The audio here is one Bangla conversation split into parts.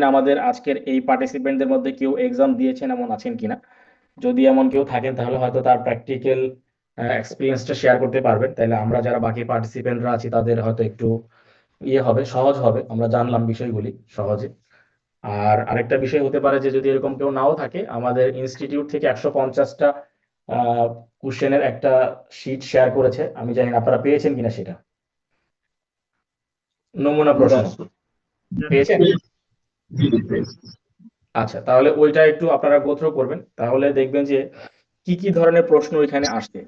না আমাদের আজকের এই পার্টিসিপেন্টদের মধ্যে কেউ এক্সাম দিয়েছেন এমন আছেন কিনা। যদি এমন কেউ থাকেন তাহলে হয়তো তার প্র্যাকটিক্যাল এক্সপিরিয়েন্সটা শেয়ার করতে পারবেন, তাহলে আমরা যারা বাকি পার্টিসিপেন্টরা আছি তাদের হয়তো একটু হবে, সহজ হবে, আমরা জানলাম বিষয়গুলি সহজে। আর আরেকটা বিষয় হতে পারে যে যদি এরকম কেউ নাও থাকে, আমাদের ইনস্টিটিউট থেকে 150টা কোশ্চেনের একটা শীট শেয়ার করেছে, আমি জানি না আপনারা পেয়েছেন কিনা সেটা, নমুনা প্রশ্ন পেয়েছেন। আচ্ছা, তাহলে ওইটা একটু আপনারা গো থ্রু করবেন, তাহলে দেখবেন যে কি কি ধরনের প্রশ্ন এখানে আসছে,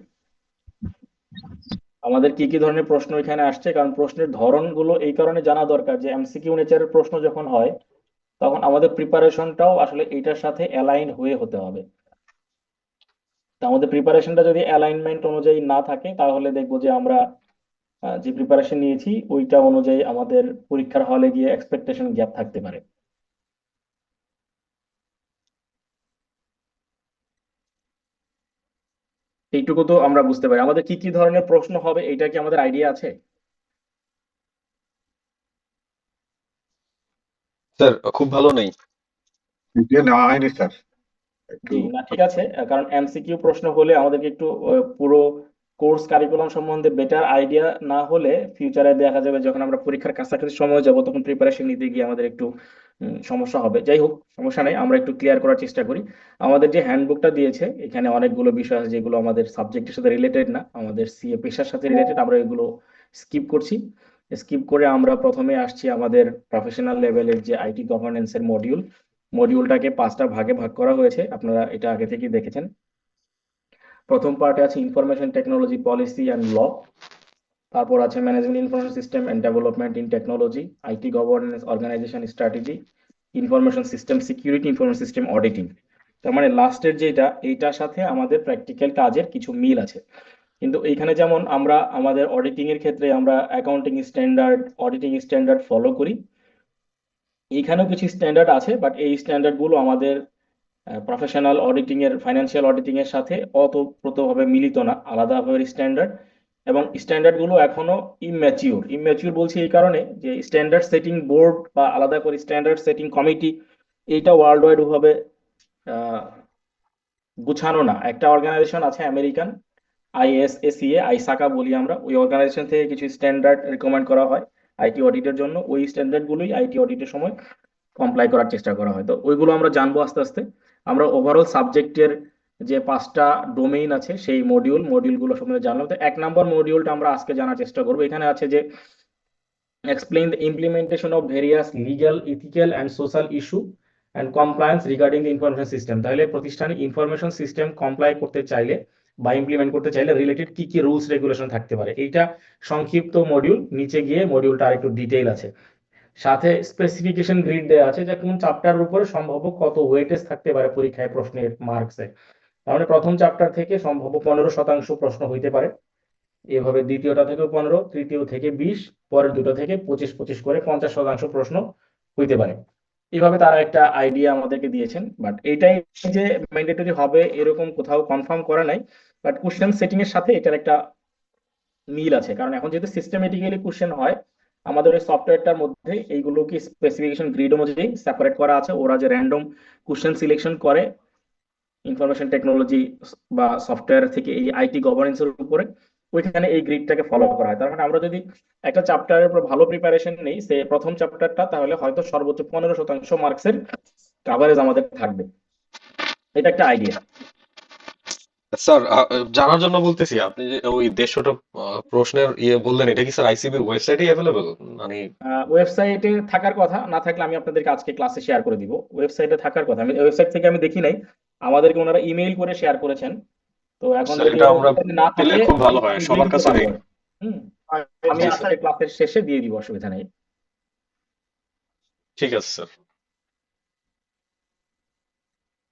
আমাদের কি কি ধরনের প্রশ্ন এখানে আসছে। কারণ প্রশ্নের ধরনগুলো এই কারণে জানা দরকার যে এমসিকিউ নেচারের প্রশ্ন যখন হয় তখন আমাদের প্রিপারেশনটাও আসলে এটার সাথে অ্যালাইন হয়ে হতে হবে। তো আমাদের প্রিপারেশনটা যদি অ্যালাইনমেন্ট অনুযায়ী না থাকে তাহলে দেখবো যে আমরা যে প্রিপারেশন নিয়েছি ওইটা অনুযায়ী আমাদের পরীক্ষার হলে গিয়ে এক্সপেকটেশন গ্যাপ থাকতে পারে। এইটুকু তো আমরা বুঝতে পারি। আমাদের কি কি ধরনের প্রশ্ন হবে এটা কি আমাদের আইডিয়া আছে? স্যার খুব ভালো নেই। ভিডিও নেওয়া হয়নি স্যার, একটু। জি না, ঠিক আছে। কারণ এমসিকিউ প্রশ্ন হলে আমাদেরকে একটু পুরো কোর্স কারিকুলাম সম্বন্ধে বেটার আইডিয়া না হলে ফিউচারে দেখা যাবে যখন আমরা পরীক্ষার কাছাকাছি সময় যাব তখন প্রিপারেশন নিতে গিয়ে আমাদের একটু সমস্যা হবে। যাই হোক, সমস্যা নেই, আমরা একটু ক্লিয়ার করার চেষ্টা করি। আমাদের যে হ্যান্ডবুকটা দিয়েছে এখানে অনেকগুলো বিষয় আছে যেগুলো আমাদের সাবজেক্টের সাথে রিলেটেড না, আমাদের সিএ পেশার সাথে রিলেটেড, আমরা এগুলো স্কিপ করছি। স্কিপ করে আমরা প্রথমে আসছি আমাদের প্রফেশনাল লেভেলের যে আইটি গভর্নেন্সের মডিউল। মডিউলটাকে 5টা ভাগে ভাগ করা হয়েছে, আপনারা এটা আগে থেকেই দেখেছেন। প্রথম পার্টে আছে information technology policy and law, তারপর আছে management information system and development in technology, IT governance organization strategy, information system security, information system auditing. তার মানে লাস্টের যেটা এইটার সাথে আমাদের প্র্যাকটিক্যাল কাজের কিছু মিল আছে। কিন্তু এইখানে যেমন আমরা আমাদের অডিটিং এর ক্ষেত্রে আমরা accounting standard, auditing standard follow করি, এইখানেও কিছু স্ট্যান্ডার্ড আছে, বাট এই স্ট্যান্ডার্ড গুলো আমাদের প্রফেশনাল অডিটিং এর, ফাইন্যান্সিয়াল অডিটিং এর সাথে অতপ্রতভাবে মিলিত না, আলাদাভাবে স্ট্যান্ডার্ড। এবং স্ট্যান্ডার্ড গুলো এখনো ইম্যাচিউর। ইম্যাচিউর বলছি এই কারণে যে স্ট্যান্ডার্ড সেটিং বোর্ড বা আলাদা করে স্ট্যান্ডার্ড সেটিং কমিটি এইটা ওয়ার্ল্ড ওয়াইড ভাবে আহ, গুছানো না। একটা অর্গানাইজেশন আছে আমেরিকান, আইএসএসিএ, আইসাকা বলি আমরা, ওই অর্গানাইজেশন থেকে কিছু স্ট্যান্ডার্ড রিকমেন্ড করা হয় আইটি অডিটের জন্য, ওই স্ট্যান্ডার্ড গুলোই আইটি অডিটের সময় কমপ্লাই করার চেষ্টা করা হয়। তো ওইগুলো আমরা জানবো আস্তে আস্তে। আমরা ওভারঅল সাবজেক্টের যে 5টা ডোমেইন আছে সেই মডিউলগুলো সম্বন্ধে জানলাম। তো 1 নম্বর মডিউলটা আমরা আজকে জানার চেষ্টা করবো। এখানে আছে যে explain the implementation of various legal, ethical and social issue and compliance regarding the information system। তাহলে প্রতিষ্ঠানে ইনফরমেশন সিস্টেম কমপ্লাই করতে চাইলে বা ইমপ্লিমেন্ট করতে চাইলে রিলেটেড কি কি রুলস রেগুলেশন থাকতে পারে, এইটা সংক্ষিপ্ত মডিউল। নিচে গিয়ে মডিউলটা আরেকটু ডিটেইল আছে, সাথে স্পেসিফিকেশন গ্রিড দেওয়া আছে যে কোন চ্যাপ্টারের উপরে সম্ভাব্য কত ওয়েটেজ থাকতে পারে পরীক্ষায় প্রশ্নের মার্কসে। তার মানে প্রথম চ্যাপ্টার থেকে সম্ভাব্য 15% প্রশ্ন হইতে পারে, এভাবে দ্বিতীয়টা থেকে 15, তৃতীয় থেকে 20, পরের দুটো থেকে 25 করে 50% প্রশ্ন হইতে পারে। এইভাবে তারা একটা আইডিয়া আমাদেরকে দিয়েছেন, বাট এইটাই যে ম্যান্ডেটরি হবে এরকম কোথাও কনফার্ম করা নাই। বাট কোশ্চেন সেটিং এর সাথে এটার একটা মিল আছে, কারণ এখন যেহেতু সিস্টেমেটিক্যালি কোশ্চেন হয় আমাদের ওই সফটওয়্যারটার মধ্যে এইগুলোকে স্পেসিফিকেশন গ্রিড অনুযায়ী সেপারেট করা আছে। ওরা যে র্যান্ডম কোশ্চেন সিলেকশন করে ইনফরমেশন টেকনোলজি বা সফটওয়্যার থেকে এই আইটি গভর্নেন্সের উপরে, ওইখানে এই গ্রিডটাকে ফলো করা হয়। তার মানে আমরা যদি একটা চ্যাপ্টারের উপর ভালো প্রিপারেশন নেই সে প্রথম চ্যাপ্টারটা, তাহলে হয়তো সর্বোচ্চ 15% মার্কসের কাভারেজ আমাদের থাকবে। এটা একটা আইডিয়া। স্যার জানার জন্য বলতেছি, আপনি যে ওই 150টা প্রশ্নের বললেন, এটা কি স্যার আইসিবির ওয়েবসাইটে অ্যাভেলেবল? মানে ওয়েবসাইটে থাকার কথা, না থাকলে আমি আপনাদেরকে আজকে ক্লাসে শেয়ার করে দিব। ওয়েবসাইটে থাকার কথা, আমি ওয়েবসাইট থেকে আমি দেখি নাই, আমাদেরকে ওনারা ইমেইল করে শেয়ার করেছেন। তো এখন স্যার যদি এটা আমরা ওয়েবসাইটে না পেলে থাকে খুব ভালো আমি হয়, দিয়ে সবার দিতে কাছে পারবো। নেই। হুম, আমি জি স্যার, আজকে ক্লাসের শেষে দিয়ে দিব, অসুবিধা নেই। ঠিক আছে স্যার।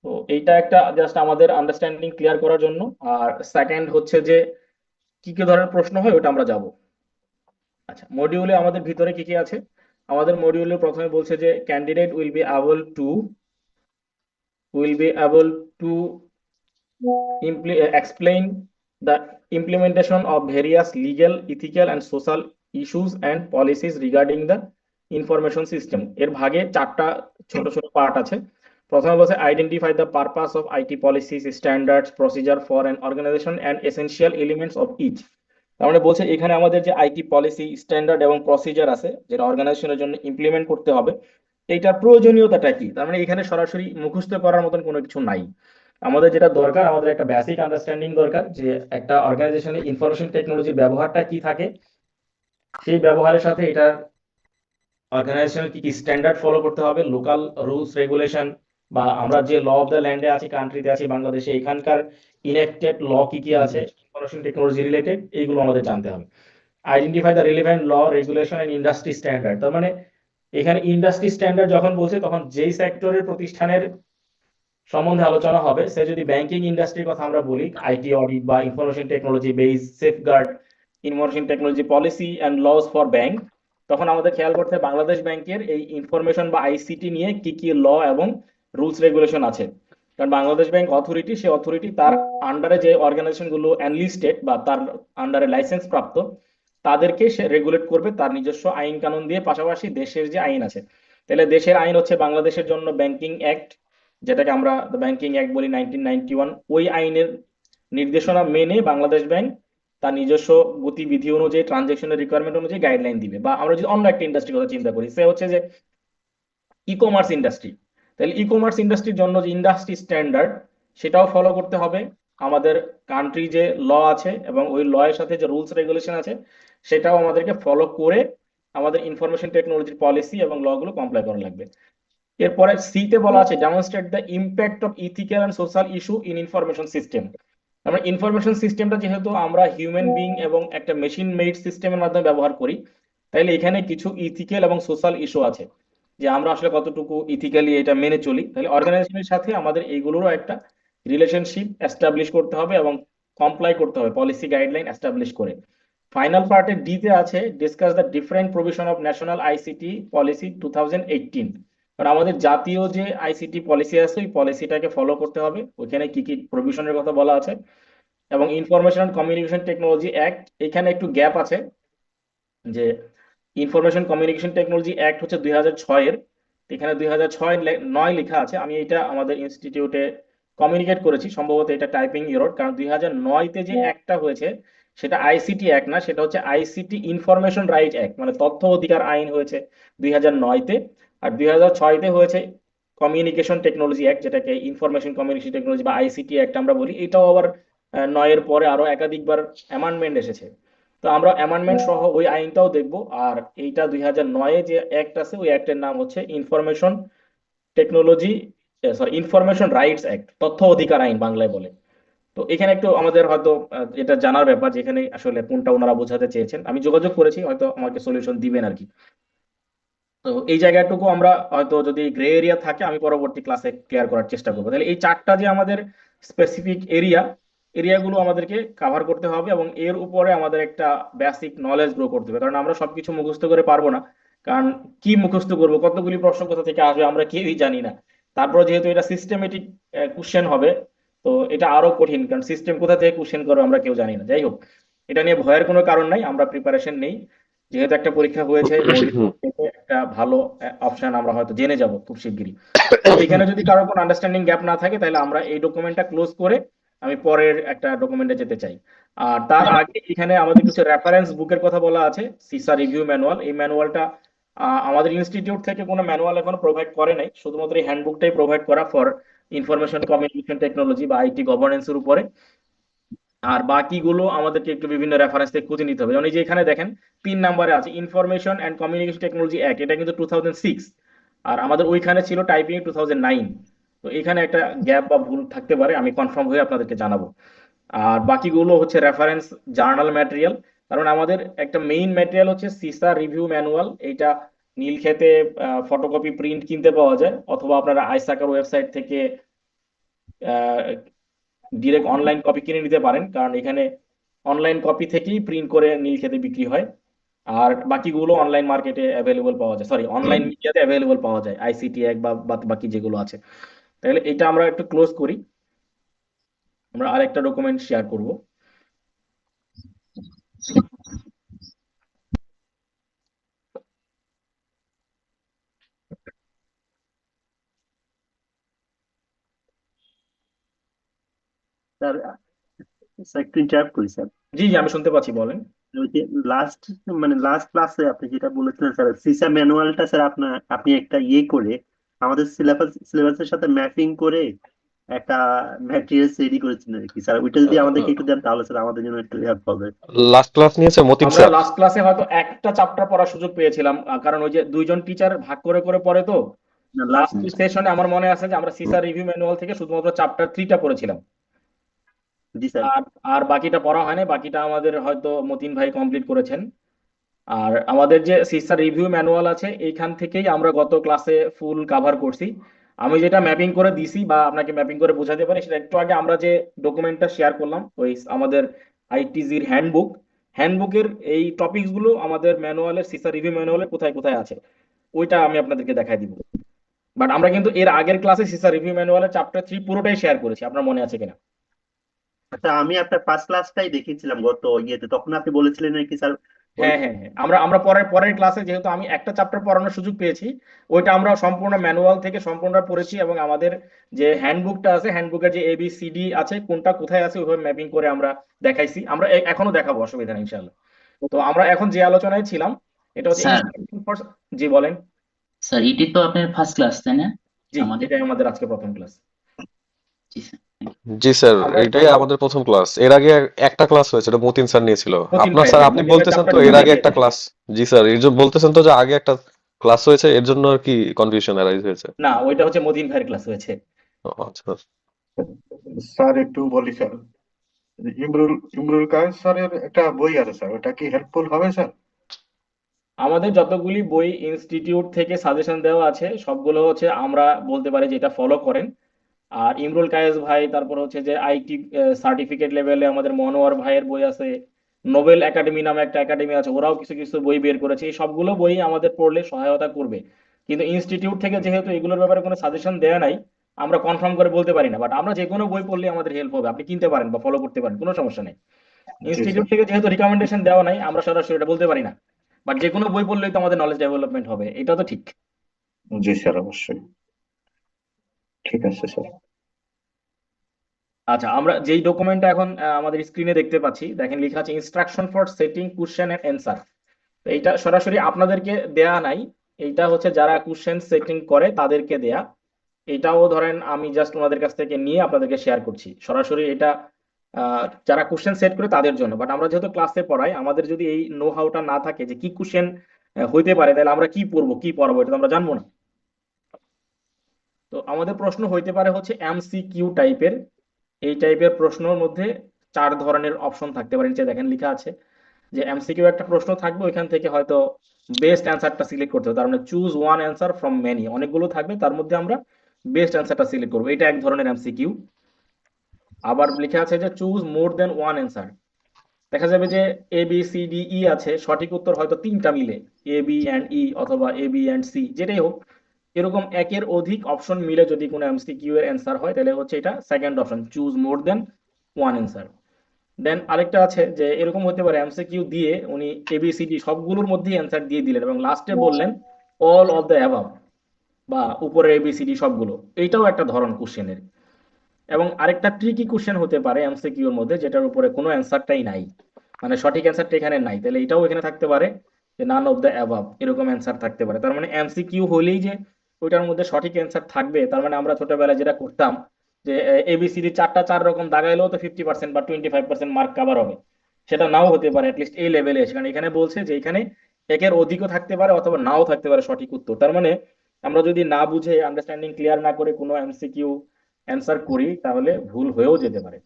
তো এইটা একটা জাস্ট আমাদের আন্ডারস্ট্যান্ডিং ক্লিয়ার করার জন্য। আর সেকেন্ড হচ্ছে যে কি কি ধরনের প্রশ্ন হয় ওটা আমরা যাব। আচ্ছা, মডিউলে আমাদের ভিতরে কি কি আছে? আমাদের মডিউলে প্রথমে বলছে যে candidate will be able to explain the implementation of various legal, ethical, and social issues and policies regarding the information system. এর ভাগে 4টা ছোট ছোট পার্ট আছে। প্রথমে বলছে identify the purpose of IT policies, standards, procedure for an organisation and essential elements of each. তার মানে বলছে এখানে আমাদের যে আইটি পলিসি, স্ট্যান্ডার্ড এবং প্রসিজার আছে যেটা অর্গানাইজেশনের জন্য ইমপ্লিমেন্ট করতে হবে, এইটার প্রয়োজনীয়তাটা কি। তার মানে এখানে সরাসরি মুখস্থ করার মতন কোনো কিছু নাই। আমাদের যেটা দরকার, আমাদের একটা বেসিক আন্ডারস্ট্যান্ডিং দরকার যে একটা অর্গানাইজেশনে ইনফরমেশন টেকনোলজির ব্যবহারটা কি থাকে, সেই ব্যবহারের সাথে এটার অর্গানাইজেশনের কি কি স্ট্যান্ডার্ড ফলো করতে হবে, লোকাল রুলস রেগুলেশন, বা আমরা যে ল অফ দ্য ল্যান্ডে আছি, কান্ট্রিতে আছি বাংলাদেশে, এখানকার ইনেক্টেড ল কি কি আছে ইনফরমেশন টেকনোলজি রিলেটেড, এইগুলো আমাদের জানতে হবে। Identify the relevant law, regulation and industry standard. তার মানে এখানে ইন্ডাস্ট্রি স্ট্যান্ডার্ড যখন বলছে, তখন যেই সেক্টরের প্রতিষ্ঠানের সম্বন্ধে আলোচনা হবে, সে যদি ব্যাংকিং ইন্ডাস্ট্রির কথা আমরা বলি, আইটি অডিট বা information technology base safeguard information technology policy and laws for bank, তখন আমাদের খেয়াল করতে হবে বাংলাদেশ ব্যাংকের এই ইনফরমেশন বা আইসিটি নিয়ে কি কি ল এবং রুলস রেগুলেশন আছে। কারণ বাংলাদেশ ব্যাংক অথরিটি, সে অথরিটি তার আন্ডারে যে অর্গানাইজেশন গুলো অ্যানলিস্টেড বা তার আন্ডারে লাইসেন্স প্রাপ্ত, তাদেরকে সে রেগুলেট করবে তার নিজস্ব আইন কানুন দিয়ে, পাশাপাশি দেশের যে আইন আছে। তাহলে দেশের আইন হচ্ছে বাংলাদেশের জন্য ব্যাংকিং অ্যাক্ট, যেটাকে আমরা ব্যাংকিং অ্যাক্ট বলি 1991। ওই আইনের নির্দেশনা মেনে বাংলাদেশ ব্যাংক তার নিজস্ব গতিবিধি অনুযায়ী, ট্রানজেকশনের রিকোয়ারমেন্ট অনুযায়ী গাইডলাইন দিবে। বা আমরা যদি অন্য একটা ইন্ডাস্ট্রির কথা চিন্তা করি, সে হচ্ছে যে ই কমার্স ইন্ডাস্ট্রি, তাহলে ই কমার্স ইন্ডাস্ট্রির জন্য যে ইন্ডাস্ট্রি স্ট্যান্ডার্ড, সেটাও ফলো করতে হবে। আমাদের কান্ট্রি যে ল আছে এবং ওই ল এর সাথে যে রুলস রেগুলেশন আছে, সেটাও আমাদেরকে ফলো করে আমাদের ইনফরমেশন টেকনোলজির পলিসি এবং ল গুলো কমপ্লাই করা লাগবে। এরপরে সি তে বলা আছে demonstrate the impact of ethical and social issue in information system. আমরা ইনফরমেশন সিস্টেমটা যেহেতু আমরা হিউম্যান বিং এবং একটা মেশিন মেড সিস্টেমের মাধ্যমে ব্যবহার করি, তাইলে এখানে কিছু ইথিক্যাল এবং সোশ্যাল ইস্যু আছে, যে আমরা আসলে কতটুকু ইথিক্যালি এটা মেনে চলি। তাহলে অর্গানাইজেশনের সাথে আমাদের এইগুলোরও একটা রিলেশনশিপ এস্টাবলিশ করতে হবে এবং কমপ্লাই করতে হবে পলিসি গাইডলাইন এস্টাবলিশ করে। ফাইনাল পার্টে ডি তে আছে discuss the different provision of national ICT policy 2018। কারণ আমাদের জাতীয় যে আইসিটি পলিসি আছে, ওই পলিসিটাকে ফলো করতে হবে, ওইখানে কি কি প্রভিশনের কথা বলা আছে। এবং information and communication technology act, এখানে একটু গ্যাপ আছে, যে ইনফরমেশন কমিউনিকেশন টেকনোলজি অ্যাক্ট হচ্ছে 2006-এর, এখানে 2006-9 লেখা আছে। আমি এটা আমাদের ইনস্টিটিউটে কমিউনিকেট করেছি, সম্ভবত এটা টাইপিং এরর, কারণ 2009-তে যে অ্যাক্টটা হয়েছে সেটা আইসিটি অ্যাক্ট না, সেটা হচ্ছে আইসিটি ইনফরমেশন রাইট অ্যাক্ট, মানে তথ্য অধিকার আইন হয়েছে 2009-তে। আর 2006-তে হয়েছে কমিউনিকেশন টেকনোলজি অ্যাক্ট, যেটাকে ইনফরমেশন কমিউনিকেশন টেকনোলজি বা আইসিটি অ্যাক্ট আমরা বলি। এটাও আবার 9-এর পরে আরো একাধিকবার অ্যামেন্ডমেন্ট এসেছে। তো আমরা অ্যামেন্ডমেন্ট সহ ওই আইনটাও দেখব। আর এইটা 2009-এ যে অ্যাক্ট আছে, ওই অ্যাক্টের নাম হচ্ছে information technology, sorry, information rights act, তথ্য অধিকার আইন বাংলায় বলে। তো এখানে একটু আমাদের হয়তো এটা জানার ব্যাপার, যেখানে আসলে কোনটা ওনারা বোঝাতে চেয়েছেন। আমি যোগাযোগ করেছি, হয়তো আমাকে সলিউশন দিবেন আর কি। তো এই জায়গাটুকু আমরা হয়তো, যদি গ্রে এরিয়া থাকে, আমি পরবর্তী ক্লাসে ক্লিয়ার করার চেষ্টা করবো। তাহলে এই 4টা যে আমাদের স্পেসিফিক এরিয়াগুলো আমাদেরকে কাভার করতে হবে, এবং এর উপরে আমাদের একটা বেসিক নলেজ গ্রো করতে হবে। কারণ আমরা সবকিছু মুখস্থ করে পারবো না। কারণ কি মুখস্থ করবো, কতগুলি প্রশ্ন কোথা থেকে আসবে আমরা কেউই জানি না। তারপর যেহেতু এটা সিস্টেমেটিক কোশ্চেন হবে, তো এটা আরো কঠিন, কারণ সিস্টেম কোথা থেকে কোশ্চেন করবে আমরা কেউ জানি না। যাই হোক, এটা নিয়ে ভয়ের কোনো কারণ নাই, আমরা প্রিপারেশন নেই। যেহেতু একটা পরীক্ষা হয়েছে, মৌলিক থেকে একটা ভালো অপশন আমরা হয়তো জেনে যাব খুব শিগগিরই। তো এখানে যদি কারো কোনো আন্ডারস্ট্যান্ডিং গ্যাপ না থাকে, তাহলে আমরা এই ডকুমেন্টটা ক্লোজ করে আমি পরের একটা ডকুমেন্টে যেতে চাই। আর তার আগে এখানে আমাদের কিছু রেফারেন্স বুকের কথা বলা আছে, সিসা রিভিউ ম্যানুয়াল। এই ম্যানুয়ালটা আমাদের ইনস্টিটিউট থেকে কোনো ম্যানুয়াল এখনো প্রোভাইড করে নাই, শুধুমাত্র এই হ্যান্ডবুকটাই প্রোভাইড করা ফর ইনফরমেশন কমিউনিকেশন টেকনোলজি বা আইটি গভর্নেন্সের উপরে। আর বাকিগুলো আমাদেরকে একটু বিভিন্ন রেফারেন্স থেকে খুঁজে নিতে হবে। যেমন এই যে এখানে দেখেন 3 নম্বরে আছে information and communication technology act, এটা কিন্তু 2006। আর আমাদের ওইখানে ছিল টাইপিং 2009। তো এখানে একটা গ্যাপ বা ভুল থাকতে পারে, আমি কনফার্ম হয়ে আপনাদেরকে জানাবো। আর বাকিগুলো হচ্ছে রেফারেন্স জার্নাল ম্যাটেরিয়াল। কারণ আমাদের একটা মেইন ম্যাটেরিয়াল হচ্ছে সিসা রিভিউ ম্যানুয়াল। এইটা নীলক্ষেতে ফটোকপি প্রিন্ট কিনতে পাওয়া যায়, অথবা আপনারা আইসাকার ওয়েবসাইট থেকে ডিরেক্ট অনলাইন কপি কিনে নিতে পারেন, কারণ এখানে অনলাইন কপি থেকেই প্রিন্ট করে নীলক্ষেতে বিক্রি হয়। আর বাকিগুলো অনলাইন মার্কেটে অ্যাভেলেবল পাওয়া যায়, সরি, অনলাইন মিডিয়াতে অ্যাভেলেবল পাওয়া যায়, আইসিটি এক বা বাকি যেগুলো আছে। তাহলে এটা আমরা একটু ক্লোজ করি, আমরা আরেকটা ডকুমেন্ট শেয়ার করব। স্যার, স্যার একটু ইন্টারাপ্ট করি স্যার। জি জি, আমি শুনতে পাচ্ছি, বলেন। ওই যে লাস্ট লাস্ট ক্লাসে আপনি যেটা বলেছিলেন স্যার, সিসা ম্যানুয়ালটা স্যার আপনি একটা ইয়ে করে আমাদের সিলেবাসের সাথে ম্যাপিং করে একটা ম্যাটেরিয়ালস রেডি করেছিলেন আর কি স্যার। ওইটা যদি আমাদেরকে একটু দেন তাহলে স্যার আমাদের জন্য একটু হেল্প হবে। লাস্ট ক্লাস নিয়েছে মতিন আমরা স্যার। লাস্ট ক্লাসে হয়তো একটা চ্যাপ্টার পড়ার সুযোগ পেয়েছিলাম, কারণ ওই যে দুইজন টিচার ভাগ করে করে পড়ে, তো লাস্ট, লাস্ট সেশনে আমার মনে আছে যে আমরা সিসা রিভিউ ম্যানুয়াল থেকে শুধুমাত্র চ্যাপ্টার 3টা পড়েছিলাম। জি স্যার। আর আর বাকিটা পড়া হয়নি, বাকিটা আমাদের হয়তো মতিন ভাই কমপ্লিট করেছেন। আর আমাদের যে সিসা রিভিউ ম্যানুয়াল আছে এইখান থেকেই আমরা গত ক্লাসে ফুল কাভার করছি। আমি যেটা ম্যাপিং করে দিছি বা আপনাকে ম্যাপিং করে বোঝাতে পারি, সেটা একটু আগে আমরা যে ডকুমেন্টটা শেয়ার করলাম, ওই আমাদের আইটিজির হ্যান্ডবুকের এই টপিকস গুলো আমাদের ম্যানুয়ালের, সিসা রিভিউ ম্যানুয়ালে কোথায় কোথায় আছে ওইটা আমি আপনাদেরকে দেখাই দিব। বাট আমরা কিন্তু এর আগের ক্লাসে সিসা রিভিউ ম্যানুয়ালের চ্যাপ্টার 3 পুরোটাই শেয়ার করেছি, আপনার মনে আছে কিনা? আচ্ছা, আমি আপনার ফার্স্ট ক্লাসটাই দেখেছিলাম গত ইয়েতে, তখন আপনি বলেছিলেন নাকি স্যার ওই। হ্যাঁ হ্যাঁ হ্যাঁ, আমরা আমরা পরের পরের ক্লাসে যেহেতু আমি একটা চ্যাপ্টার পড়ানোর সুযোগ পেয়েছি, ওইটা আমরা সম্পূর্ণ ম্যানুয়াল থেকে সম্পূর্ণ পড়েছি, এবং আমাদের যে হ্যান্ডবুকটা আছে, হ্যান্ডবুকের যে ABCD আছে কোনটা কোথায় আছে ওইভাবে ম্যাপিং করে আমরা দেখাইছি। আমরা এখনো দেখাবো, অসুবিধা নেই ইনশাআল্লাহ। তো আমরা এখন যে আলোচনায় ছিলাম এটা হচ্ছে স্যার ইনস্ট্রাকশন ফর। জি বলেন। স্যার এটি তো আপনার ফার্স্ট ক্লাস তাই না জি, আমাদের? এটাই আমাদের আজকে প্রথম ক্লাস। জি স্যার। জি স্যার, আমরা এটাই আমাদের প্রথম ক্লাস। এর আগে একটা ক্লাস হয়েছে, এটা মতিন স্যার নিয়েছিল। মতিন আপনার ভাই, স্যার হ্যাঁ, আপনি মতিন ভাই বলতেছেন চ্যাপ্টার তো এর 2 আগে একটা ক্লাস। জি স্যার, এর জন্য বলতেছেন তো যে আগে একটা ক্লাস হয়েছে, এর জন্য আর কি কনফিউশন অ্যারাইজ হয়েছে। না, ওইটা হচ্ছে মতিন ভাইয়ের ক্লাস হয়েছে। ও, আচ্ছা। স্যার একটু বলি স্যার, ইমরুল ইমরুল কায়েস স্যারের একটা বই আছে স্যার, ওটা কি হেল্পফুল হবে স্যার? আমাদের যতগুলি বই ইনস্টিটিউট থেকে সাজেশন দেওয়া আছে সবগুলো হচ্ছে আমরা বলতে পারি যে এটা ফলো করেন। আর ইমরুল কায়েস ভাই, তারপর হচ্ছে যে আইটি সার্টিফিকেট লেভেলে আমাদের মনোয়ার ভাইয়ের বই আছে, নোবেল একাডেমি নামে একটা একাডেমি আছে, ওরাও কিছু কিছু বই বের করেছে। এই সবগুলো বই আমাদের পড়লে সহায়তা করবে। কিন্তু ইনস্টিটিউট থেকে যেহেতু এগুলোর ব্যাপারে কোনো সাজেশন দেওয়া নাই, আমরা কনফার্ম করে বলতে পারি না। বাট আমরা যে কোনো বই পড়লে আমাদের হেল্প হবে, আপনি কিনতে পারেন বা ফলো করতে পারেন, কোনো সমস্যা নেই। জি ইনস্টিটিউট স্যার। থেকে যেহেতু রিকমেন্ডেশন দেওয়া নাই, আমরা সরাসরি এটা বলতে পারি না। বাট যে কোনো বই পড়লেই তো আমাদের নলেজ ডেভেলপমেন্ট হবে, এটা তো ঠিক। জি স্যার, অবশ্যই। ঠিক আছে স্যার। আচ্ছা, আমরা যেই ডকুমেন্টটা এখন আমাদের স্ক্রিনে দেখতে পাচ্ছি, দেখেন লেখা আছে instruction for setting question and answer. এইটা সরাসরি আপনাদেরকে দেয়া নাই, এইটা হচ্ছে যারা কোশ্চেন সেটিং করে তাদেরকে দেয়া। এটাও ধরেন আমি জাস্ট ওনাদের কাছ থেকে নিয়ে আপনাদেরকে শেয়ার করছি সরাসরি। এটা যারা কোশ্চেন সেট করে তাদের জন্য। বাট আমরা যেহেতু ক্লাসে পড়াই, আমাদের যদি এই নো হাউটা না থাকে যে কি কোশ্চেন হইতে পারে, তাহলে আমরা কি পড়বো কি পড়াবো এটা তো আমরা জানবো না। তো আমাদের প্রশ্ন হইতে পারে হচ্ছে MCQ টাইপের। এই টাইপের প্রশ্নের মধ্যে 4 ধরনের অপশন থাকতে পারে, নিচে দেখেন লেখা আছে যে MCQ একটা প্রশ্ন থাকবে, ওইখান থেকে হয়তো বেস্ট অ্যান্সারটা সিলেক্ট করতে হবে। তার মানে choose one answer from many, অনেকগুলো থাকবে তার মধ্যে আমরা বেস্ট অ্যান্সারটা সিলেক্ট করবো, এটা এক ধরনের MCQ। আবার লেখা আছে যে চুজ মোর দেন ওয়ান অ্যান্সার। দেখা যাবে যে ABCDE আছে, সঠিক উত্তর হয়তো 3টা মিলে, A B and E অথবা A B and C, যেটাই হোক, এরকম একের অধিক অপশন মিলে যদি কোনো MCQ এর অ্যান্সার হয়, তাহলে হচ্ছে এটা সেকেন্ড অপশন, চুজ মোর দেন ওয়ান অ্যান্সার। দেন আরেকটা আছে যে এরকম হতে পারে MCQ দিয়ে উনি ABCD সবগুলোর মধ্যেই অ্যান্সার দিয়ে দিলেন এবং লাস্টে বললেন অল অফ দ্য অ্যাবাভ, বা উপরের ABCD সবগুলো। এইটাও একটা ধরন কোশ্চেনের। এবং আরেকটা ট্রিকি কোশ্চেন হতে পারে MCQ এর মধ্যে, যেটার উপরে কোনো অ্যান্সারটাই নাই, মানে সঠিক অ্যান্সারটা এখানে নাই, তাহলে এটাও এখানে থাকতে পারে যে নান অফ দ্য অ্যাবাভ, এরকম অ্যান্সার থাকতে পারে। তার মানে MCQ হলেই যে ওইটার মধ্যে সঠিক অ্যান্সার থাকবে, তার মানে আমরা ছোটবেলায় যেটা করতাম যে ABCD 4 রকম দাগাইলেও তো 50% বা 25% মার্ক কভার হবে, সেটা নাও হতে পারে, অ্যাটলিস্ট এই লেভেলে এসে। কারণ এখানে বলছে যে এখানে একের অধিকও থাকতে পারে অথবা নাও থাকতে পারে সঠিক উত্তর। তার মানে আমরা যদি না বুঝে, আন্ডারস্ট্যান্ডিং ক্লিয়ার না করে কোনো MCQ অ্যান্সার করি, তাহলে ভুল হয়েও যেতে পারে।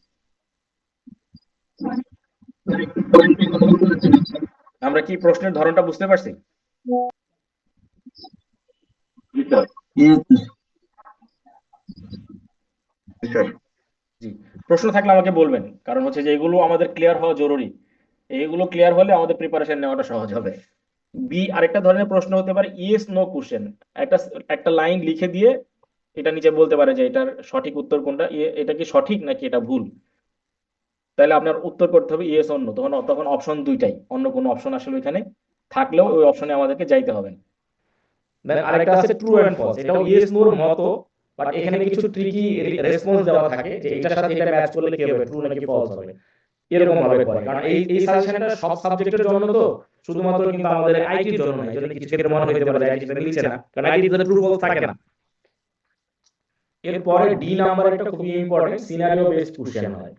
আমরা কি প্রশ্নের ধরনটা বুঝতে পারছি? জি স্যার। ইয়ে, জি স্যার। জি, প্রশ্ন থাকলে আমাকে বলবেন, কারণ হচ্ছে যে এগুলো আমাদের ক্লিয়ার হওয়া জরুরি। এইগুলো ক্লিয়ার হলে আমাদের প্রিপারেশন নেওয়াটা সহজ হবে। আরেকটা ধরনের প্রশ্ন হতে পারে ইয়েস নো কোশ্চেন। একটা একটা লাইন লিখে দিয়ে এটা নিচে বলতে পারে যে এটার সঠিক উত্তর কোনটা, এটা কি সঠিক নাকি এটা ভুল। তাহলে আপনার উত্তর করতে হবে ইয়েস অন্য, তখন তখন অপশন দুইটাই, অন্য কোনো অপশন আসলে এখানে থাকলেও ওই অপশনে আমাদেরকে যাইতে হবে না। দেন আরেকটা আছে ট্রু এন্ড ফলস, এটাও ইয়েস নোর মতো, বাট এখানে কিছু ট্রিকি রেসপন্স দেওয়া থাকে যে এটার সাথে এটা ম্যাচ করলে কি হবে, ট্রু নাকি ফলস হবে, এরকম ভাবে করে। কারণ এই সাজেশনটা সব সাবজেক্টের জন্য, তো শুধুমাত্র কিন্তু আমাদের আইটির জন্য না। এই জন্য কিছু ক্ষেত্রে মনে হতে পারে যে আইটির সাথে মিলছে না, কারণ আইটিতে ট্রু ফলস থাকে না। এরপরে ডি নাম্বার একটা খুবই ইম্পর্টেন্ট, সিনারিও বেসড কোশ্চেন হয়।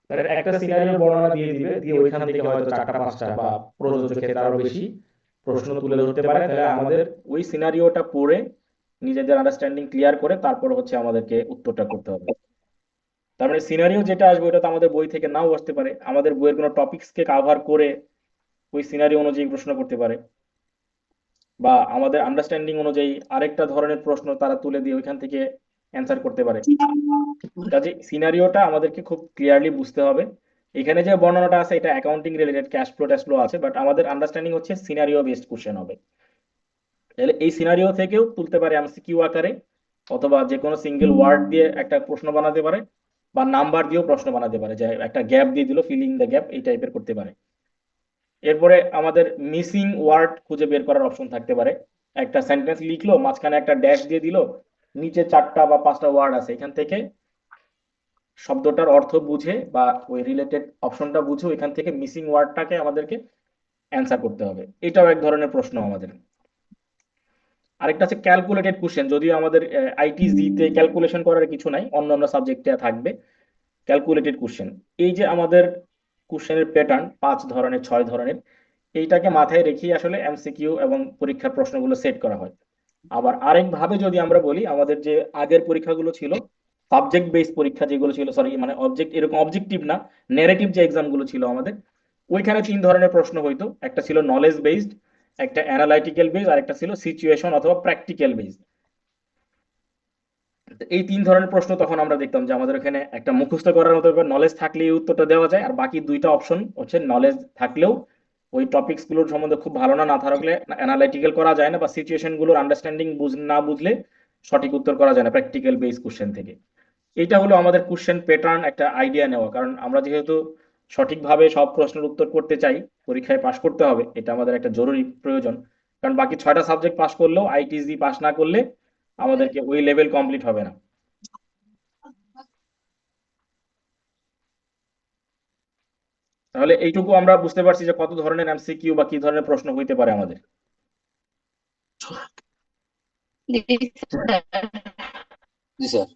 তাহলে একটা সিনারিও বর্ণনা দিয়ে দিবে, দিয়ে ওইখান থেকে হয়তো 4টা 5টা বা প্রযোজ্য ক্ষেত্রে আরো বেশি প্রশ্ন তুলে ধরতে পারে। তাহলে আমাদের ওই সিনারিওটা পড়ে নিজেদের আন্ডারস্ট্যান্ডিং ক্লিয়ার করে তারপর হচ্ছে আমাদেরকে উত্তরটা করতে হবে। তার মানে সিনারিও যেটা আসবে ওটা তো আমাদের বই থেকে নাও আসতে পারে, আমাদের বইয়ের কোনো টপিকসকে কাভার করে ওই সিনারিও অনুযায়ী প্রশ্ন করতে পারে, বা আমাদের আন্ডারস্ট্যান্ডিং অনুযায়ী আরেকটা ধরনের প্রশ্ন তারা তুলে দিয়ে ওইখান থেকে অ্যান্সার করতে পারে। কাজে সিনারিওটা আমাদেরকে খুব ক্লিয়ারলি বুঝতে হবে। এখানে যে বর্ণনাটা আছে এটা অ্যাকাউন্টিং রিলেটেড, ক্যাশ ফ্লো ট্যাশ ফ্লো আছে, বাট আমাদের আন্ডারস্ট্যান্ডিং হচ্ছে সিনারিও বেসড কোশ্চেন হবে। তাহলে এই সিনারিও থেকেও তুলতে পারে এমসিকিউ আকারে, অথবা যে কোনো সিঙ্গেল ওয়ার্ড দিয়ে একটা প্রশ্ন বানাতে পারে, বা নাম্বার দিয়েও প্রশ্ন বানাতে পারে, যে একটা গ্যাপ দিয়ে দিল, ফিলিং দ্য গ্যাপ, এই টাইপের করতে পারে। এরপরে আমাদের মিসিং ওয়ার্ড খুঁজে বের করার অপশন থাকতে পারে। একটা সেন্টেন্স লিখলো, মাঝখানে একটা ড্যাশ দিয়ে দিল, নিচে 4টা বা 5টা ওয়ার্ড আছে, এখান থেকে শব্দটার অর্থ বুঝে বা ওই রিলেটেড অপশনটা বুঝে ওইখান থেকে মিসিং ওয়ার্ডটাকে আমাদেরকে অ্যান্সার করতে হবে। এটাও এক ধরনের প্রশ্ন আমাদের। আরেকটা আছে ক্যালকুলেটেড কোশ্চেন, যদিও আমাদের আইটিজি তে ক্যালকুলেশন করার কিছু নাই, অন্য অন্য সাবজেক্টে থাকবে ক্যালকুলেটেড কোশ্চেন। এই যে আমাদের কোশ্চেনের প্যাটার্ন 5 ধরনের 6 ধরনের, এইটাকে মাথায় রেখেই আসলে এমসিকিউ এবং পরীক্ষার প্রশ্নগুলো সেট করা হয়। আবার আরেক ভাবে যদি আমরা বলি, আমাদের যে আগের পরীক্ষাগুলো ছিল সাবজেক্ট বেসড পরীক্ষা যেগুলো ছিল, সরি মানে অবজেক্ট, এরকম অবজেক্টিভ না, নেগেটিভ যে এক্সাম গুলো ছিল আমাদের, ওইখানে 3 ধরনের প্রশ্ন হইতো। একটা ছিল নলেজ বেসড, একটা অ্যানালাইটিক্যাল বেসড, আর একটা ছিল সিচুয়েশন অথবা প্র্যাকটিক্যাল বেসড। এই 3 ধরনের প্রশ্ন তখন আমরা দেখতাম যে আমাদের এখানে একটা মুখস্থ করার মতো নলেজ থাকলে এই উত্তরটা দেওয়া যায়, আর বাকি 2টা অপশন হচ্ছে নলেজ থাকলেও ওই টপিকস গুলোর সম্বন্ধে খুব ভালো না থাকলে অ্যানালাইটিক্যাল করা যায় না, বা সিচুয়েশন গুলোর আন্ডারস্ট্যান্ডিং না বুঝলে সঠিক উত্তর করা যায় না প্র্যাকটিক্যাল বেস কোশ্চেন থেকে। এটা হলো আমাদের কোশ্চেন প্যাটার্ন, একটা আইডিয়া নেওয়া। কারণ আমরা যেহেতু সঠিকভাবে সব প্রশ্নের উত্তর করতে চাই, পরীক্ষায় পাশ করতে হবে, এটা আমাদের একটা জরুরি প্রয়োজন। কারণ বাকি 6টা সাবজেক্ট পাশ করলেও আইটিজি পাশ না করলে আমাদেরকে ওই লেভেল কমপ্লিট হবে না। তাহলে এইটুকু আমরা বুঝতে পারছি যে কত ধরনের এমসিকিউ বা কি ধরনের প্রশ্ন হইতে পারে আমাদের। জি স্যার।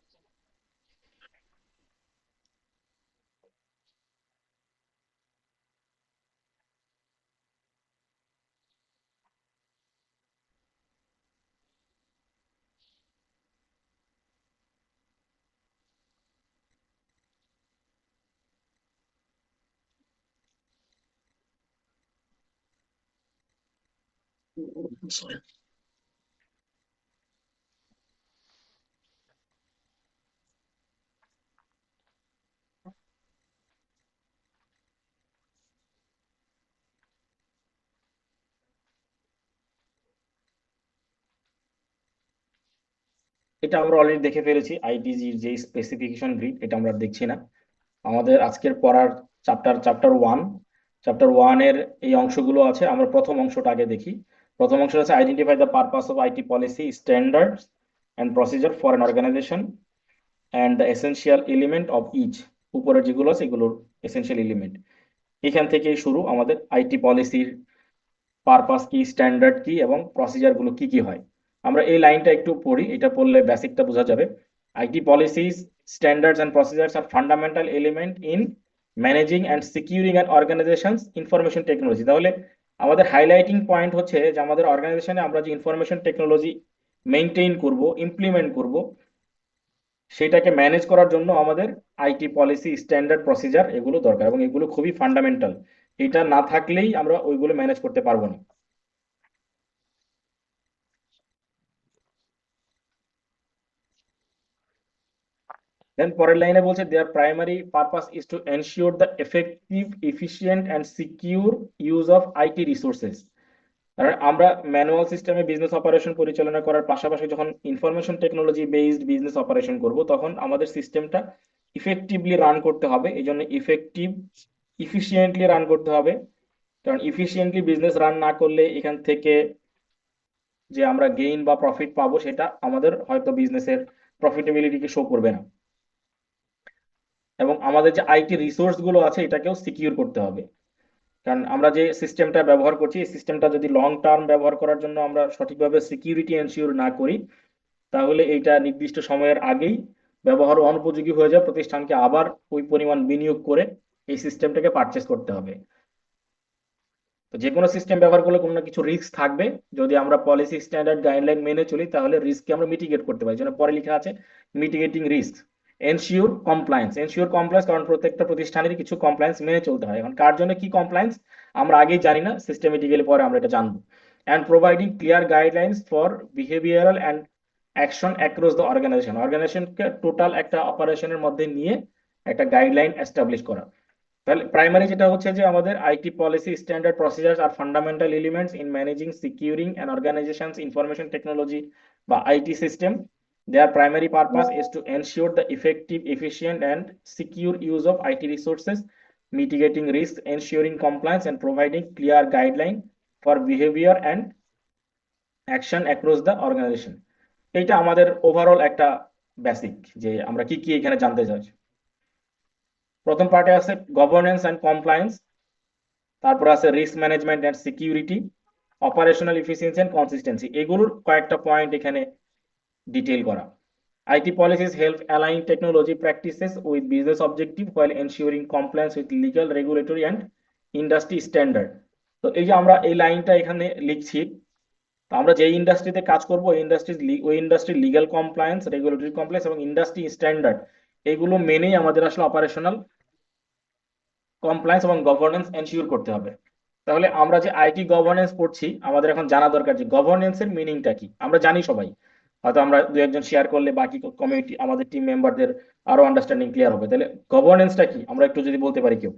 এটা আমরা অলরেডি দেখে ফেলেছি, আইটিজির যে স্পেসিফিকেশন গ্রিড, এটা আমরা আর দেখছি না। আমাদের আজকের পড়ার চ্যাপ্টার 1 এর এই অংশগুলো আছে। আমরা প্রথম অংশটা আগে দেখি। প্রথম অংশ আছে identify the purpose of IT policy standards and procedure for an organisation and the essential element of each. উপরে যেগুলো আছে এগুলোর এসেনশিয়াল এলিমেন্ট, এখান থেকেই শুরু আমাদের আইটি পলিসির পারপাস কি, স্ট্যান্ডার্ড কি, এবং প্রসিজার গুলো কি কি হয়। আমরা এই লাইনটা একটু পড়ি, এটা পড়লে বেসিকটা বোঝা যাবে। IT policies, standards and procedures R fundamental element in managing and securing an organisation's information technology. তাহলে আমাদের হাইলাইটিং পয়েন্ট হচ্ছে যে আমাদের অর্গানাইজেশনে আমরা যে ইনফরমেশন টেকনোলজি মেনটেইন করব, ইমপ্লিমেন্ট করব, সেটাকে ম্যানেজ করার জন্য আমাদের আইটি পলিসি, স্ট্যান্ডার্ড, প্রসিজার এগুলো দরকার, এবং এগুলো খুবই ফান্ডামেন্টাল। এটা না থাকলেই আমরা ওইগুলো ম্যানেজ করতে পারবো না। দেন পরের লাইনে বলছে দেয়ার primary purpose is to ensure the effective, efficient and secure use of IT resources. কারণ আমরা ম্যানুয়াল সিস্টেমে বিজনেস অপারেশন পরিচালনা করার পাশাপাশি যখন information technology based business operation করব, তখন আমাদের সিস্টেমটা ইফেক্টিভলি রান করতে হবে। এই জন্য ইফেক্টিভ, ইফিশিয়েন্টলি রান করতে হবে। কারণ ইফিশিয়েন্টলি বিজনেস রান না করলে এখান থেকে যে আমরা গেইন বা প্রফিট পাবো সেটা আমাদের হয়তো বিজনেসের প্রফিটেবিলিটিকে শো করবে না। এবং আমাদের যে আইটি রিসোর্স গুলো আছে এটাকেও সিকিউর করতে হবে, কারণ আমরা যে সিস্টেমটা ব্যবহার করছি এই সিস্টেমটা যদি লং টার্ম ব্যবহার করার জন্য আমরা সঠিকভাবে সিকিউরিটি এনশিওর না করি, তাহলে এইটা নির্দিষ্ট সময়ের আগেই ব্যবহার অনুপযোগী হয়ে যায়, প্রতিষ্ঠানকে আবার ওই পরিমাণ বিনিয়োগ করে এই সিস্টেমটাকে পারচেস করতে হবে। তো যে কোনো সিস্টেম ব্যবহার করলে কোনো না কিছু রিস্ক থাকবে। যদি আমরা পলিসি স্ট্যান্ডার্ড গাইডলাইন মেনে চলি তাহলে রিস্ককে আমরা মিটিগেট করতে পারি, যেন পরে লেখা আছে মিটিগেটিং রিস্ক। এনশিওর কমপ্লায়েন্স, কারণ প্রত্যেকটা প্রতিষ্ঠানেরই কিছু কমপ্লায়েন্স মেনে চলতে হয়। এখন কার জন্য কি কমপ্লায়েন্স আমরা আগেই জানি না, সিস্টেমেটিক্যালি পরে আমরা এটা জানবো। And providing clear guidelines for behavioural and action across the অর্গানাইজেশনকে টোটাল একটা অপারেশনের মধ্যে নিয়ে একটা গাইডলাইন এস্টাবলিশ করা। তাহলে প্রাইমারি যেটা হচ্ছে যে আমাদের IT policy standard procedures R fundamental elements in managing securing an organisation's information technology বা IT system. Their primary purpose is to ensure the effective, efficient, and secure use of IT resources, mitigating risk, ensuring compliance, and providing clear guideline for behavior and action across the organization. এটা আমাদের ওভারঅল একটা বেসিক, যে আমরা কি কি এখানে জানতে চাই। প্রথম পার্টে আছে গভর্নেন্স অ্যান্ড কমপ্লায়েন্স, তারপর আছে risk management and security, operational efficiency and consistency. এগুলোর কয়েকটা পয়েন্ট এখানে ডিটেইল করা। IT policies help align technology practices with business objective while ensuring compliance with legal, regulatory, and industry standard. তো এই যে আমরা এই লাইনটা এখানে লিখছি, তো আমরা যে ইন্ডাস্ট্রিতে কাজ করব ওই ইন্ডাস্ট্রির লিগ্যাল কমপ্লায়েন্স, রেগুলেটরি কমপ্লায়েন্স এবং ইন্ডাস্ট্রি স্ট্যান্ডার্ড এগুলো মেনেই আমাদের আসলে অপারেশনাল কমপ্লায়েন্স এবং গভর্নেন্স এনশিওর করতে হবে। তাহলে আমরা যে আইটি গভর্নেন্স পড়ছি আমাদের এখন জানা দরকার যে গভর্নেন্সের মিনিংটা কি। আমরা জানি সবাই, হয়তো আমরা দু একজন শেয়ার করলে বাকি কমিউনিটি আমাদের টিম মেম্বারদের আরো আন্ডারস্ট্যান্ডিং ক্লিয়ার হবে। তাহলে গভর্নেন্সটা কি আমরা একটু যদি বলতে পারি কেউ।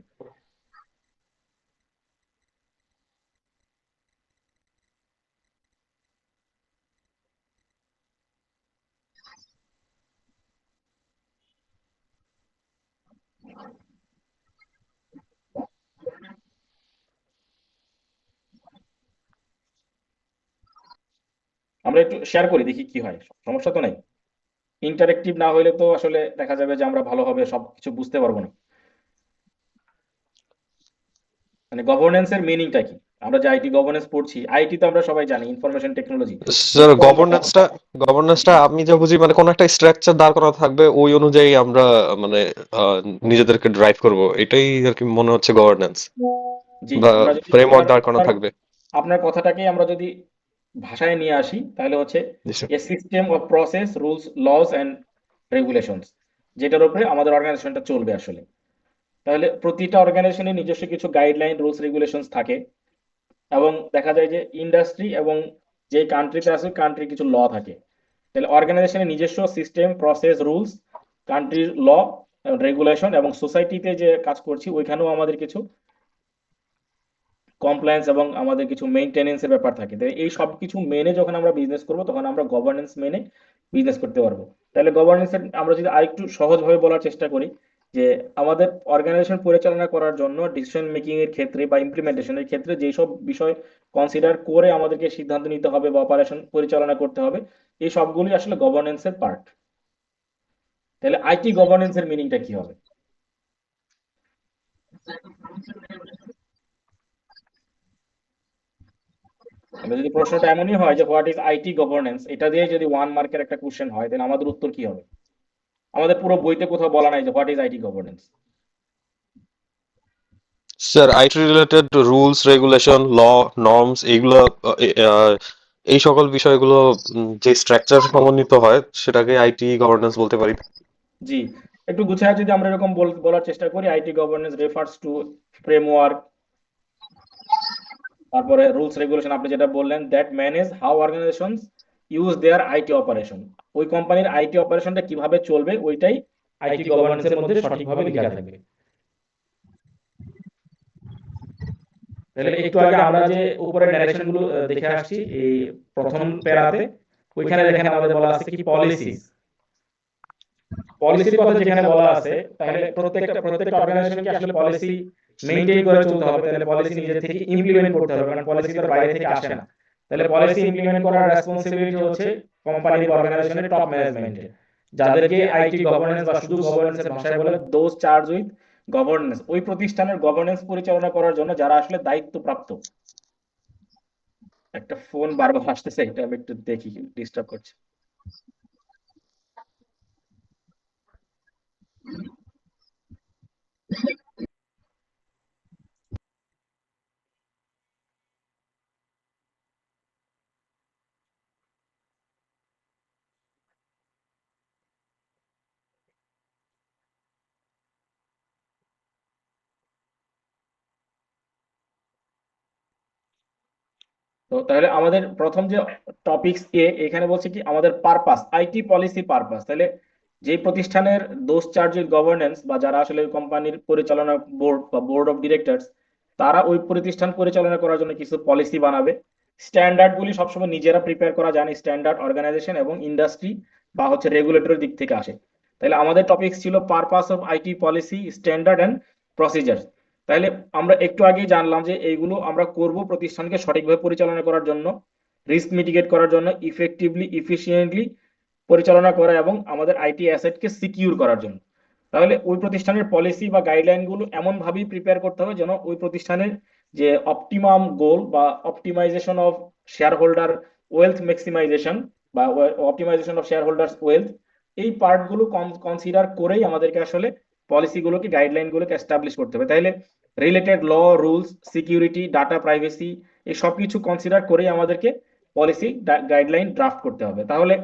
আমরা একটু শেয়ার করি দেখি কি হয়, সমস্যা তো নাই। ইন্টারেক্টিভ না হইলে তো আসলে দেখা যাবে যে আমরা ভালোভাবে সবকিছু বুঝতে পারবো না। মানে গভর্নেন্সের মিনিংটা কি, আমরা যে আইটি গভর্নেন্স পড়ছি, আইটি তো আমরা সবাই জানি ইনফরমেশন টেকনোলজি। স্যার গভর্নেন্সটা আমি যা বুঝি মানে কোন একটা স্ট্রাকচার দাঁড় করা থাকবে, ওই অনুযায়ী আমরা মানে আহ, নিজেদেরকে ড্রাইভ করব, এটাই আর কি মনে হচ্ছে গভর্নেন্স, জি, বা আমরা যদি ফ্রেমওয়ার্ক দাঁড় করানো থাকবে। আপনার কথাটাকে আমরা যদি ভাষায় নিয়ে আসি তাহলে হচ্ছে জি sir. A system of process, rules, laws and regulations, যেটার উপরে আমাদের অর্গানাইজেশনটা চলবে আসলে। তাহলে প্রতিটা অর্গানাইজেশনের নিজস্ব কিছু গাইডলাইন, রুলস, রেগুলেশনস থাকে, এবং দেখা যায় যে ইন্ডাস্ট্রি এবং যে কান্ট্রিতে আছে কান্ট্রির কিছু ল থাকে। তাহলে অর্গানাইজেশনের নিজস্ব সিস্টেম, প্রসেস, রুলস, কান্ট্রির ল, রেগুলেশন, এবং সোসাইটিতে যে কাজ করছি ওইখানেও আমাদের কিছু কমপ্লায়েন্স এবং আমাদের কিছু মেইনটেনেন্সের ব্যাপার থাকে। তো এই সব কিছু মেনে যখন আমরা বিজনেস করব তখন আমরা গভর্নেন্স মেনে বিজনেস করতে পারবো। তাহলে গভর্নেন্সের আমরা যদি আরেকটু সহজভাবে বলার চেষ্টা করি, যে আমাদের অর্গানাইজেশন পরিচালনা করার জন্য ডিসিশন মেকিং এর ক্ষেত্রে বা ইমপ্লিমেন্টেশনের ক্ষেত্রে যেসব বিষয় কনসিডার করে আমাদেরকে সিদ্ধান্ত নিতে হবে বা অপারেশন পরিচালনা করতে হবে, এই সবগুলি আসলে গভর্নেন্সের পার্ট। তাহলে আইটি গভর্নেন্সের মিনিংটা কি হবে? আমরা যদি প্রশ্নটা এমনই হয় যে হোয়াট ইজ আইটি গভর্নেন্স, এটা দিয়ে যদি 1 মার্কের একটা কোশ্চেন হয় তাহলে আমাদের উত্তর কি হবে? আমাদের পুরো বইতে কোথাও বলা নাই যে what is IT governance. Sir IT related rules, regulation, law, norms, এইগুলো আহ, এই সকল বিষয়গুলো যে স্ট্রাকচার সমন্বিত হয় সেটাকে আইটি গভর্নেন্স বলতে পারি। জি, একটু গুছায় যদি আমরা এরকম বলার চেষ্টা করি, IT governance refers to framework, তারপরে রুলস, রেগুলেশন, আপনি যেটা বললেন, that manage how organisations use their IT operation. ওই কোম্পানির আইটি অপারেশনটা কিভাবে চলবে ওইটাই আইটি গভর্নেন্সের মধ্যে সঠিকভাবে লেখা থাকবে। তাহলে একটু আগে আমরা যে উপরে ন্যারেশন গুলো দেখে আসছি এই প্রথম প্যারাতে, ওইখানে দেখেন আমাদের বলা আছে কি পলিসিস। পলিসির কথা যেখানে বলা আছে, তাহলে প্রত্যেকটা অর্গানাইজেশনকে আসলে পলিসি মেইনটেইন করে চলতে হবে। তাহলে পলিসি নিজে থেকে ইমপ্লিমেন্ট করতে হবে, কারণ পলিসি তো বাইরে থেকে আসে না। তাহলে পলিসি ইমপ্লিমেন্ট করার রেসপন্সিবিলিটি হচ্ছে কোম্পানির অর্গানাইজেশনের টপ ম্যানেজমেন্টের, যাদেরকে আইটি গভর্নেন্স বা শুধু গভর্নেন্সের ভাষায় বলে দোজ চার্জ উইথ গভর্নেন্স, ওই প্রতিষ্ঠানের গভর্নেন্স পরিচালনা করার জন্য যারা আসলে দায়িত্বপ্রাপ্ত। একটা ফোন বারবার আসতেছে, এটা আমি একটু দেখি, ডিস্টার্ব করছে। তো তাহলে আমাদের প্রথম যে টপিকস এখানে বলছে কি আমাদের পারপাস, আইটি পলিসি পারপাস। তাহলে যে প্রতিষ্ঠানের দোষ চার্জ গভর্নেন্স বা যারা আসলে কোম্পানির পরিচালনা বোর্ড বা বোর্ড অফ ডিরেক্টরস, তারা ওই প্রতিষ্ঠান পরিচালনা করার জন্য কিছু পলিসি বানাবে। স্ট্যান্ডার্ড গুলি সবসময় নিজেরা প্রিপেয়ার করা জানি, স্ট্যান্ডার্ড অর্গানাইজেশন এবং ইন্ডাস্ট্রি বা হচ্ছে রেগুলেটরের দিক থেকে আসে। তাহলে আমাদের টপিক ছিল purpose of IT policy, standard and procedure. তাহলে আমরা একটু আগেই জানলাম যে এইগুলো আমরা করব প্রতিষ্ঠানকে সঠিকভাবে পরিচালনা করার জন্য, রিস্ক মিটিগেট করার জন্য, ইফেক্টিভলি ইফিশিয়েন্টলি পরিচালনা করা এবং আমাদের আইটি অ্যাসেটকে সিকিউর করার জন্য। তাহলে ওই প্রতিষ্ঠানের পলিসি বা গাইডলাইন গুলো এমন ভাবেই প্রিপেয়ার করতে হবে যেন ওই প্রতিষ্ঠানের যে অপটিমাম গোল বা optimisation of share holder wealth maximisation বা optimisation of share holders wealth, এই পার্ট গুলো কনসিডার করেই আমাদেরকে আসলে পলিসি গুলোকে গাইডলাইন গুলোকে এস্টাবলিশ করতে হবে। তাইলে রিলেটেড ল, রুলস, সিকিউরিটি, ডাটা প্রাইভেসি, এই সব কিছু কনসিডার করেই আমাদেরকে পলিসি গাইডলাইন ড্রাফট করতে হবে। তাহলে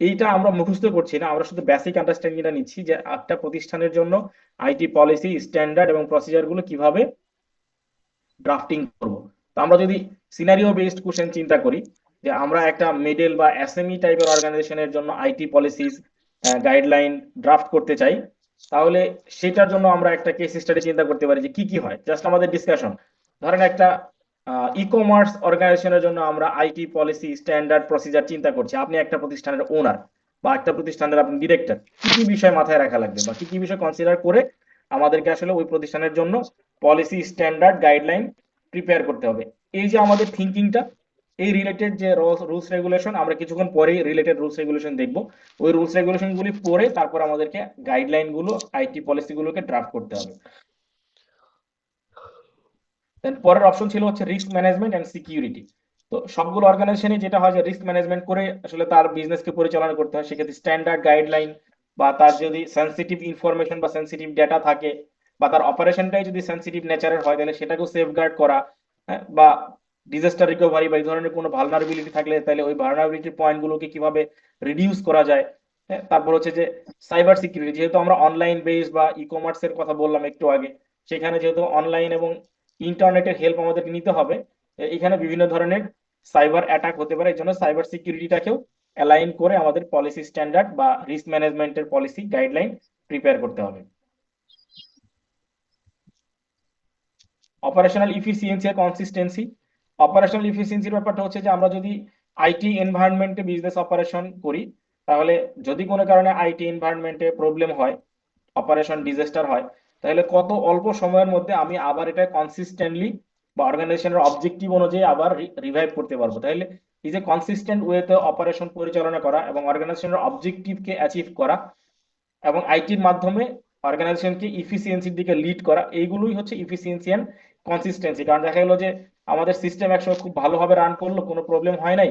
এইটা আমরা মুখস্থ করছি না, আমরা শুধু বেসিক আন্ডারস্ট্যান্ডিংটা নিচ্ছি যে একটা প্রতিষ্ঠানের জন্য আইটি পলিসি, স্ট্যান্ডার্ড এবং প্রসিজার গুলো কিভাবে ড্রাফটিং করব। তো আমরা যদি সিনারিও বেসড কোশ্চেন চিন্তা করি যে আমরা একটা মিডল বা এসএমই টাইপের অর্গানাইজেশনের জন্য আইটি পলিসিস গাইডলাইন ড্রাফট করতে চাই, তাহলে সেটার জন্য আমরা একটা কেস স্টাডি চিন্তা করতে পারি যে কি কি হয়। জাস্ট আমাদের ডিসকাশন, ধরেন একটা ই কমার্স অর্গানাইজেশনের জন্য আমরা আইটি পলিসি, স্ট্যান্ডার্ড, প্রসিজার চিন্তা করছি। আপনি একটা প্রতিষ্ঠানের ওনার বা একটা প্রতিষ্ঠানের আপনি ডিরেক্টর, কি কি বিষয় মাথায় রাখা লাগবে বা কি কি বিষয় কনসিডার করে আমাদেরকে আসলে ওই প্রতিষ্ঠানের জন্য পলিসি, স্ট্যান্ডার্ড, গাইডলাইন প্রিপেয়ার করতে হবে। এই যে আমাদের থিঙ্কিংটা, এই রিলেটেড যে রুলস রেগুলেশন, আমরা কিছুক্ষণ পরেই রিলেটেড রুলস রেগুলেশন দেখবো। ওই রুলস রেগুলেশন গুলি পড়ে তারপর আমাদেরকে গাইডলাইন গুলো, আইটি পলিসি গুলোকে ড্রাফট করতে হবে। দেন পরের অপশন ছিল হচ্ছে রিস্ক ম্যানেজমেন্ট এন্ড সিকিউরিটি। তো সবগুলো অর্গানাইজেশনে যেটা হয় যে রিস্ক ম্যানেজমেন্ট করে আসলে তার বিজনেসকে পরিচালনা করতে হয়। সেক্ষেত্রে স্ট্যান্ডার্ড গাইডলাইন বা তার যদি সেন্সিটিভ ইনফরমেশন বা সেন্সিটিভ ডেটা থাকে বা তার অপারেশনটাই যদি সেন্সিটিভ নেচারের হয় তাহলে সেটাকেও সেফগার্ড করা, বা ডিজাস্টার রিকভারি বা এই ধরনের কোনো ভালনারেবিলিটি থাকলে তাহলে ওই ভালনারেবিলিটি পয়েন্টগুলোকে কিভাবে রিডিউস করা যায়। তারপর হচ্ছে যে সাইবার সিকিউরিটি, যেহেতু আমরা অনলাইন বেস বা ই কমার্সের কথা বললাম একটু আগে, সেখানে যেহেতু অনলাইন এবং ইন্টারনেটের হেল্প আমাদেরকে নিতে হবে, এখানে বিভিন্ন ধরনের সাইবার অ্যাটাক হতে পারে। এই জন্য সাইবার সিকিউরিটিটাকেও অ্যালাইন করে আমাদের পলিসি, স্ট্যান্ডার্ড বা রিস্ক ম্যানেজমেন্টের পলিসি গাইডলাইন প্রিপেয়ার করতে হবে। অপারেশনাল ইফিসিয়েন্সি আর কনসিস্টেন্সি। অপারেশনাল ইফিসিয়েন্সির ব্যাপারটা হচ্ছে যে আমরা যদি আইটি এনভায়রনমেন্টে বিজনেস অপারেশন করি, তাহলে যদি কোনো কারণে আইটি এনভায়রনমেন্টে প্রবলেম হয়, অপারেশন ডিজাস্টার হয়, তাহলে কত অল্প সময়ের মধ্যে আমি আবার এটা কনসিস্টেন্টলি বা অর্গানাইজেশনের অবজেক্টিভ অনুযায়ী আবার রিভাইভ করতে পারবো। তাহলে এই যে কনসিস্টেন্ট ওয়েতে অপারেশন পরিচালনা করা এবং অর্গানাইজেশনের অবজেক্টিভকে অ্যাচিভ করা এবং আইটির মাধ্যমে অর্গানাইজেশনকে ইফিসিয়েন্সির দিকে লিড করা, এইগুলোই হচ্ছে ইফিসিয়েন্সি এন্ড কনসিস্টেন্সি। কারণ দেখা গেলো যে আমাদের সিস্টেম একসময় খুব ভালোভাবে রান করলো, কোনো প্রবলেম হয় নাই,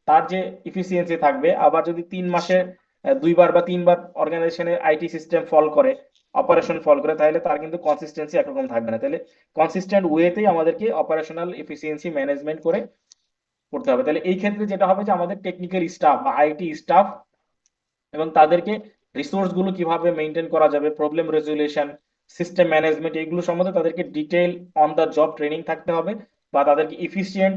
তার যে ইফিসিয়েন্সি থাকবে, আবার যদি 3 মাসে 2বার বা 3বার অর্গানাইজেশনের আইটি সিস্টেম ফল করে, অপারেশন ফল করে, তাহলে তার কিন্তু কনসিস্টেন্সি একরকম থাকবে না। তাহলে কনসিস্টেন্ট ওয়েতেই আমাদেরকে অপারেশনাল এফিসিয়েন্সি ম্যানেজমেন্ট করে করতে হবে। তাহলে এই ক্ষেত্রে যেটা হবে যে আমাদের টেকনিক্যাল স্টাফ বা আইটি স্টাফ এবং তাদেরকে রিসোর্স গুলো কিভাবে মেনটেন করা যাবে, প্রবলেম রেজুলেশন, সিস্টেম ম্যানেজমেন্ট, এগুলো সম্বন্ধে তাদেরকে detail on the job training থাকতে হবে বা তাদেরকে ইফিসিয়েন্ট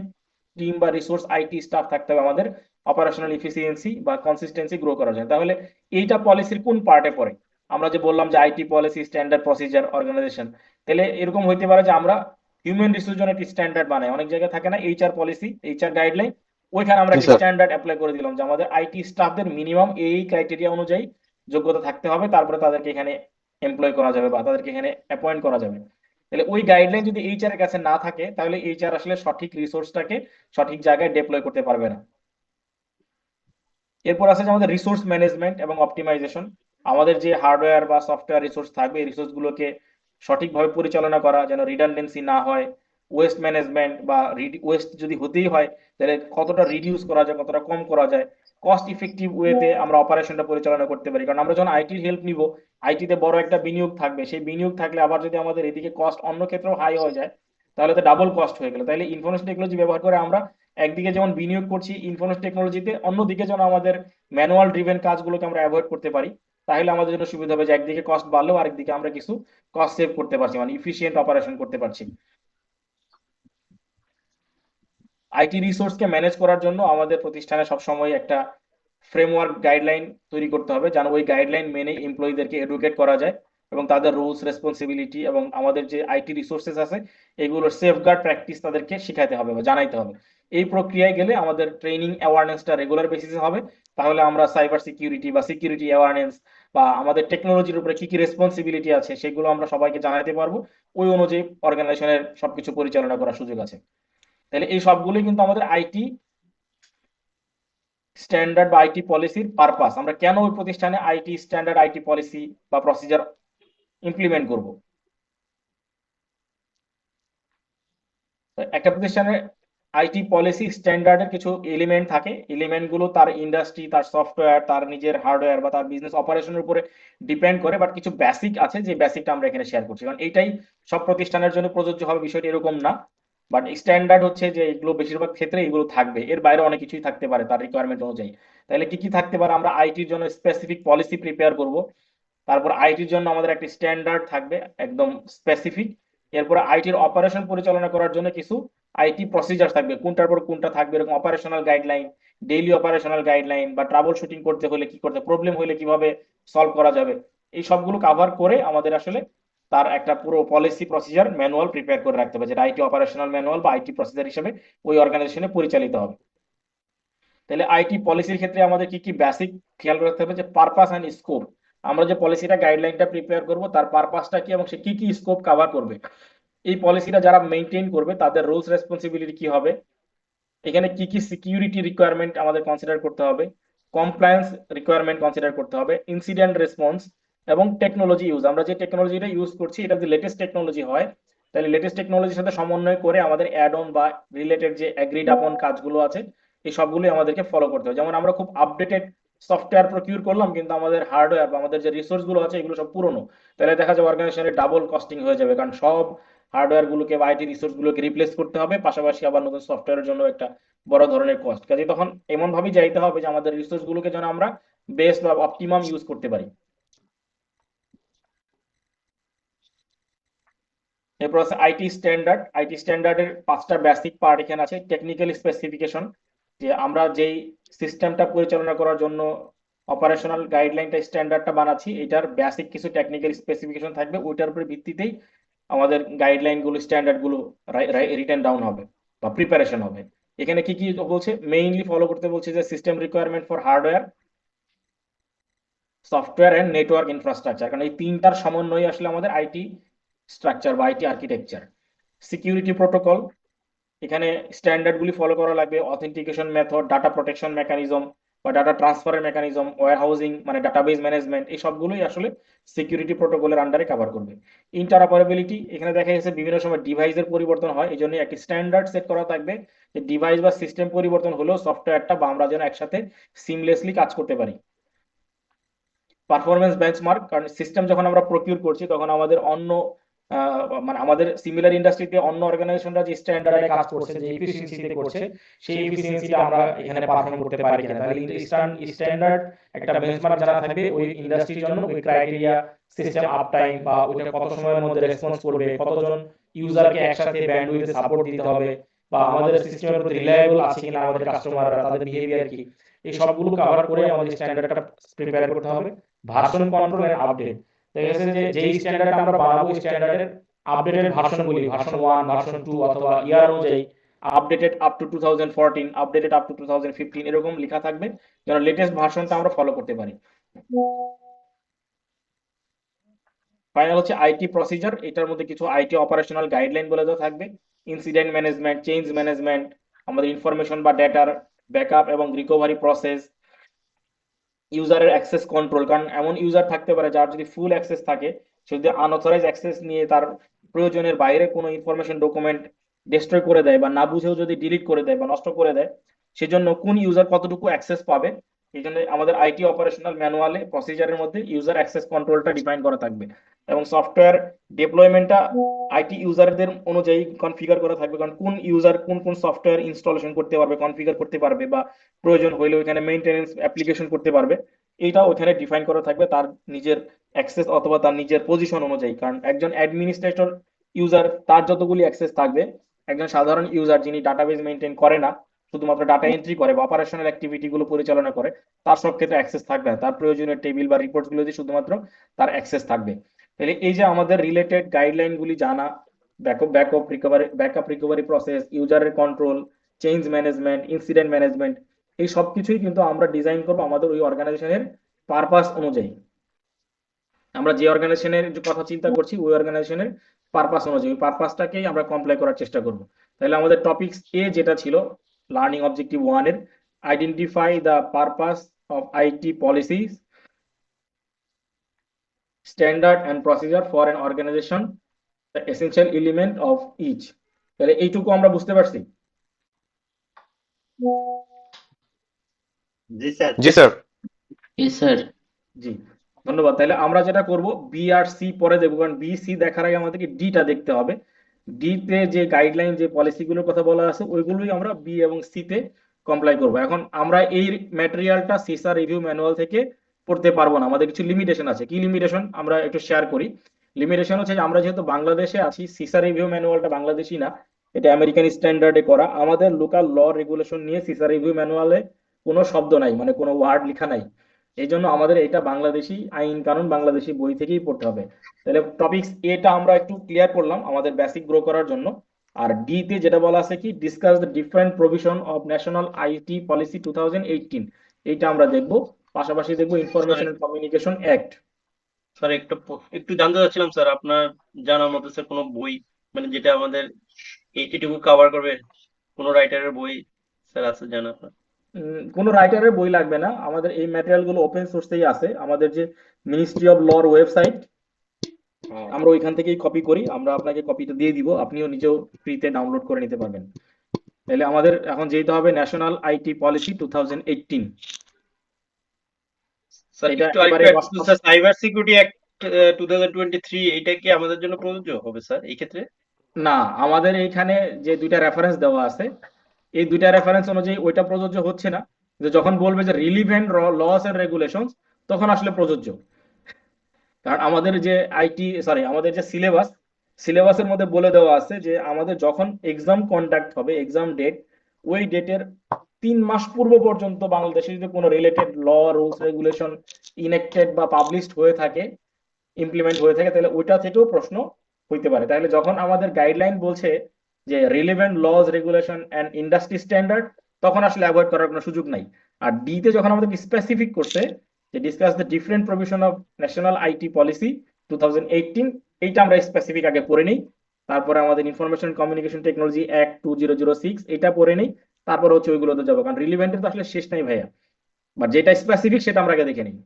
টিম বা রিসোর্স আইটি স্টাফ থাকতে হবে আমাদের অপারেশনাল ইফিসিয়েন্সি বা কনসিস্টেন্সি গ্রো করার জন্য। তাহলে এইটা পলিসির কোন পার্টে পড়ে? আমরা যে বললাম যে IT policy, standard, procedure, organisation, তাহলে এরকম হইতে পারে যে আমরা হিউম্যান রিসোর্স জন্য একটি স্ট্যান্ডার্ড বানাই, অনেক জায়গায় থাকে না এইচআর পলিসি, এইচআর গাইডলাইন, ওইখানে আমরা জি একটা স্যার। স্ট্যান্ডার্ড অ্যাপ্লাই করে দিলাম যে আমাদের আইটি স্টাফদের মিনিমাম এই ক্রাইটেরিয়া অনুযায়ী যোগ্যতা থাকতে হবে, তারপরে তাদেরকে এখানে এমপ্লয় করা যাবে বা তাদেরকে এখানে অ্যাপয়েন্ট করা যাবে। তাহলে ওই গাইডলাইন যদি এইচআর এর কাছে না থাকে তাহলে এইচআর আসলে সঠিক রিসোর্সটাকে সঠিক জায়গায় ডেপ্লয় করতে পারবে না। এরপর আছে যে আমাদের রিসোর্স ম্যানেজমেন্ট এবং অপটিমাইজেশন। আমাদের যে হার্ডওয়্যার বা সফটওয়্যার রিসোর্স থাকবে এই রিসোর্সগুলোকে সঠিকভাবে পরিচালনা করা, যেন রিডান্ডেন্সি না হয়। ওয়েস্ট ম্যানেজমেন্ট বা ওয়েস্ট যদি হতেই হয় তাহলে কতটা রিডিউস করা যায়, কতটা কম করা যায়, কস্ট ইফেক্টিভ ওয়েতে আমরা অপারেশনটা পরিচালনা করতে পারি। কারণ আমরা যখন আইটির হেল্প নিব, আইটিতে বড় একটা বিনিয়োগ থাকবে, সেই বিনিয়োগ থাকলে আবার যদি আমাদের এদিকে কস্ট অন্য ক্ষেত্রেও হাই হয়ে যায় তাহলে তো ডাবল কস্ট হয়ে গেল। তাহলে ইনফরমেশন টেকনোলজি ব্যবহার করে আমরা একদিকে যেমন বিনিয়োগ করছি ইনফরমেশন টেকনোলজিতে, অন্যদিকে যেন আমাদের ম্যানুয়াল ড্রিভেন কাজগুলোকে আমরা অ্যাভয়েড করতে পারি। তাহলে আমাদের জন্য সুবিধা হবে যে একদিকে কস্ট বাড়লেও আরেকদিকে আমরা কিছু কস্ট সেভ করতে পারছি, মানে ইফিশিয়েন্ট অপারেশন করতে পারছি। আইটি রিসোর্সকে ম্যানেজ করার জন্য আমাদের প্রতিষ্ঠানে সবসময় একটা ফ্রেমওয়ার্ক গাইডলাইন তৈরি করতে হবে, যেন ওই গাইডলাইন মেনে এমপ্লয়ীদেরকে এডুকেট করা যায় এবং তাদের রুলস রেসপন্সিবিলিটি এবং আমাদের যে আইটি রিসোর্সেস আছে এগুলোর সেফগার্ড প্র্যাকটিস তাদেরকে শেখাতে হবে বা জানাইতে হবে। এই প্রক্রিয়ায় গেলে আমাদের ট্রেনিং অ্যাওয়ারনেসটা রেগুলার বেসিসে হবে। তাহলে আমরা সাইবার সিকিউরিটি বা সিকিউরিটি অ্যাওয়ারনেস বা আমাদের টেকনোলজির উপরে কি কি রেসপন্সিবিলিটি আছে সেগুলো আমরা সবাইকে জানাতে পারবো। ওই অনুযায়ী অর্গানাইজেশনের সবকিছু পরিচালনা করার সুযোগ আছে। তাহলে এই সবগুলোই কিন্তু আমাদের আইটি স্ট্যান্ডার্ড বা আইটি পলিসির পারপাস। আমরা কেন ওই প্রতিষ্ঠানে আইটি স্ট্যান্ডার্ড আইটি পলিসি বা প্রসিজার ইমপ্লিমেন্ট করব। একটা প্রতিষ্ঠানের আইটি পলিসি স্ট্যান্ডার্ডের কিছু এলিমেন্ট থাকে, এলিমেন্ট গুলো তার ইন্ডাস্ট্রি, তার সফটওয়্যার, তার নিজের হার্ডওয়্যার বা তার বিজনেস অপারেশনের উপরে ডিপেন্ড করে, বাট কিছু বেসিক আছে যে বেসিকটা আমরা এখানে শেয়ার করছি। কারণ এইটাই সব প্রতিষ্ঠানের জন্য প্রযোজ্য হবে বিষয়টা এরকম না, বাট স্ট্যান্ডার্ড হচ্ছে যে এগুলো বেশিরভাগ ক্ষেত্রে এগুলো থাকবে, এর বাইরে অনেক কিছুই থাকতে পারে তার রিকোয়ারমেন্ট অনুযায়ী। তাহলে কি কি থাকতে পারে, আমরা আইটির জন্য স্পেসিফিক পলিসি প্রিপেয়ার করব। তারপর আইটির জন্য আমাদের একটা স্ট্যান্ডার্ড থাকবে একদম স্পেসিফিক। এরপর আইটির অপারেশন পরিচালনা করার জন্য কিছু আইটি প্রসিজার থাকবে, কোনটার পর কোনটা থাকবে, এরকম operational guideline, daily operational guideline বা ট্রাবল শুটিং করতে হলে কি করতে, প্রবলেম হলে কিভাবে সলভ করা যাবে। এই সবগুলো কাভার করে আমাদের আসলে তার একটা পুরো পলিসি প্রসিজার ম্যানুয়াল প্রিপেয়ার করে রাখতে হবে, যেটা আইটি অপারেশনাল ম্যানুয়াল বা আইটি প্রসিজার হিসেবে ওই অর্গানাইজেশনে পরিচালিত হবে। তাহলে আইটি পলিসির ক্ষেত্রে আমাদের কি কি বেসিক খেয়াল রাখতে হবে, যে পারপাস এন্ড স্কোপ। আমরা যে পলিসিটা গাইডলাইনটা প্রিপেয়ার করব তার পারপাসটা কি এবং সে কি কি স্কোপ কভার করবে। এই পলিসিটা যারা মেইনটেইন করবে তাদের রুলস রেসপন্সিবিলিটি কি হবে, এখানে কি কি সিকিউরিটি রিকোয়ারমেন্ট আমাদের কনসিডার করতে হবে, কমপ্লায়েন্স রিকোয়ারমেন্ট কনসিডার করতে হবে, ইনসিডেন্ট রেসপন্স এবং টেকনোলজি ইউজ। আমরা যে টেকনোলজিটা ইউজ করছি এটা যদি লেটেস্ট টেকনোলজি হয় তাহলে লেটেস্ট টেকনোলজির সাথে সমন্বয় করে আমাদের অ্যাড অন বা রিলেটেড যে এগ্রিড আপন কাজগুলো আছে এই সবগুলোই আমাদেরকে ফলো করতে হবে। যেমন আমরা খুব আপডেটেড সফটওয়্যার প্রকিউর করলাম কিন্তু আমাদের হার্ডওয়্যার বা আমাদের যে রিসোর্স গুলো আছে এগুলো সব পুরনো, তাহলে দেখা যাবে অর্গানাইজেশনের ডাবল কস্টিং হয়ে যাবে, কারণ সব হার্ডওয়্যার গুলোকে বা আইটি রিসোর্স গুলোকে রিপ্লেস করতে হবে, পাশাপাশি আবার নতুন সফটওয়্যারের জন্য একটা বড় ধরনের কস্ট। কাজে তখন এমন ভাবেই যাইতে হবে যে আমাদের রিসোর্স গুলোকে যেন আমরা বেস্ট বা অপটিমাম ইউজ করতে পারি। এরপর আছে আইটি স্ট্যান্ডার্ড। আইটি স্ট্যান্ডার্ডের 5টা বেসিক পার্ট এখানে আছে। টেকনিক্যাল স্পেসিফিকেশন, যে আমরা যেই সিস্টেমটা পরিচালনা করার জন্য অপারেশনাল গাইডলাইনটা স্ট্যান্ডার্ডটা বানাচ্ছি এটার বেসিক কিছু টেকনিক্যাল স্পেসিফিকেশন থাকবে, ওইটার উপর ভিত্তিতেই আমাদের গাইডলাইন গুলো স্ট্যান্ডার্ড গুলো রিটেন ডাউন হবে বা প্রিপারেশন হবে। এখানে কি কি বলছে, মেইনলি ফলো করতে বলছে যে system requirement for hardware, software and network infrastructure, কারণ এই তিনটার সমন্বয় আসলে আমাদের আইটি স্ট্রাকচার বা আইটি আর্কিটেকচার। সিকিউরিটি প্রোটোকল, এখানে স্ট্যান্ডার্ড গুলি ফলো করা লাগবে, authentication method, data protection mechanism বা ডাটা ট্রান্সফারের মেকানিজম, ওয়্যার হাউজিং মানে ডাটাবেস ম্যানেজমেন্ট, এই সবগুলোই আসলে সিকিউরিটি প্রোটোকলের আন্ডারে কভার করবে। ইন্টারঅপারেবিলিটি, এখানে দেখা গেছে বিভিন্ন সময় ডিভাইসের পরিবর্তন হয়, এই জন্য একটি স্ট্যান্ডার্ড সেট করা থাকবে যে ডিভাইস বা সিস্টেম পরিবর্তন হলেও সফটওয়্যারটা বা আমরা যেন একসাথে সিমলেসলি কাজ করতে পারি। পারফরমেন্স বেঞ্চমার্ক, কারণ সিস্টেম যখন আমরা প্রকিউর করছি তখন আমাদের অন্য মানে আমাদের সিমিলার ইন্ডাস্ট্রিতে অন্য অর্গানাইজেশনরা যে স্ট্যান্ডার্ডে কাজ করছে, যে এফিসিয়েন্সিতে করছে, সেই এফিসিয়েন্সিটা আমরা এখানে পারফর্ম করতে পারি কিনা। তাহলে স্ট্যান্ডার্ড একটা বেঞ্চমার্ক জানা থাকবে ওই ইন্ডাস্ট্রির জন্য, ওই ক্রাইটেরিয়া, সিস্টেম আপ টাইম বা ওইটা কত সময়ের মধ্যে রেসপন্স করবে, কতজন ইউজারকে একসাথে ব্যান্ডউইথে সাপোর্ট দিতে হবে, বা আমাদের সিস্টেমের প্রতি রিলায়েবল আছে কিনা আমাদের কাস্টমাররা, তাদের বিহেভিয়ার কি, এই সবগুলো কভার করে আমাদের স্ট্যান্ডার্ডটা প্রিপেয়ার করতে হবে। ভার্সন কন্ট্রোল এন্ড আপডেট, দেখা গেছে যে যেই স্ট্যান্ডার্ড আমরা বানাবো স্ট্যান্ডার্ডের আপডেটেড ভার্সনগুলি ভার্সন 1 ভার্সন 2 অথবা ইয়ার অনুযায়ী updated up to 2014, updated up to 2015 এরকম লেখা থাকবে যেন লেটেস্ট ভার্সনটা আমরা ফলো করতে পারি। ফাইনাল হচ্ছে আইটি প্রসিজার, এটার মধ্যে কিছু আইটি অপারেশনাল গাইডলাইন বলে দেওয়া থাকবে, ইনসিডেন্ট ম্যানেজমেন্ট, চেঞ্জ ম্যানেজমেন্ট, আমাদের ইনফরমেশন বা ডেটার ব্যাকআপ এবং রিকভারি প্রসেস, ইউজারের অ্যাক্সেস কন্ট্রোল, কারণ এমন ইউজার থাকতে পারে যার যদি ফুল অ্যাক্সেস থাকে, সে যদি আনঅথরাইজ অ্যাক্সেস নিয়ে তার প্রয়োজনের বাইরে কোনো ইনফরমেশন ডকুমেন্ট ডিস্ট্রয় করে দেয় বা না বুঝেও যদি ডিলিট করে দেয় বা নষ্ট করে দেয়, সেজন্য কোন ইউজার কতটুকু অ্যাক্সেস পাবে, এই জন্য আমাদের আইটি অপারেশনাল ম্যানুয়ালে প্রসিজারের মধ্যে ইউজার অ্যাক্সেস কন্ট্রোলটা ডিফাইন করা থাকবে। এবং সফটওয়্যার ডেপ্লয়মেন্টটা আইটি ইউজারদের অনুযায়ী কনফিগার করা থাকবে, কারণ কোন ইউজার কোন কোন সফটওয়্যার ইনস্টলেশন করতে পারবে, কনফিগার করতে পারবে, বা প্রয়োজন হইলে ওইখানে মেইনটেনেন্স অ্যাপ্লিকেশন করতে পারবে, এইটাও ওখানে ডিফাইন করা থাকবে তার নিজের অ্যাক্সেস অথবা তার নিজের পজিশন অনুযায়ী। কারণ একজন অ্যাডমিনিস্ট্রেটর ইউজার তার যতগুলি অ্যাক্সেস থাকবে, একজন সাধারণ ইউজার যিনি ডাটাবেজ মেনটেন করে না, শুধুমাত্র ডাটা এন্ট্রি করে বা অপারেশনাল অ্যাক্টিভিটি গুলো পরিচালনা করে, তার সব ক্ষেত্রে অ্যাক্সেস থাকবে না, তার প্রয়োজনীয় টেবিল বা রিপোর্টস গুলোতে শুধুমাত্র তার অ্যাক্সেস থাকবে। তাহলে এই যে আমাদের রিলেটেড গাইডলাইন গুলি জানা, ব্যাকআপ রিকভারি প্রসেস, ইউজারের control, change management, incident management, এই সব কিছুই কিন্তু আমরা ডিজাইন করবো আমাদের ওই অর্গানাইজেশনের পারপাস অনুযায়ী। আমরা যে অর্গানাইজেশনের কথা চিন্তা করছি ওই অর্গানাইজেশনের পারপাস অনুযায়ী ওই পারপাসটাকেই আমরা কমপ্লাই করার চেষ্টা করব। তাহলে আমাদের টপিকস এ যেটা ছিল লার্নিং অবজেক্টিভ 1 এর, identify the purpose of IT policies, standard and procedure for an organisation, the essential element of each. তাহলে এইটুকু আমরা বুঝতে পারছি। জি স্যার। জি স্যার। এ স্যার। জি, ধন্যবাদ। তাহলে আমরা যেটা করব, বি আর সি পরে দেখবো, কারণ বি সি দেখার আগে আমাদেরকে ডিটা দেখতে হবে। ডি তে যে গাইডলাইন যে পলিসিগুলোর কথা বলা আছে ওইগুলোই আমরা বি এবং সি তে কমপ্লাই করব। এখন আমরা এই ম্যাটেরিয়ালটা সিসা রিভিউ ম্যানুয়াল থেকে পড়তে পারবো না, আমাদের কিছু লিমিটেশন আছে। কি লিমিটেশন আমরা একটু শেয়ার করি। লিমিটেশন হচ্ছে যে আমরা যেহেতু বাংলাদেশে আছি, সিসা রিভিউ ম্যানুয়ালটা বাংলাদেশি না, এটা আমেরিকান স্ট্যান্ডার্ডে করা। আমাদের লোকাল ল রেগুলেশন নিয়ে সিসা রিভিউ ম্যানুয়ালে কোনো শব্দ নাই, মানে কোনো ওয়ার্ড লেখা নাই। এই জন্য আমাদের এটা বাংলাদেশি আইন কানুন বাংলাদেশি বই থেকেই পড়তে হবে। তাহলে টপিকস এটা আমরা একটু ক্লিয়ার করলাম আমাদের বেসিক গ্রো করার জন্য। আর ডি তে যেটা বলা আছে কি, discuss the different provision of national IT policy 2018, এইটা আমরা দেখবো। পাশাপাশি দেখবো sir information and communication act. Sir একটু জানতে চাচ্ছিলাম স্যার, আপনার জানার মধ্যে স্যার কোনো বই মানে যেটা আমাদের এটুকু কভার করবে, কোনো রাইটারের বই স্যার আছে জানা আপনার? কোনো রাইটারের বই লাগবে না, আমাদের এই ম্যাটেরিয়াল গুলো ওপেন সোর্সেই আছে। আমাদের যে মিনিস্ট্রি অফ লর ওয়েবসাইট, আমরা ওইখান থেকেই কপি করি, আমরা আপনাকে কপিটা দিয়ে দিব, আপনিও নিজেও ফ্রিতে ডাউনলোড করে নিতে পারবেন। তাহলে আমাদের এখন যেতে হবে ন্যাশনাল আইটি পলিসি 2018। স্যার এটা একটু একেবারে আরেকটু একটু স্যার, সাইবার সিকিউরিটি অ্যাক্ট 2023, এইটা কি আমাদের জন্য প্রযোজ্য হবে স্যার এই ক্ষেত্রে? না, আমাদের এইখানে যে দুইটা রেফারেন্স দেওয়া আছে, এই দুইটা রেফারেন্স অনুযায়ী ওইটা প্রযোজ্য হচ্ছে না। যে যখন বলবে যে রিলিভেন্ট লস এন্ড রেগুলেশনস, তখন আসলে প্রযোজ্য। কারণ আমাদের যে আমাদের যে সিলেবাসের মধ্যে বলে দেওয়া আছে যে আমাদের যখন এক্সাম কন্ডাক্ট হবে, এক্সাম ডেট, ওই ডেটের 3 মাস পূর্ব পর্যন্ত বাংলাদেশে যদি কোনো রিলেটেড ল রুলস রেগুলেশন ইনেক্টেড বা পাবলিশড হয়ে থাকে, ইমপ্লিমেন্ট হয়ে থাকে, তাহলে ওইটা থেকেও প্রশ্ন হইতে পারে। তাহলে যখন আমাদের গাইডলাইন বলছে যে relevant laws regulation and industry standard, তখন আসলে অ্যাভয়েড করার কোনো সুযোগ নাই। আর ডি তে যখন আমাদের স্পেসিফিক করছে যে discuss the different provision of national IT policy 2018, এইটা আমরা স্পেসিফিক আগে পড়ে নিই। তারপরে আমাদের ইনফরমেশন কমিউনিকেশন টেকনোলজি অ্যাক্ট 2006 এটা পড়ে নিই। তারপর হচ্ছে ওইগুলোতে যাবো, কারণ রিলিভেন্টের তো আসলে শেষ নাই ভাইয়া। বাট যেটা স্পেসিফিক সেটা আমরা আগে দেখে নিই।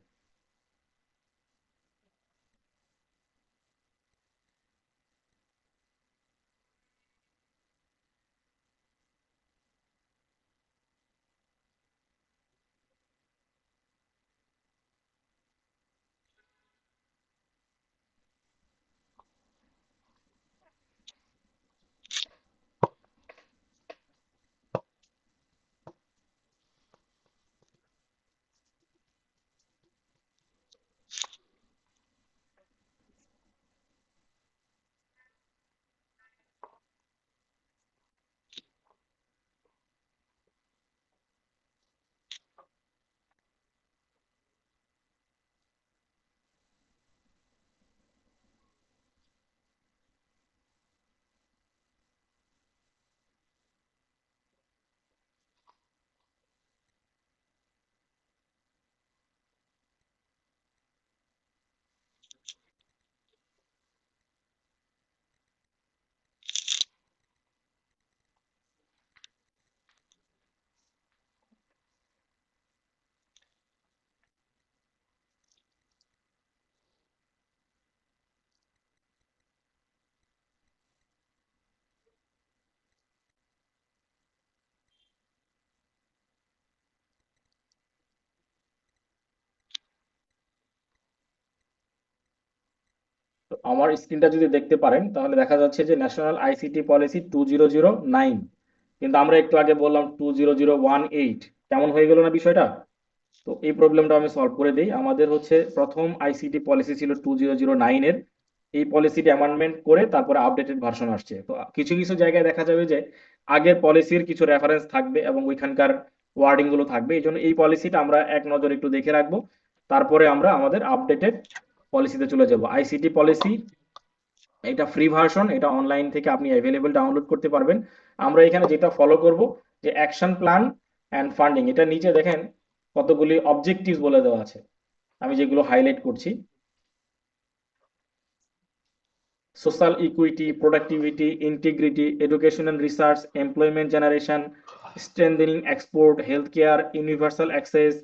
আমার স্ক্রিনটা যদি দেখতে পারেন তাহলে দেখা যাচ্ছে যে ন্যাশনাল আইসিটি পলিসি 2009, কিন্তু আমরা একটু আগে বললাম 20018। কেমন হয়ে গেল না বিষয়টা? তো এই প্রবলেমটা আমি সলভ করে দিই। আমাদের হচ্ছে প্রথম আইসিটি পলিসি ছিল 2009-এর। এই পলিসিটি অ্যামেন্ডমেন্ট করে তারপরে আপডেটেড ভার্সন আসছে। তো কিছু কিছু জায়গায় দেখা যাবে যে আগের পলিসির কিছু রেফারেন্স থাকবে এবং ওইখানকার ওয়ার্ডিং গুলো থাকবে। এই জন্য এই পলিসিটা আমরা এক নজর একটু দেখে রাখবো, তারপরে আমরা আমাদের আপডেটেড পলিসিতে চলে যাব। আইসিটি পলিসি এটা ফ্রি ভার্সন, এটা অনলাইন থেকে আপনি অ্যাভেলেবল ডাউনলোড করতে পারবেন। আমরা এখানে যেটা ফলো করব যে অ্যাকশন প্ল্যান অ্যান্ড ফান্ডিং, এটা নিচে দেখেন কতগুলি অবজেক্টিভস বলে দেওয়া আছে, আমি যেগুলো হাইলাইট করছি: social equity, productivity, integrity, education and research, employment generation, strengthening export, healthcare, universal access,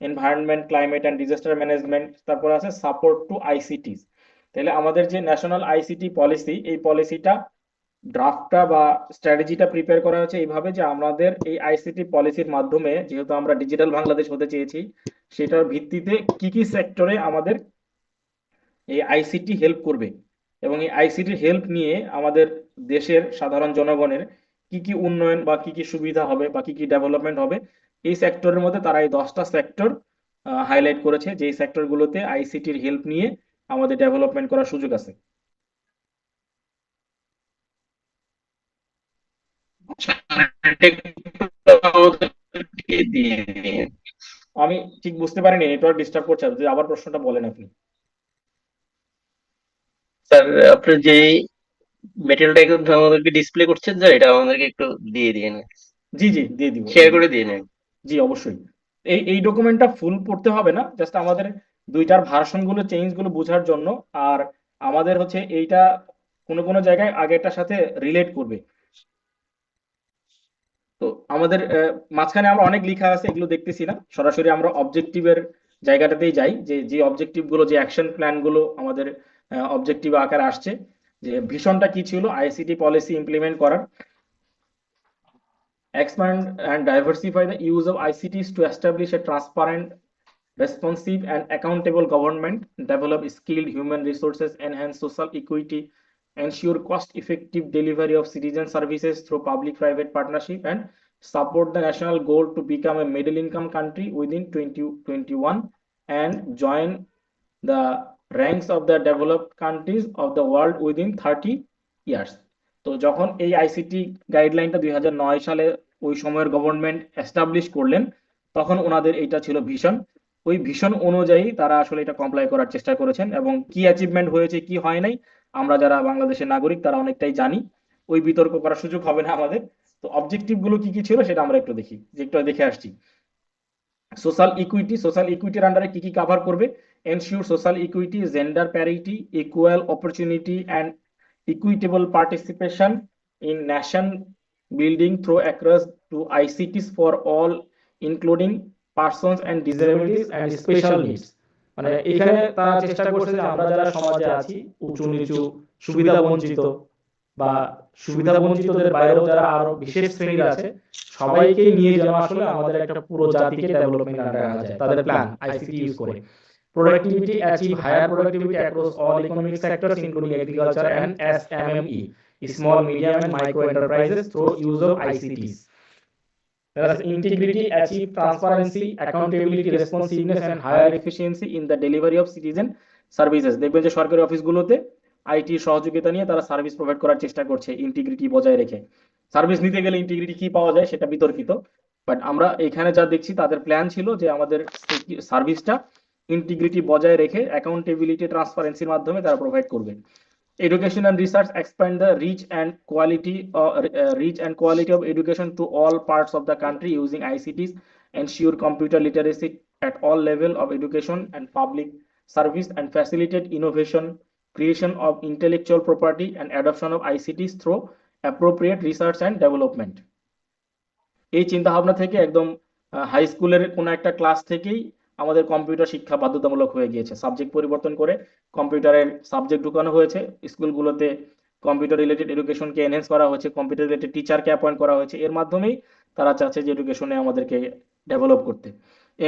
environment, climate and disaster management, তারপর আছে সাপোর্ট টু আইসিটিস। তাহলে আমাদের যে ন্যাশনাল আইসিটি পলিসি, এই পলিসিটা ড্রাফটটা বা স্ট্র্যাটেজিটা প্রিপেয়ার করা হয়েছে এইভাবে যে আমাদের এই আইসিটি পলিসির মাধ্যমে, যেহেতু আমরা ডিজিটাল বাংলাদেশ হতে চেয়েছি, সেটার ভিত্তিতে কি কি সেক্টরে আমাদের এই আইসিটি হেল্প করবে এবং এই আইসিটি হেল্প নিয়ে আমাদের দেশের সাধারণ জনগণের কি কি উন্নয়ন বা কি কি সুবিধা হবে বা কি কি ডেভেলপমেন্ট হবে, এই সেক্টরের মধ্যে তারা এই 10টা সেক্টর হাইলাইট করেছে, যে সেক্টরগুলোতে আইসিটির হেল্প নিয়ে আমাদের ডেভেলপমেন্ট করার সুযোগ আছে। আমাদেরকে দিয়ে দিন। আমি ঠিক বুঝতে পারিনি, নেটওয়ার্ক ডিস্টার্ব করছে, যদি আবার প্রশ্নটা বলেন আপনি। স্যার আপনি যে মেটেরিয়ালটা একটু আমাদেরকে ডিসপ্লে করছেন স্যার, এটা আমাদেরকে একটু দিয়ে দিন, জি জি, দিয়ে দিব শেয়ার করে দিয়ে নেন। জি অবশ্যই। এই ডকুমেন্টটা ফুল পড়তে হবে না, জাস্ট আমাদের দুইটার ভার্সন গুলো চেঞ্জ গুলো বোঝার জন্য। আর আমাদের হচ্ছে এইটা কোনো কোনো জায়গায় আগেরটার সাথে রিলেট করবে। তো আমাদের মাঝখানে আমরা অনেক লেখা আছে, এগুলো দেখতেছি না, সরাসরি আমরা অবজেক্টিভের জায়গাটাতেই যাই, যে যে অবজেক্টিভ গুলো, যে অ্যাকশন প্ল্যান গুলো আমাদের অবজেক্টিভ আকারে আসছে, যে ভিশনটা কি ছিল আইসিটি পলিসি ইমপ্লিমেন্ট করার: expand and diversify the use of ICTs to establish a transparent, responsive and accountable government, develop skilled human resources, enhance social equity, ensure cost-effective delivery of citizen services through public-private partnership, and support the national goal to become a middle-income country within 2021 and join the ranks of the developed countries of the world within 30 years. তো যখন এই আইসিটি গাইডলাইনটা 2009 সালে ওই সময়ের গভর্নমেন্ট এস্টাবলিশ করলেন, তখন ওনাদের এইটা ছিল ভিশন। ওই ভিশন অনুযায়ী তারা আসলে এটা কমপ্লাই করার চেষ্টা করেছেন, এবং কি অ্যাচিভমেন্ট হয়েছে কি হয় নাই আমরা যারা বাংলাদেশের নাগরিক তারা অনেকটাই জানি, ওই বিতর্ক করার সুযোগ হবে না আমাদের। তো অবজেক্টিভ গুলো কি কি ছিল সেটা আমরা একটু দেখি, যে একটু দেখে আসছি। সোশ্যাল ইকুইটির আন্ডারে কি কি কভার করবে: ensure social equity, gender parity, equal opportunity and equitable participation in nation building through access to ICTs for all, including persons and disabilities and special needs। মানে এখানে তারা চেষ্টা করছে যে আমরা যারা সমাজে আছি, উঁচু নিচু, সুবিধা বঞ্চিত বা সুবিধা বঞ্চিতদের বাইরেও যারা আরো বিশেষ শ্রেণীর আছে, সবাইকে নিয়ে যেন আসলে আমাদের একটা পুরো জাতিকে ডেভেলপমেন্ট আনতে রাখা যায় তাদের প্ল্যান আইসিটি ইউজ করে। Productivity, achieve higher productivity across all economic sectors including agriculture and SMME, small, medium and micro enterprises through use of ICTs. Whereas integrity, achieve transparency, accountability, responsiveness and higher efficiency in the delivery of citizen services। দেখবেন যে সরকারি অফিসগুলোতে আইটি সহযোগিতা নিয়ে তারা সার্ভিস প্রোভাইড করার চেষ্টা করছে ইন্টিগ্রিটি বজায় রেখে। সার্ভিস নিতে গেলে ইন্টিগ্রিটি কি পাওয়া যায় সেটা বিতর্কিত, বাট আমরা এখানে যা দেখছি তাদের প্ল্যান ছিল যে আমাদের সার্ভিসটা ইন্টিগ্রিটি বজায় রেখে অ্যাকাউন্টেবিলিটি, ট্রান্সপারেন্সির মাধ্যমে তারা প্রোভাইড করবে। Education and research, expand the reach and quality of education to all parts of the country using ICTs, ensure computer literacy at all level of education and public service, and facilitate innovation, creation of intellectual property and adoption of ICTs through appropriate research and development। এই চিন্তা ভাবনা থেকে একদম হাই স্কুলের কোনো একটা ক্লাস থেকেই আমাদের কম্পিউটার শিক্ষা বাধ্যতামূলক হয়ে গিয়েছে। সাবজেক্ট পরিবর্তন করে কম্পিউটারের সাবজেক্ট ঢুকানো হয়েছে স্কুলগুলোতে, কম্পিউটার রিলেটেড এডুকেশনকে এনহেন্স করা হয়েছে, কম্পিউটার রিলেটেড টিচারকে অ্যাপয়েন্ট করা হয়েছে। এর মাধ্যমেই তারা চাচ্ছে যে এডুকেশনে আমাদেরকে ডেভেলপ করতে।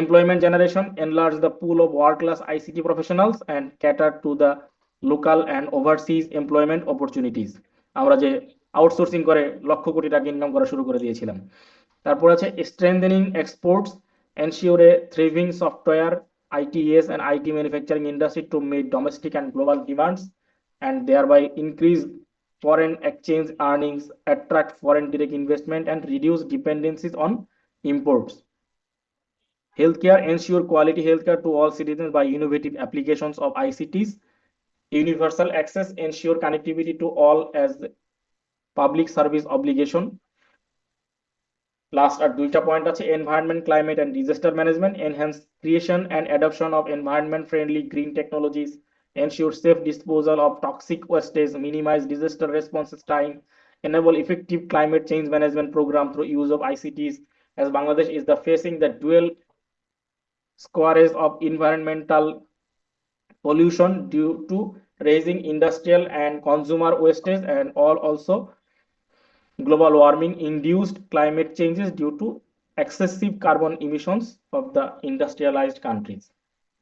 Employment generation, enlarge the pool of world class ICT professionals and cater to the local and overseas employment opportunities, আমরা যে আউটসোর্সিং করে লক্ষ কোটি টাকা ইনকাম করা শুরু করে দিয়েছিলাম। তারপর আছে strengthening exports, ensure a thriving software, ITES and IT manufacturing industry to meet domestic and global demands and thereby increase foreign exchange earnings, attract foreign direct investment and reduce dependencies on imports. Healthcare, ensure quality healthcare to all citizens by innovative applications of ICTs. Universal access, ensure connectivity to all as public service obligation. Last আর দুইটা পয়েন্ট আছে, environment, climate and disaster management, enhance creation and adoption of environment friendly green technologies, ensure safe disposal of toxic wastes, minimize disaster response time, enable effective climate change management program through use of ICTs, as Bangladesh is the facing the dual scourge of environmental pollution due to raising industrial and consumer wastes and all also global warming induced climate changes due to excessive carbon emissions of the industrialized countries.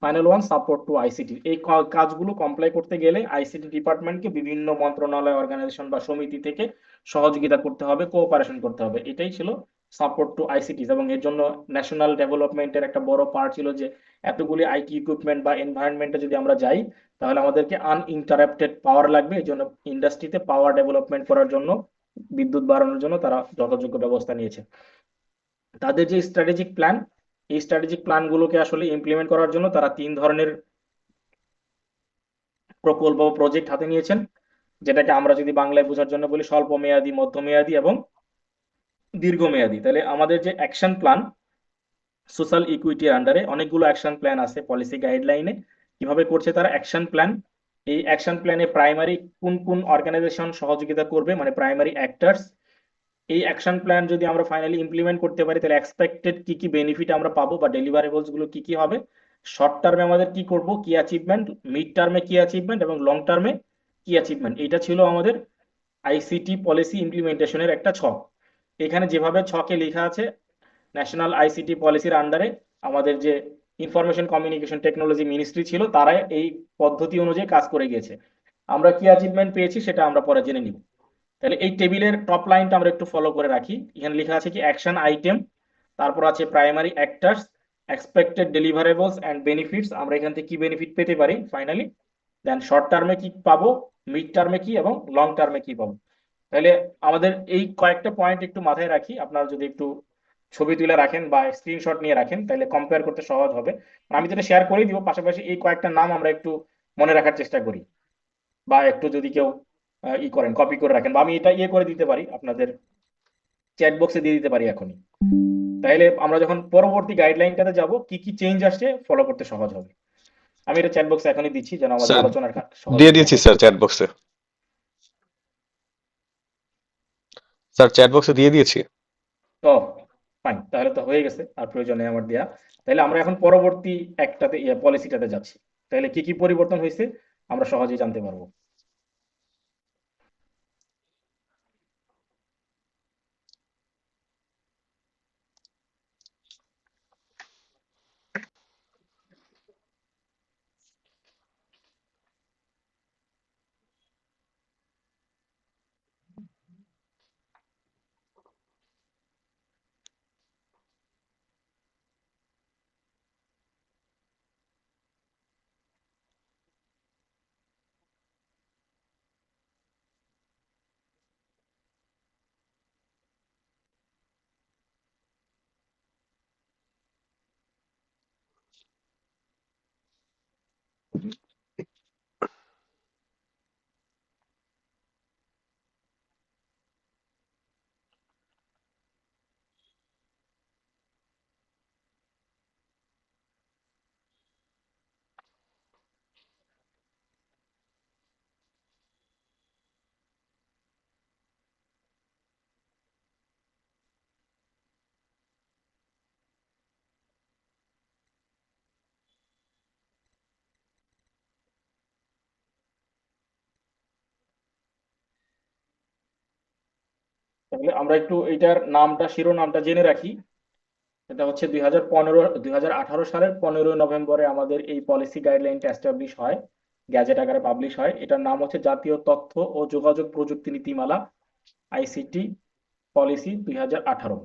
Final one, support to ICT. এই কাজগুলো কমপ্লাই করতে গেলে আইসিটি ডিপার্টমেন্টকে বিভিন্ন মন্ত্রণালয়, অর্গানাইজেশন বা সমিতি থেকে সহযোগিতা করতে হবে, কোঅপারেশন করতে হবে। এটাই ছিল সাপোর্ট টু আইসিটি। এবং এর জন্য ন্যাশনাল ডেভেলপমেন্টের একটা বড় পার্ট ছিল যে এতগুলি আইটি ইকুইপমেন্ট বা এনভায়রনমেন্টে যদি আমরা যাই তাহলে আমাদেরকে আনইন্টারাপ্টেড পাওয়ার লাগবে। এই জন্য ইন্ডাস্ট্রিতে পাওয়ার ডেভেলপমেন্ট করার জন্য, বিদ্যুৎ বাড়ানোর জন্য তারা যথাযোগ্য ব্যবস্থা নিয়েছে। তাদের যে স্ট্র্যাটেজিক প্ল্যান, এই স্ট্র্যাটেজিক প্ল্যানগুলোকে আসলে ইমপ্লিমেন্ট করার জন্য তারা 3 ধরনের প্রকল্প বা প্রজেক্ট হাতে নিয়েছেন, যেটাকে আমরা যদি বাংলায় বোঝার জন্য বলি স্বল্প মেয়াদী, মধ্যমেয়াদী এবং দীর্ঘমেয়াদী। তাহলে আমাদের যে অ্যাকশন প্ল্যান সোশ্যাল ইকুইটির আন্ডারে অনেকগুলো অ্যাকশন প্ল্যান আছে পলিসি গাইডলাইনে। কিভাবে করছে তারা অ্যাকশন প্ল্যান? এই অ্যাকশন প্ল্যানে প্রাইমারি কোন কোন অর্গানাইজেশন সহযোগিতা করবে, মানে প্রাইমারি অ্যাক্টরস। এই অ্যাকশন প্ল্যান যদি আমরা ফাইনালি ইমপ্লিমেন্ট করতে পারি তাহলে এক্সপেক্টেড কি কি বেনিফিট আমরা পাবো বা ডেলিভারেবলস গুলো কি কি হবে, শর্ট টার্মে আমাদের কি করব, কি অ্যাচিভমেন্ট, মিড টার্মে কি অ্যাচিভমেন্ট এবং লং টার্মে কি অ্যাচিভমেন্ট। এটা ছিল আমাদের আইসিটি পলিসি ইমপ্লিমেন্টেশনের একটা ছক। এখানে যেভাবে ছকে লেখা আছে, ন্যাশনাল আইসিটি পলিসির আন্ডারে আমাদের যে ইনফরমেশন কমিউনিকেশন টেকনোলজি মিনিস্ট্রি ছিল তারা এই পদ্ধতি অনুযায়ী কাজ করে গিয়েছে। আমরা কি অ্যাচিভমেন্ট পেয়েছি সেটা আমরা পরে জেনে নিব। তাহলে এই টেবিলের টপ লাইনটা আমরা একটু ফলো করে রাখি। এখানে লেখা আছে কি অ্যাকশন আইটেম, তারপর আছে primary actors, expected deliverables and benefits, আমরা এখান থেকে কি বেনিফিট পেতে পারি ফাইনালি, দেন শর্ট টার্মে কি পাবো, মিড টার্মে কি এবং লং টার্মে কি পাবো। তাহলে আমাদের এই কয়েকটা পয়েন্ট একটু মাথায় রাখি, আপনারা যদি একটু ছবি তুলে রাখেন বা স্ক্রিনশট নিয়ে রাখেন তাহলে কম্পেয়ার করতে সহজ হবে। আমি যেটা শেয়ার করে দিব, পাশাপাশি এই কয়েকটা নাম আমরা একটু মনে রাখার চেষ্টা করি, বা একটু যদি কেউ ই করেন কপি করে রাখেন, বা আমি এটা ইয়ে করে দিতে পারি আপনাদের চ্যাট বক্সে দিয়ে দিতে পারি এখনই। তাহলে আমরা যখন পরবর্তী গাইডলাইনটাতে যাব কি কি চেঞ্জ আসছে ফলো করতে সহজ হবে। আমি এটা চ্যাট বক্সে এখনই দিচ্ছি যেন আমাদের স্যার আলোচনার সহজ দিয়ে দিয়েছি স্যার চ্যাট বক্সে। স্যার চ্যাট বক্সে দিয়ে দিয়েছি। তো ফাইন, তাহলে তো হয়ে গেছে, আর প্রয়োজন নেই আমার দেয়া। তাহলে আমরা এখন পরবর্তী একটাতে পলিসিটাতে যাচ্ছি। তাহলে কি কি পরিবর্তন হয়েছে আমরা সহজেই জানতে পারবো। তাহলে আমরা একটু এইটার নামটা, শিরোনামটা জেনে রাখি। এটা হচ্ছে 2018 সালের 15 নভেম্বরে আমাদের এই পলিসি গাইডলাইনটা এস্টাবলিশ হয়। গ্যাজেট আকারে পাবলিশ হয়। এটার নাম হচ্ছে জাতীয় তথ্য ও যোগাযোগ প্রযুক্তি নীতিমালা, আইসিটি পলিসি 2018।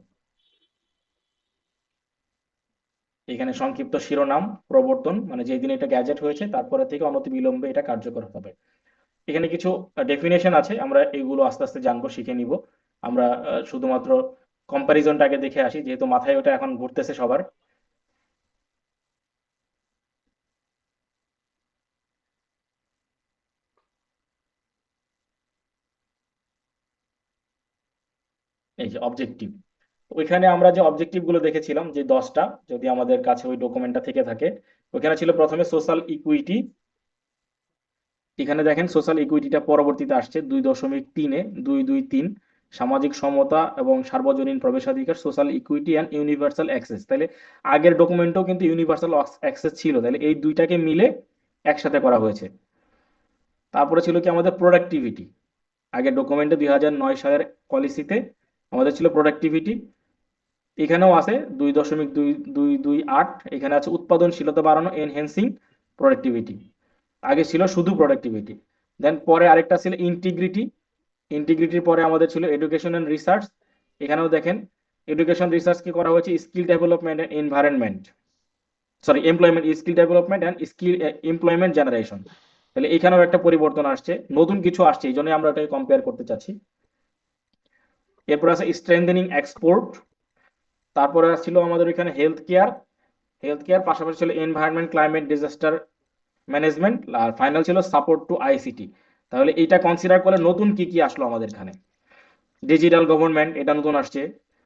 এখানে সংক্ষিপ্ত শিরোনাম প্রবর্তন, মানে যেই দিন এটা গ্যাজেট হয়েছে তারপরে থেকে অনতিবিলম্বে এটা কার্যকর হবে। এখানে কিছু ডেফিনেশন আছে, আমরা এগুলো আস্তে আস্তে জানবো, শিখে নিব। আমরা শুধুমাত্র কম্প্যারিজনটাকে দেখে আসি, যেহেতু মাথায় ওটা এখন ঘুরতেছে সবার। এই যে অবজেক্টিভ, ওইখানে আমরা যে অবজেক্টিভ গুলো দেখেছিলাম যে 10টা, যদি আমাদের কাছে ওই ডকুমেন্টটা থেকে থাকে, ওইখানে ছিল প্রথমে সোশ্যাল ইকুইটি। এখানে দেখেন সোশ্যাল ইকুইটিটা পরবর্তীতে আসছে 2.3-এ, 2.2.3, সামাজিক সমতা এবং সার্বজনীন প্রবেশাধিকার, social equity and universal access. তাহলে আগের ডকুমেন্টও কিন্তু ইউনিভার্সাল অ্যাক্সেস ছিল, তাহলে এই দুইটাকে মিলে একসাথে করা হয়েছে। তারপরে ছিল কি আমাদের প্রোডাক্টিভিটি, আগের ডকুমেন্টে 2009 সালের পলিসিতে আমাদের ছিল প্রোডাক্টিভিটি। এখানেও আছে 2.228, এখানে আছে উৎপাদনশীলতা বাড়ানো, এনহ্যান্সিং প্রোডাক্টিভিটি। আগে ছিল শুধু প্রোডাক্টিভিটি। দেন পরে আরেকটা ছিল ইন্টিগ্রিটি, ইন্টিগ্রিটির পরে আমাদের ছিল এডুকেশন এন্ড রিসার্চ। এখানেও দেখেন এডুকেশন রিসার্চ কি করা হয়েছে, skill development and environment, sorry employment, skill development and skill employment generation. তাহলে এখানেও একটা পরিবর্তন আসছে, নতুন কিছু আসছে, এই জন্য আমরা এটাকে কম্পেয়ার করতে চাচ্ছি। এরপর আছে স্ট্রেংথেনিং এক্সপোর্ট। তারপরে ছিল আমাদের এখানে হেলথ কেয়ার, হেলথ কেয়ার পাশাপাশি ছিল এনভায়রনমেন্ট, ক্লাইমেট, ডিজাস্টার ম্যানেজমেন্ট, আর ফাইনাল ছিল সাপোর্ট টু আইসিটি। তাহলে এইটা কনসিডার করলে নতুন কি কি আসলো আমাদের এখানে, ডিজিটাল গভর্নমেন্ট এটা নতুন আসছে,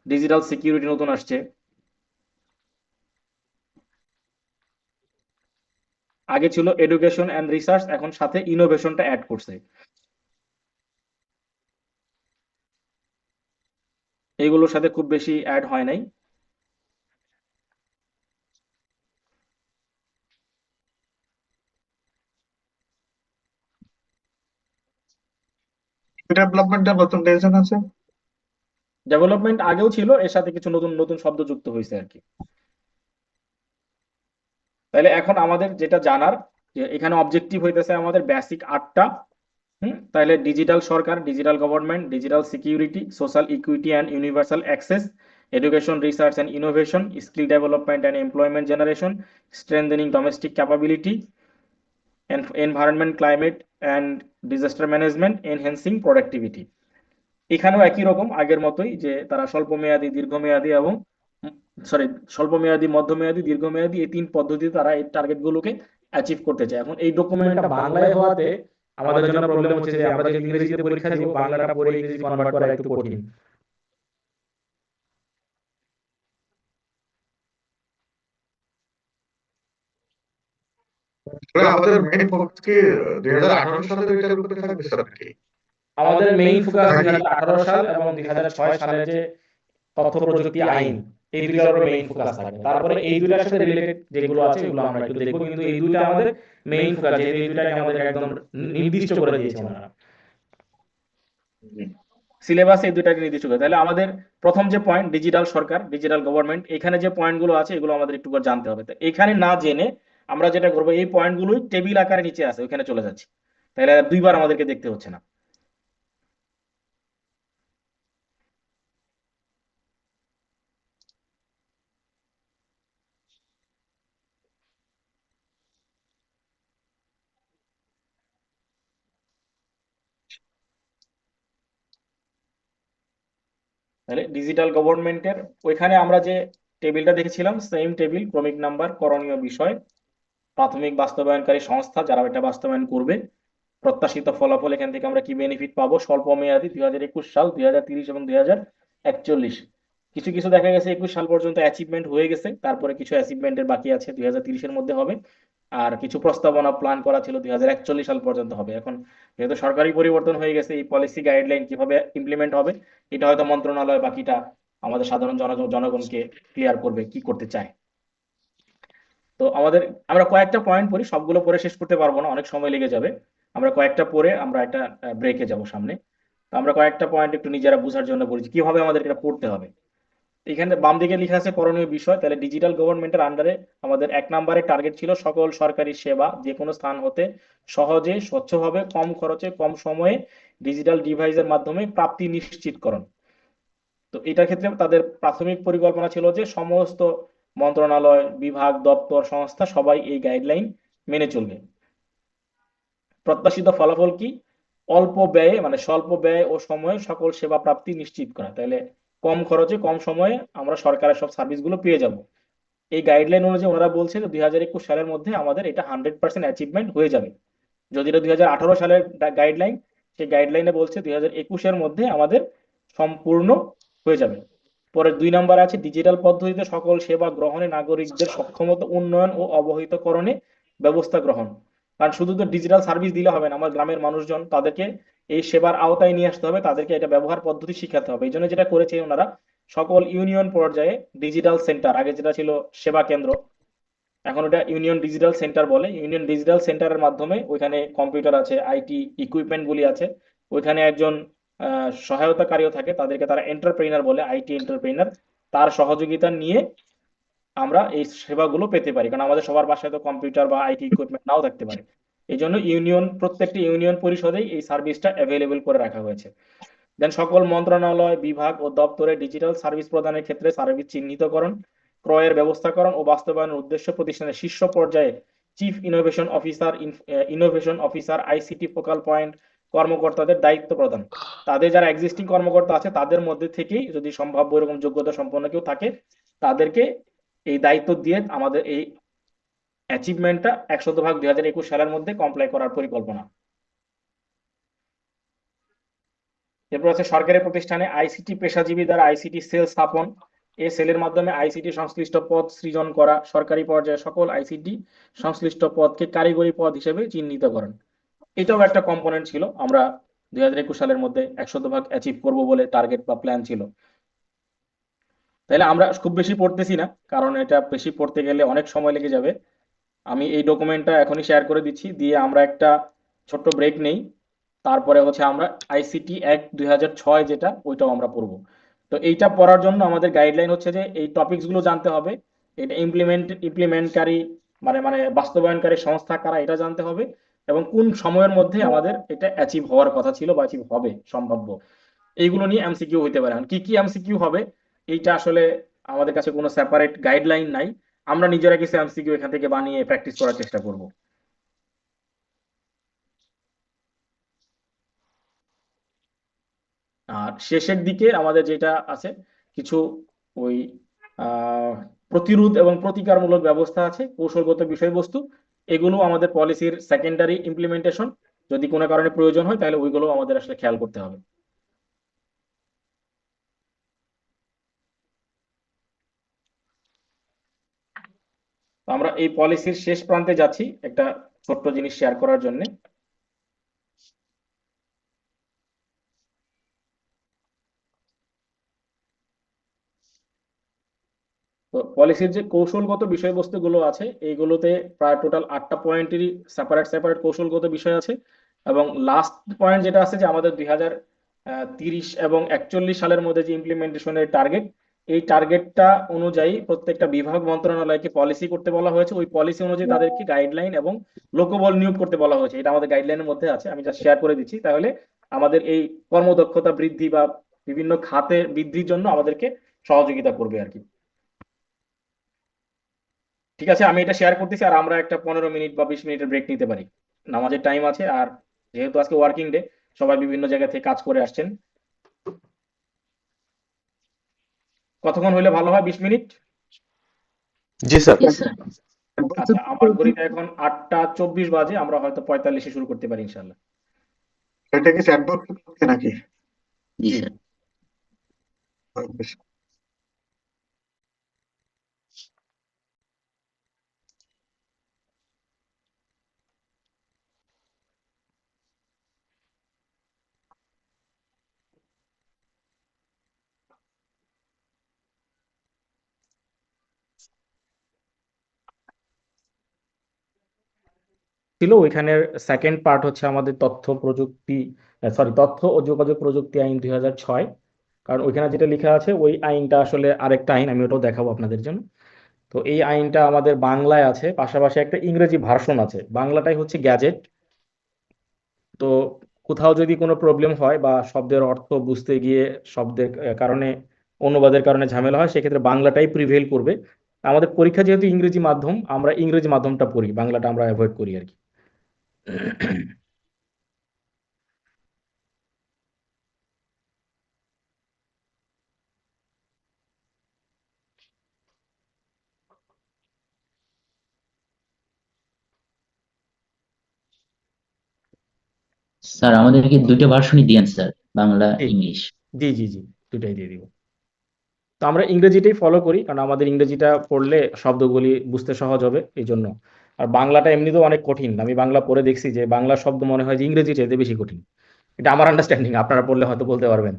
ডিজিটাল সিকিউরিটি নতুন আসছে। আগে ছিল এডুকেশন এন্ড রিসার্চ, এখন সাথে ইনোভেশনটা অ্যাড করছে। এইগুলোর সাথে খুব বেশি অ্যাড হয় নাই। ডেভেলপমেন্টের নতুন ডিভিশন আছে। ডেভেলপমেন্ট আগেও ছিল, এর সাথে কিছু নতুন নতুন শব্দ যুক্ত হয়েছে আর কি। তাহলে এখন আমাদের যেটা জানার, যে এখানে অবজেক্টিভ হইতেছে আমাদের বেসিক 8টা। তাহলে digital Sarkar, digital government, digital security, social equity and universal access, education research and innovation, skill development and employment generation, strengthening domestic capability, environment, climate and disaster management, enhancing productivity. এখানেও একই রকম আগের মতোই, যে তারা স্বল্পমেয়াদী, দীর্ঘমেয়াদী এবং সরি স্বল্পমেয়াদী, মধ্যমেয়াদী, দীর্ঘমেয়াদী, এই 3 পদ্ধতিতে তারা এই টার্গেট গুলোকে অ্যাচিভ করতে চায়। এখন এই ডকুমেন্টটা বাংলায় হওয়াতে আমাদের জন্য প্রবলেম হচ্ছে যে আমরা যে ইংরেজিতে পরীক্ষা দিব, বাংলাটা পড়ে ইংরেজি কনভার্ট করা একটু কঠিন। আমাদের মেইন ফোকাস কি 2018 সালের এটার উপরে থাকবে স্যার নাকি? আমাদের মেইন ফোকাস 2018 সাল এবং 2006 সালের যে তথ্য প্রযুক্তি আইন, এই দুইটার উপর মেইন ফোকাস থাকবে। তারপরে এই দুইটার সাথে রিলেটেড যেগুলো আছে এগুলো আমরা একটু দেখবো, কিন্তু এই দুইটা আমাদের মেইন ফোকাস, যেহেতু এই দুইটাকে আমাদের একদম নির্দিষ্ট করে দিয়েছে ওনারা সিলেবাসে, এই দুইটাকে নির্দিষ্ট করে। তাহলে আমাদের প্রথম যে পয়েন্ট ডিজিটাল সরকার, ডিজিটাল গভর্নমেন্ট, এখানে যে পয়েন্টগুলো আছে এগুলো আমাদের একটু করে জানতে হবে। তো এখানে না জেনে আমরা যেটা করবো, এই পয়েন্টগুলোই টেবিল আকারে নিচে আছে, ওখানে চলে যাচ্ছে, তাহলে আর দুইবার আমাদেরকে দেখতে হচ্ছে না। তাহলে ডিজিটাল গভর্নমেন্টের ওইখানে আমরা যে টেবিলটা দেখেছিলাম, সেম টেবিল, ক্রমিক নাম্বার, করণীয় বিষয়, প্রাথমিক বাস্তবায়নকারী সংস্থা যারা এটা বাস্তবায়ন করবে, প্রত্যাশিত ফলাফল, এখান থেকে আমরা কি বেনিফিট পাবো, স্বল্প মেয়াদী 2021 সাল, 2030 এবং 2041। কিছু কিছু দেখা গেছে 21 সাল পর্যন্ত অ্যাচিভমেন্ট হয়ে গেছে, তারপরে কিছু অ্যাচিভমেন্টের বাকি আছে, 2030-এর মধ্যে হবে। আর কিছু প্রস্তাবনা প্ল্যান করা ছিল 2041 সাল পর্যন্ত হবে। এখন যেহেতু সরকারি পরিবর্তন হয়ে গেছে, এই পলিসি গাইডলাইন কিভাবে ইমপ্লিমেন্ট হবে এটা হয়তো মন্ত্রণালয় বাকিটা আমাদের সাধারণ জনগণকে ক্লিয়ার করবে কি করতে চায়। তো আমাদের, আমরা কয়েকটা পয়েন্ট পড়ি, সবগুলো পড়ে শেষ করতে পারবো না, অনেক সময় লেগে যাবে। আমরা কয়েকটা পড়ে আমরা একটা ব্রেকে যাব সামনে। তো আমরা কয়েকটা পয়েন্ট একটু নিজেরা বোঝার জন্য বলছি কিভাবে আমাদের এটা পড়তে হবে। এখানে বাম দিকে লেখা আছে করণীয় বিষয়। তাহলে ডিজিটাল গভর্নমেন্টের আন্ডারে আমাদের 1 নম্বরে টার্গেট ছিল সকল সরকারি সেবা যে কোনো স্থান হতে সহজে, স্বচ্ছভাবে, কম খরচে, কম সময়ে ডিজিটাল ডিভাইসের মাধ্যমে প্রাপ্তি নিশ্চিতকরণ। তো এটার ক্ষেত্রে তাদের প্রাথমিক পরিকল্পনা ছিল যে সমস্ত মন্ত্রণালয়, বিভাগ, দপ্তর, সংস্থা সবাই এই গাইডলাইন মেনে চলবে। প্রত্যাশিত ফলাফল কি? অল্প ব্যয়ে মানে স্বল্প ব্যয় ও সময়ে সকল সেবা প্রাপ্তি নিশ্চিত করা। তাহলে কম খরচে কম সময়ে আমরা সরকারের সব সার্ভিসগুলো পেয়ে যাব। এই গাইডলাইন অনুযায়ী ওনারা বলছে যে 2021 সালের মধ্যে আমাদের এটা 100% অ্যাচিভমেন্ট হয়ে যাবে। যদি এটা 2018 সালের গাইডলাইন, সেই গাইডলাইনে বলছে 2021-এর মধ্যে আমাদের সম্পূর্ণ হয়ে যাবে। পরে 2 নম্বরে আছে ডিজিটাল পদ্ধতিতে সকল সেবা গ্রহণে নাগরিকদের সক্ষমতা উন্নয়ন ও অবহিতকরণে ব্যবস্থা গ্রহণ। কারণ শুধু তো ডিজিটাল সার্ভিস দিলে হবে না, আমার গ্রামের মানুষজন তাদেরকে এই সেবার আওতায় নিয়ে আসতে হবে, তাদেরকে এটা ব্যবহার পদ্ধতি শিখাতে হবে। এই জন্য যেটা করেছে ওনারা, সকল ইউনিয়ন পর্যায়ে ডিজিটাল সেন্টার, আগে যেটা ছিল সেবা কেন্দ্র, এখন ওটা ইউনিয়ন ডিজিটাল সেন্টার বলে। ইউনিয়ন ডিজিটাল সেন্টারের মাধ্যমে ওইখানে কম্পিউটার আছে, আইটি ইকুইপমেন্ট গুলি আছে, ওইখানে একজন সহায়তাকারীও থাকে, তাদেরকে তারা এন্টারপ্রেনার বলে, আইটি এন্টারপ্রেনার। তার সহযোগিতা নিয়ে আমরা এই সেবাগুলো পেতে পারি, কারণ আমাদের সবার বাসায় তো কম্পিউটার বা আইটি ইকুইপমেন্ট নাও থাকতে পারে। এই জন্য প্রত্যেকটি ইউনিয়ন পরিষদেই এই সার্ভিসটা অ্যাভেলেবল করে রাখা হয়েছে। দেন সকল মন্ত্রণালয়, বিভাগ ও দপ্তরে ডিজিটাল সার্ভিস প্রদানের ক্ষেত্রে সার্ভিস চিহ্নিতকরণ, ক্রয়ের ব্যবস্থাকরণ ও বাস্তবায়নের উদ্দেশ্য প্রতিষ্ঠানের শীর্ষ পর্যায়ে chief innovation officer ICT focal point কর্মকর্তাদের দায়িত্ব প্রদান। তাদের যারা এক্সিস্টিং কর্মকর্তা আছে তাদের মধ্যে থেকেই যদি সম্ভাব্য এরকম যোগ্যতা সম্পন্ন কেউ থাকে, তাদেরকে এই দায়িত্ব দিয়ে আমাদের এই অ্যাচিভমেন্টটা 100% 2021 সালের মধ্যে কমপ্লাই করার পরিকল্পনা। এরপর আছে সরকারি প্রতিষ্ঠানে আইসিটি পেশাজীবী দ্বারা আইসিটি সেল স্থাপন। এই সেলের মাধ্যমে আইসিটি সংশ্লিষ্ট পদ সৃজন করা, সরকারি পর্যায়ে সকল আইসিটি সংশ্লিষ্ট পদকে কারিগরি পদ হিসেবে চিহ্নিতকরণ। এটাও একটা কম্পোনেন্ট ছিল, আমরা 2021 সালের মধ্যে 100% অ্যাচিভ করব বলে টার্গেট বা প্ল্যান ছিল। তাহলে আমরা খুব বেশি পড়তেছি না, কারণ এটা বেশি পড়তে গেলে অনেক সময় লেগে যাবে। আমি এই ডকুমেন্টটা এখনই শেয়ার করে দিচ্ছি, দিয়ে আমরা একটা ছোট্ট ব্রেক নেই। তারপরে হচ্ছে আমরা আইসিটি অ্যাক্ট 2006 যেটা, ওইটাও আমরা পড়বো। তো এইটা পড়ার জন্য আমাদের গাইডলাইন হচ্ছে যে এই টপিকস গুলো জানতে হবে, এটা ইমপ্লিমেন্টকারী মানে মানে বাস্তবায়নকারী সংস্থা কারা এটা জানতে হবে, এবং কোন সময়ের মধ্যে আমাদের এটা অ্যাচিভ হওয়ার কথা ছিল বা অ্যাচিভ হবে সম্ভাব্য। এইগুলো নিয়ে এমসিকিউ হইতে পারে। এখন কি কি এমসিকিউ হবে এইটা আসলে আমাদের কাছে কোনো সেপারেট গাইডলাইন নাই, আমরা নিজেরা কিছু এমসিকিউ এখান থেকে বানিয়ে প্র্যাকটিস করার চেষ্টা করব। আর শেষের দিকে আমাদের যেটা আছে কিছু ওই আহ, প্রতিরোধ এবং প্রতিকারমূলক ব্যবস্থা আছে, কৌশলগত বিষয়বস্তু, এগুলো আমাদের পলিসির সেকেন্ডারি ইমপ্লিমেন্টেশন। যদি কোনো কারণে প্রয়োজন হয় তাহলে ওইগুলো আমাদের আসলে খেয়াল করতে হবে। তো আমরা এই পলিসির শেষ প্রান্তে যাচ্ছি একটা ছোট্ট জিনিস শেয়ার করার জন্য। তো পলিসির যে কৌশলগত বিষয়বস্তুগুলো আছে এইগুলোতে প্রায় টোটাল 8টা পয়েন্টেরই সেপারেট সেপারেট কৌশলগত বিষয় আছে। এবং লাস্ট পয়েন্ট যেটা আছে যে আমাদের 2030 এবং 41 সালের মধ্যে যে ইমপ্লিমেন্টেশনের টার্গেট, এই টার্গেটটা অনুযায়ী প্রত্যেকটা বিভাগ মন্ত্রণালয়কে পলিসি করতে বলা হয়েছে, ওই পলিসি অনুযায়ী তাদেরকে গাইডলাইন এবং লোকবল নিয়োগ করতে বলা হয়েছে। এটা আমাদের গাইডলাইনের মধ্যে আছে, আমি জাস্ট শেয়ার করে দিচ্ছি। তাহলে আমাদের এই কর্মদক্ষতা বৃদ্ধি বা বিভিন্ন খাতে বৃদ্ধির জন্য আমাদেরকে সহযোগিতা করবে আর কি। ঠিক আছে, আমি এটা শেয়ার করতেছি, আর আমরা একটা 15 মিনিট বা 20 মিনিটের ব্রেক নিতে পারি, নামাজের টাইম আছে। আর যেহেতু আজকে ওয়ার্কিং ডে, সবাই বিভিন্ন জায়গা থেকে কাজ করে আসছেন। কতক্ষণ হইলে ভালো হয়? 20 মিনিট? জি স্যার। জি স্যার। আচ্ছা, আমার ঘড়িতে এখন 8টা 24 বাজে, আমরা হয়তো 45-এ শুরু করতে পারি ইনশাল্লাহ। এটা কি চ্যাটবট হচ্ছে নাকি? জি জি। স্যার। ছিল ওইখানের সেকেন্ড পার্ট হচ্ছে আমাদের তথ্য ও যোগাযোগ প্রযুক্তি আইন 2006। কারণ ওইখানে যেটা লেখা আছে ওই আইনটা আসলে আরেকটা আইন, আমি ওটাও দেখাবো আপনাদের জন্য। তো এই আইনটা আমাদের বাংলায় আছে, পাশাপাশি একটা ইংরেজি ভার্সন আছে। বাংলাটাই হচ্ছে গ্যাজেট। তো কোথাও যদি কোনো প্রবলেম হয় বা শব্দের অর্থ বুঝতে গিয়ে শব্দের কারণে, অনুবাদের কারণে ঝামেলা হয়, সেক্ষেত্রে বাংলাটাই প্রিভেল করবে। আমাদের পরীক্ষা যেহেতু ইংরেজি মাধ্যম, আমরা ইংরেজি মাধ্যমটা পড়ি, বাংলাটা আমরা অ্যাভয়েড করি আর কি। স্যার আমাদেরকে দুইটা ভার্সনই দিয়েন স্যার, বাংলা জি ইংলিশ। জি জি জি, দুটাই দিয়ে দিব। তো আমরা ইংরেজিটাই ফলো করি, কারণ আমাদের ইংরেজিটা পড়লে শব্দগুলি বুঝতে সহজ হবে এই জন্য। আর বাংলাটা এমনিতেও অনেক কঠিন, আমি বাংলা পড়ে দেখছি যে বাংলা শব্দ মনে হয় যে ইংরেজি চাইতে বেশি কঠিন। এটা আমার আন্ডারস্ট্যান্ডিং, আপনারা পড়লে হয়তো বলতে পারবেন।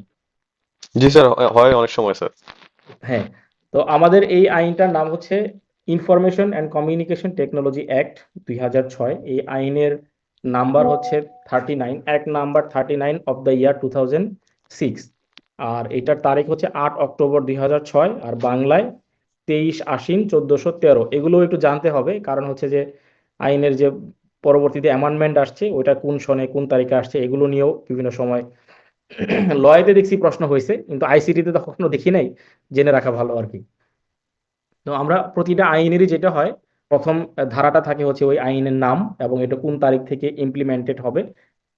জি স্যার, হয় অনেক সময় স্যার। হ্যাঁ। তো আমাদের এই আইনটার নাম হচ্ছে information and communication technology act 2006। এই আইনের নাম্বার হচ্ছে 39, act number 39 of the year 2006। আর এটার তারিখ হচ্ছে 8 অক্টোবর 2006, আর বাংলায় 23/8/1413। এগুলো একটু জানতে হবে, কারণ হচ্ছে যে আইনের যে পরবর্তীতে অ্যামেন্ডমেন্ট আসছে ওইটা কোন সনে কোন তারিখে আসছে এগুলো নিয়েও বিভিন্ন সময় লয়েতে দেখছি প্রশ্ন হয়েছে, কিন্তু আইসিটিতে তো কখনো দেখি নাই, জেনে রাখা ভালো আর কি। তো আমরা প্রতিটা আইনেরই যেটা হয়, প্রথম ধারাটা থাকে হচ্ছে ওই আইনের নাম এবং এটা কোন তারিখ থেকে ইমপ্লিমেন্টেড হবে।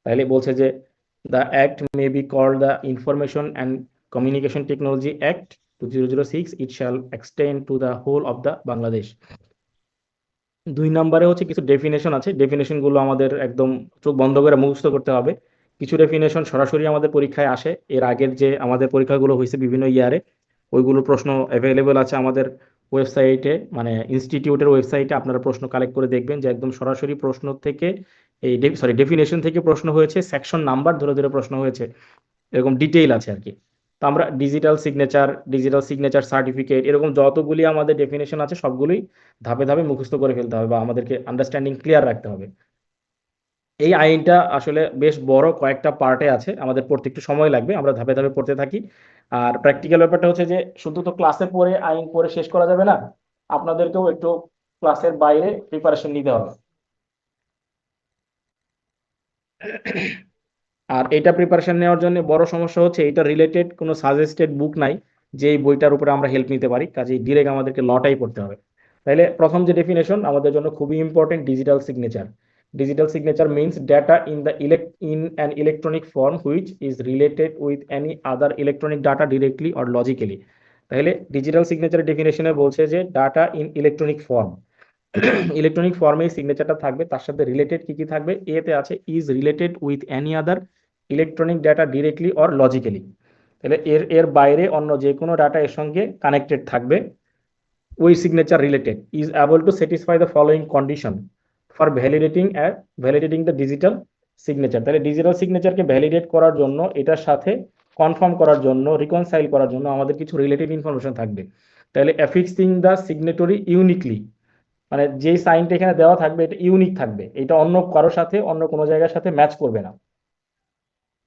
তাহলে বলছে যে the act may be called the information and communication technology act 2006, it shall extend to the whole of the Bangladesh. 2 নম্বরে হচ্ছে কিছু ডেফিনেশন আছে, ডেফিনেশন গুলো আমাদের একদম চোখ বন্ধ করে মুখস্থ করতে হবে। কিছু ডেফিনেশন সরাসরি আমাদের পরীক্ষায় আসে, এর আগের যে আমাদের পরীক্ষাগুলো হয়েছে বিভিন্ন ইয়ারে ওইগুলো প্রশ্ন অ্যাভেলেবেল আছে আমাদের ওয়েবসাইটে, মানে ইনস্টিটিউটের ওয়েবসাইটে। আপনারা প্রশ্ন কালেক্ট করে দেখবেন যে একদম সরাসরি প্রশ্ন থেকে এই ডেফিনেশন থেকে প্রশ্ন হয়েছে, সেকশন নাম্বার ধরে ধরে প্রশ্ন হয়েছে, এরকম ডিটেইল আছে আর কি। তো আমরা ডিজিটাল সিগনেচার সার্টিফিকেট, এরকম যতগুলি আমাদের ডেফিনেশন আছে সবগুলোই ধাপে ধাপে মুখস্থ করে ফেলতে হবে বা আমাদেরকে আন্ডারস্ট্যান্ডিং ক্লিয়ার রাখতে হবে। এই আইনটা আসলে বেশ বড়, কয়েকটা পার্টে আছে, আমাদের পড়তে একটু সময় লাগবে, আমরা ধাপে ধাপে পড়তে থাকি। আর প্র্যাকটিক্যাল ব্যাপারটা হচ্ছে যে শুধু তো ক্লাসে পড়ে আইন পড়ে শেষ করা যাবে না, আপনাদেরকেও একটু ক্লাসের বাইরে প্রিপারেশন নিতে হবে। আর এটা প্রিপারেশন নেওয়ার জন্য বড় সমস্যা হচ্ছে এটা রিলেটেড কোনো সাজেস্টেড বুক নাই যে এই বইটার উপরে আমরা হেল্প নিতে পারি, কাজেই ডিরেক্ট আমাদেরকে লটাই পড়তে হবে। তাহলে প্রথম যে ডেফিনেশন আমাদের জন্য খুবই important, digital signature. Digital signature means data in an electronic form which is related with any other electronic data directly or logically. তাহলে ডিজিটাল সিগনেচারের ডেফিনেশনে বলছে যে data in electronic form, electronic ফর্মে সিগনেচারটা থাকবে, তার সাথে রিলেটেড কি কি থাকবে, এতে আছে is related with any other electronic data directly or logically. তাহলে এর এর বাইরে অন্য যে কোনো ডাটা এর সঙ্গে কানেক্টেড থাকবে, ওই signature related, is able to satisfy the following condition for validating the digital signature. তাহলে ডিজিটাল সিগনেচারকে ভ্যালিডেট করার জন্য, এটার সাথে কনফার্ম করার জন্য, রিকনসাইল করার জন্য আমাদের কিছু রিলেটেড ইনফরমেশন থাকবে। তাহলে অ্যাফিক্সিং দ্য সিগনেটরি ইউনিকলি, মানে যেই সাইনটা এখানে দেওয়া থাকবে এটা ইউনিক থাকবে, এটা অন্য কারোর সাথে অন্য কোনো জায়গার সাথে ম্যাচ করবে না,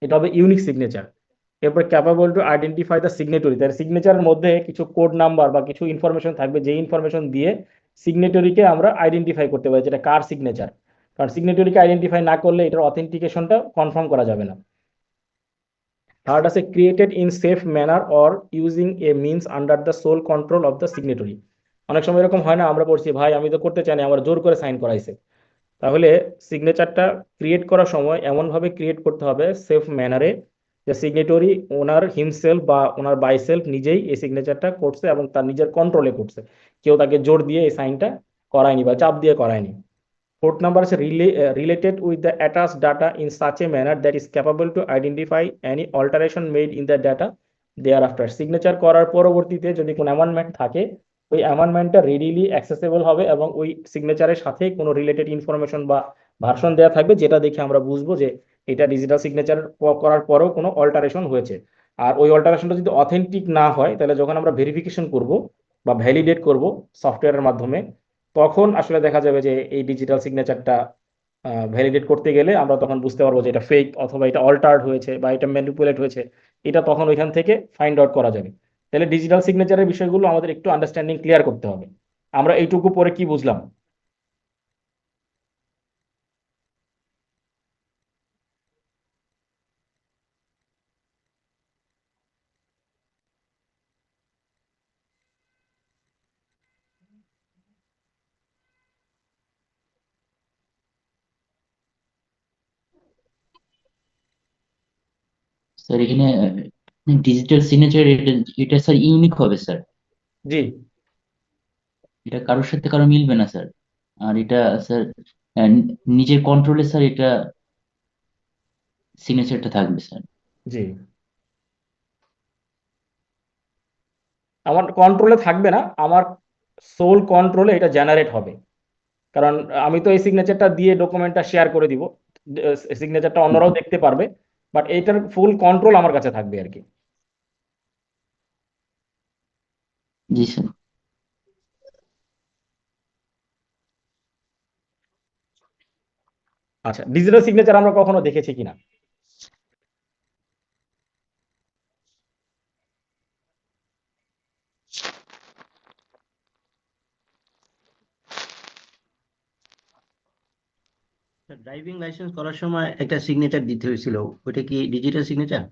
এটা হবে ইউনিক সিগনেচার। এরপর capable to identify the signatory, তার সিগনেচারের মধ্যে কিছু কোড নাম্বার বা কিছু ইনফরমেশন থাকবে, যে ইনফরমেশন দিয়ে সিগনেটরিকে আমরা আইডেন্টিফাই করতে পারি যেটা কার সিগনেচার। কারণ সিগনেটরিকে আইডেন্টিফাই না করলে এটার অথেন্টিকেশনটা কনফার্ম করা যাবে না। থার্ড আছে created in safe manner or using a means under the soul control of the signatory. অনেক সময় এরকম হয় না, আমরা বলছি ভাই আমি তো করতে চাই না, আমার জোর করে সাইন করাইছে। তাহলে সিগনেচারটা ক্রিয়েট করার সময় এমনভাবে ক্রিয়েট করতে হবে সেফ ম্যানারে, যে সিগনেটরি ওনার হিমসেলফ বা ওনার বাইসেলফ নিজেই এই সিগনেচারটা করছে এবং তার নিজের কন্ট্রোলে করছে, কেউ তাকে জোর দিয়ে এই সাইনটা করায়নি বা চাপ দিয়ে করায়নি। Fourth number is related with the attached data in such a manner that is capable to identify any alteration made in the data thereafter. Signature করার পরবর্তীতে যদি কোনো অ্যামেন্ডমেন্ট থাকে, ওই অ্যামেন্ডমেন্টটা রেডিলি অ্যাক্সেসেবল হবে এবং ওই সিগনেচারের সাথে কোনো রিলেটেড ইনফরমেশন বা ভার্সন দেওয়া থাকবে, যেটা দেখে আমরা বুঝবো যে এটা ডিজিটাল সিগনেচার করার পরেও কোনো অল্টারেশন হয়েছে। আর ওই অল্টারেশনটা যদি অথেন্টিক না হয়, তাহলে যখন আমরা ভেরিফিকেশন করব বা ভ্যালিডেট করব সফটওয়্যারের মাধ্যমে, তখন আসলে দেখা যাবে যে এই ডিজিটাল সিগনেচারটা ভ্যালিডেট করতে গেলে আমরা তখন বুঝতে পারবো যে এটা ফেক অথবা এটা অল্টার্ড হয়েছে বা এটা ম্যানিপুলেট হয়েছে, এটা তখন ওইখান থেকে ফাইন্ড আউট করা যাবে। তাহলে ডিজিটাল সিগনেচারের বিষয়গুলো আমাদের একটু আন্ডারস্ট্যান্ডিং ক্লিয়ার করতে হবে। আমরা এইটুকু পরে কি বুঝলাম? স্যার এখানে ডিজিটাল সিগনেচার এটা এটা স্যার ইউনিক হবে স্যার। জি, এটা কারোর সাথে কারো মিলবে না স্যার। আর এটা স্যার আহ, নিজের কন্ট্রোলে স্যার এটা সিগনেচারটা থাকবে স্যার। জি, আমার কন্ট্রোলে থাকবে না, আমার সোল কন্ট্রোলে এটা জেনারেট হবে। কারণ আমি তো এই সিগনেচারটা দিয়ে ডকুমেন্টটা শেয়ার করে দিব, সিগনেচারটা অন্যরাও দেখতে পারবে, বাট এইটার ফুল কন্ট্রোল আমার কাছে থাকবে আর কি। জি স্যার। আচ্ছা, ডিজিটাল সিগনেচার আমরা কখনো দেখেছি কিনা? ড্রাইভিং লাইসেন্স করার সময় একটা সিগনেচার দিতে হয়েছিল, ওইটা কি ডিজিটাল সিগনেচার?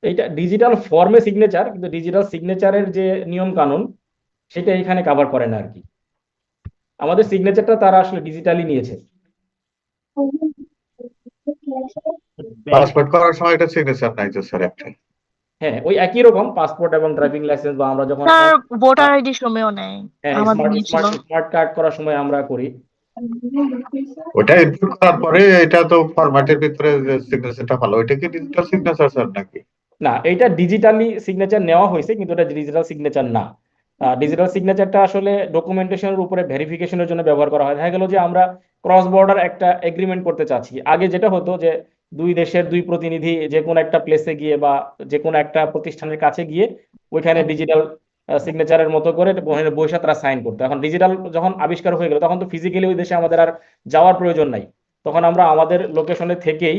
এইটা ডিজিটাল ফর্মে সিগনেচার, কিন্তু ডিজিটাল সিগনেচারের যে নিয়ম কানুন সেটা এখানে কভার করে না আর কি। আমাদের সিগনেচারটা তারা আসলে ডিজিটালি নিয়েছে। ব্যাংক পাসপোর্ট করার সময় এটা সিগনেচার নাই তো স্যার একটা? হ্যাঁ, ওই একই রকম পাসপোর্ট এবং ড্রাইভিং লাইসেন্স বা আমরা যখন স্যার ভোটার আইডি সময়ও নেয়, হ্যাঁ আমাদের স্মার্ট নিয়েছিল। স্মার্ট স্মার্ট কার্ড করার সময় আমরা করি। ওটা ইনপুট করার পরে এটা তো ফরম্যাটের ভিতরে যে সিগনেচারটা ভালো, ওইটা কি ডিজিটাল সিগনেচার স্যার নাকি? না, এটা ডিজিটালি সিগনেচার নেওয়া হয়েছে, কিন্তু এটা ডিজিটাল সিগনেচার না। ডিজিটাল সিগনেচারটা আসলে ডকুমেন্টেশনের উপরে ভেরিফিকেশনের জন্য ব্যবহার করা হয়। দেখা গেল যে আমরা ক্রস বর্ডার একটা এগ্রিমেন্ট করতে চাচ্ছি, আগে যেটা হতো যে দুই দেশের দুই প্রতিনিধি যে কোনো একটা প্লেসে গিয়ে বা যে কোনো একটা প্রতিষ্ঠানের কাছে গিয়ে ওইখানে ডিজিটাল সিগনেচারের মতো করে ওখানে বইসা তারা সাইন করতো। এখন ডিজিটাল যখন আবিষ্কার হয়ে গেল তখন তো ফিজিক্যালি ওই দেশে আমাদের আর যাওয়ার প্রয়োজন নাই, তখন আমরা আমাদের লোকেশনে থেকেই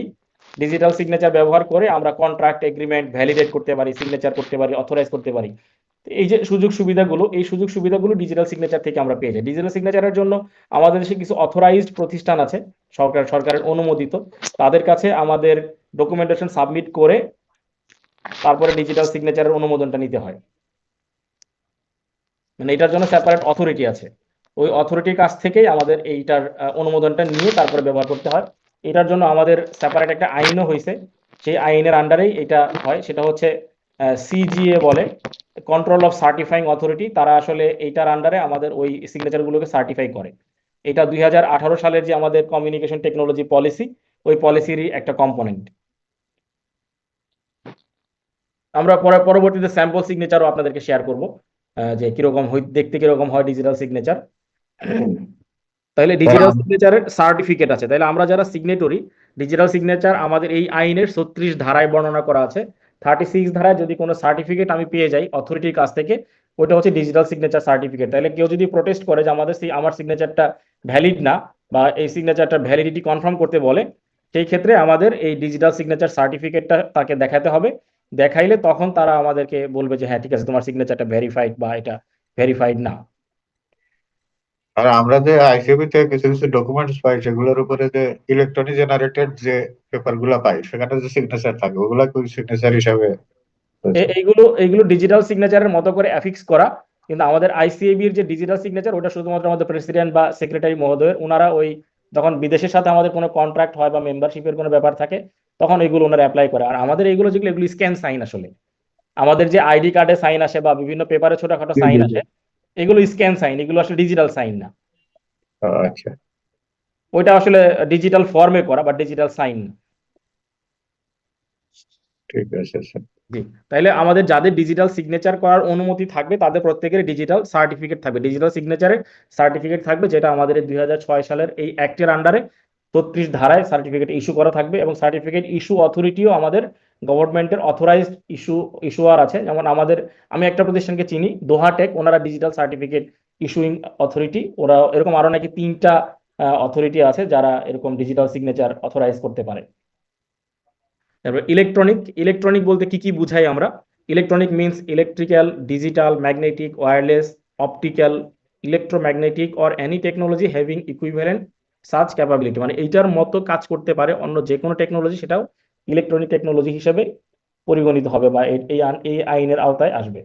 ডিজিটাল সিগনেচার ব্যবহার করে আমরা কন্ট্রাক্ট এগ্রিমেন্ট ভ্যালিডেট করতে পারি, সিগনেচার করতে পারি, অথরাইজ করতে পারি। তো এই যে সুযোগ সুবিধাগুলো, এই সুযোগ সুবিধাগুলো ডিজিটাল সিগনেচার থেকে আমরা পেয়ে যাই। ডিজিটাল সিগনেচারের জন্য আমাদের দেশে কিছু অথরাইজড প্রতিষ্ঠান আছে, সরকারের অনুমোদিত, তাদের কাছে আমাদের ডকুমেন্টেশন সাবমিট করে তারপরে ডিজিটাল সিগনেচারের অনুমোদনটা নিতে হয়। মানে এটার জন্য সেপারেট অথরিটি আছে, ওই অথরিটির কাছ থেকেই আমাদের এইটার অনুমোদনটা নিয়ে তারপরে ব্যবহার করতে হয়। এটার জন্য আমাদের সেপারেট একটা আইনও হয়েছে, সেই আইনের আন্ডারেই এটা হয়। সেটা হচ্ছে সিজিএ বলে, কন্ট্রোল অফ সার্টিফাইং অথরিটি। তারা আসলে এইটার আন্ডারে আমাদের ওই সিগনেচারগুলোকে সার্টিফাই করে। এটা 2018 সালের যে আমাদের কমিউনিকেশন টেকনোলজি পলিসি, ওই পলিসিরই একটা কম্পোনেন্ট। আমরা পরবর্তীতে স্যাম্পল সিগনেচারও আপনাদেরকে শেয়ার করব, যে কিরকম দেখতে কিরকম হয় ডিজিটাল সিগনেচার। তাহলে ডিজিটাল সিগনেচারের সার্টিফিকেট আছে, তাহলে আমরা যারা সিগনেটরি, ডিজিটাল সিগনেচার আমাদের এই আইনের 36 ধারায় বর্ণনা করা আছে। 36 ধারায় যদি কোনো সার্টিফিকেট আমি পেয়ে যাই অথরিটির কাছ থেকে, ওটা হচ্ছে ডিজিটাল সিগনেচার সার্টিফিকেট। তাহলে কেউ যদি প্রোটেস্ট করে যে আমাদের আমার সিগনেচারটা ভ্যালিড না বা এই সিগনেচারটার ভ্যালিডিটি কনফার্ম করতে বলে, সেই ক্ষেত্রে আমাদের এই ডিজিটাল সিগনেচার সার্টিফিকেটটা তাকে দেখাতে হবে। দেখাইলে তখন তারা আমাদেরকে বলবে যে হ্যাঁ ঠিক আছে, তোমার সিগনেচারটা ভেরিফাইড বা এটা ভেরিফাইড না। আর আমরা যে আইসিবি থেকে কিছু কিছু ডকুমেন্টস পাই, সেগুলোর উপরে যে ইলেকট্রনিক জেনারেটেড যে পেপার গুলা পাই, সেখানে যে সিগনেচার থাকে ওগুলা কি সিগনেচার হিসাবে রয়েছে? এইগুলো এইগুলো ডিজিটাল সিগনেচারের মতো করে অ্যাফিক্স করা, কিন্তু আমাদের আইসিএবির যে ডিজিটাল সিগনেচার ওটা শুধুমাত্র আমাদের প্রেসিডেন্ট বা সেক্রেটারি মহোদয়, ওনারা ওই যখন বিদেশের সাথে আমাদের কোনো কন্ট্রাক্ট হয় বা মেম্বারশিপের কোনো ব্যাপার থাকে তখন এগুলো ওনারা অ্যাপ্লাই করে। আর আমাদের এইগুলো যেগুলো এগুলো স্ক্যান সাইন আসলে, আমাদের যে আইডি কার্ডে সাইন আসে বা বিভিন্ন পেপারে ছোটখাটো জি সাইন জি জি। আসে, এগুলো স্ক্যান সাইন, এগুলো আসলে ডিজিটাল সাইন না। আচ্ছা, ওইটা আসলে ডিজিটাল ফর্মে করা বা ডিজিটাল সাইন। ঠিক আছে স্যার। জি, তাইলে আমাদের যাদের ডিজিটাল সিগনেচার করার অনুমতি থাকবে তাদের প্রত্যেকের ডিজিটাল সার্টিফিকেট থাকবে, ডিজিটাল সিগনেচারের সার্টিফিকেট থাকবে, যেটা আমাদের 2006 সালের এই অ্যাক্টের আন্ডারে 36 ধারায় সার্টিফিকেট ইস্যু করা থাকবে। এবং সার্টিফিকেট ইস্যু অথরিটিও আমাদের গভর্নমেন্টের অথরাইজড ইস্যুয়ার আছে। যেমন আমাদের, আমি একটা প্রতিষ্ঠানকে চিনি, দোহা টেক, ওনারা ডিজিটাল সার্টিফিকেট ইস্যুইং অথরিটি। ওরা এরকম আরো নাকি 3টা অথরিটি আছে যারা এরকম ডিজিটাল সিগনেচার অথরাইজ করতে পারে। তারপর ইলেকট্রনিক বলতে কি কি বুঝাই আমরা? Electronic means electrical, digital, magnetic, wireless, optical, electromagnetic or any technology having equivalent such capability, মানে এইটার মতো কাজ করতে পারে অন্য যে কোনো টেকনোলজি, সেটাও ইলেকট্রনিক টেকনোলজি হিসেবে পরিগণিত হবে বা এই আইনের আওতায় আসবে।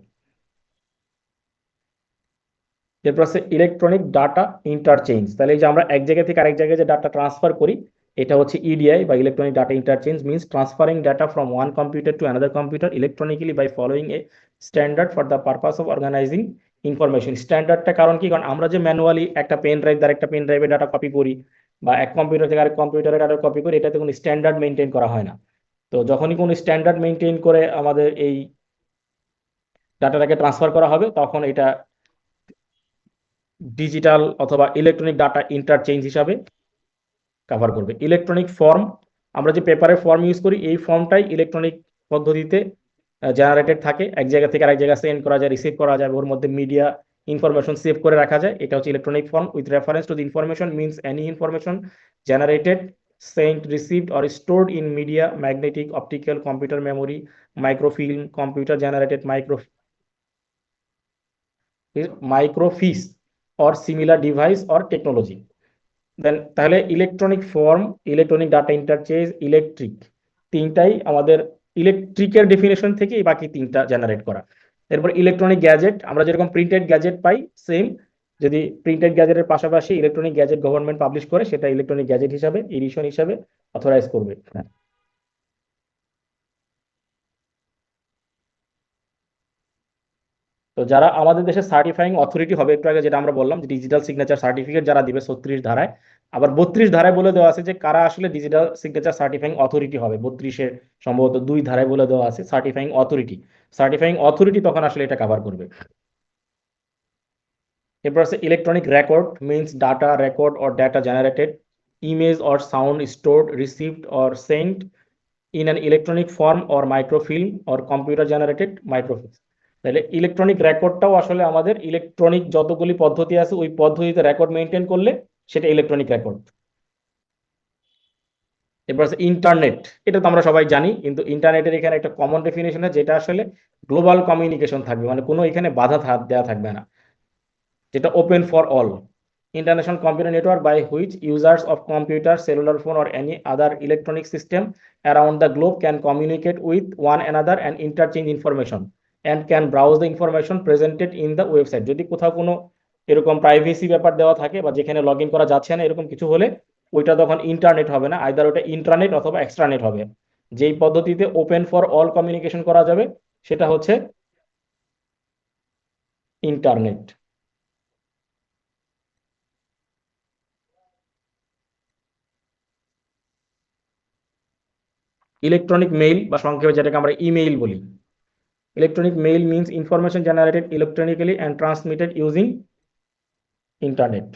এরপর আছে ইলেকট্রনিক ডাটা ইন্টারচেঞ্জ। তাহলে এই যে আমরা এক জায়গা থেকে আরেক জায়গায় যে ডাটা ট্রান্সফার করি, এটা হচ্ছে ইডিআই বা electronic data interchange, means transferring data from one computer to another computer electronically by following a standard for the purpose of organising information. স্ট্যান্ডার্ডটা কারণ কি? কারণ আমরা যে ম্যানুয়ালি একটা পেন ড্রাইভ দ্বারা একটা পেন ড্রাইভে ডাটা কপি করি বা এক কম্পিউটার থেকে আরেক কম্পিউটারে ডাটা কপি করি, এটাতে কোনো স্ট্যান্ডার্ড মেনটেন করা হয় না। তো যখনই কোনো স্ট্যান্ডার্ড মেনটেন করে আমাদের এই ডাটাটাকে ট্রান্সফার করা হবে, তখন এটা ডিজিটাল অথবা ইলেকট্রনিক ডাটা ইন্টারচেঞ্জ হিসাবে কভার করবে। ইলেকট্রনিক ফর্ম, আমরা যে পেপারের ফর্ম ইউজ করি, এই ফর্মটাই ইলেকট্রনিক পদ্ধতিতে জেনারেটেড থাকে, এক জায়গা থেকে আরেক জায়গায় সেন্ড করা যায়, রিসিভ করা যায়, ওর মধ্যে মিডিয়া ইনফরমেশন সেভ করে রাখা যায়। এটা হচ্ছে electronic form. With reference to the information means any information generated, sent, received or stored in media, magnetic, optical, computer memory, microfilm, computer generated microfiche or similar device or technology. Then তাহলে electronic form, electronic data interchange, electric, তিনটাই আমাদের ইলেকট্রিকের ডেফিনেশন থেকে এই বাকি তিনটা জেনারেট করা। এরপর ইলেকট্রনিক গ্যাজেট, আমরা যেরকম প্রিন্টেড গ্যাজেট পাই, সেম যদি প্রিন্টেড গ্যাজেটের পাশাপাশি ইলেকট্রনিক গ্যাজেট গভর্নমেন্ট পাবলিশ করে, সেটা ইলেকট্রনিক গ্যাজেট হিসাবে, এডিশন হিসাবে অথরাইজ করবে। তো যারা আমাদের দেশে সার্টিফাইং অথরিটি হবে, একটু আগে যেটা আমরা বললাম যে ডিজিটাল সিগনেচার সার্টিফিকেট যারা দিবে 36 ধারায়, আবার 32 ধারায় বলে দেওয়া আছে যে কারা আসলে ডিজিটাল সিগনেচার সার্টিফাইং অথরিটি হবে। 32-এ সম্ভবত 2 ধারায় বলে দেওয়া আছে সার্টিফাইং অথরিটি। সার্টিফাইং অথরিটি তখন আসলে এটা কভার করবে। এরপর আছে electronic record, means data record or data generated, image or sound stored, received or sent in an electronic form or microfilm or computer generated microfilm। তাহলে ইলেকট্রনিক রেকর্ডটাও আসলে আমাদের ইলেকট্রনিক যতগুলি পদ্ধতি আছে ওই পদ্ধতিতে রেকর্ড মেনটেন করলে সেটা ইলেকট্রনিক রেকর্ড। এরপর আছে ইন্টারনেট, এটা তো আমরা সবাই জানি, কিন্তু ইন্টারনেটের এখানে একটা কমন ডেফিনেশন আছে, যেটা আসলে গ্লোবাল কমিউনিকেশন থাকবে, মানে কোনো এখানে বাধা দেওয়া থাকবে না, যেটা open for all. International computer network by which users of computer, cellular phone or any other electronic system around the globe can communicate with one another and interchange information and can browse the information presented in the website। যদি কোথাও কোনো এরকম প্রাইভেসি ব্যাপার দেওয়া থাকে বা যেখানে লগ ইন করা যাচ্ছে না এরকম কিছু হলে, ওইটা তখন ইন্টারনেট হবে না, আইদার ওটা ইন্ট্রানেট অথবা এক্সট্রানেট হবে। যেই পদ্ধতিতে ওপেন ফর অল কমিউনিকেশন করা যাবে সেটা হচ্ছে ইন্টারনেট। ইলেকট্রনিক মেইল বা সংক্ষেপে যেটাকে আমরা ইমেইল বলি। Electronic mail means information generated electronically and transmitted using internet.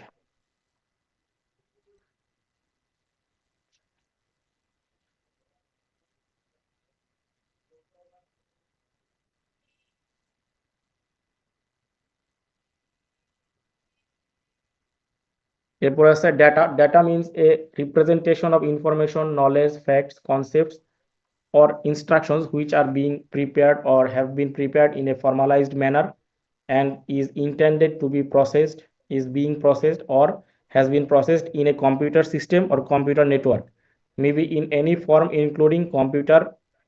এরপর আছে data. Data means a representation of information, knowledge, facts, concepts or instructions which are being prepared or have been prepared in a formalized manner and is intended to be processed, is being processed or has been processed in a computer system or computer network, maybe in any form including computer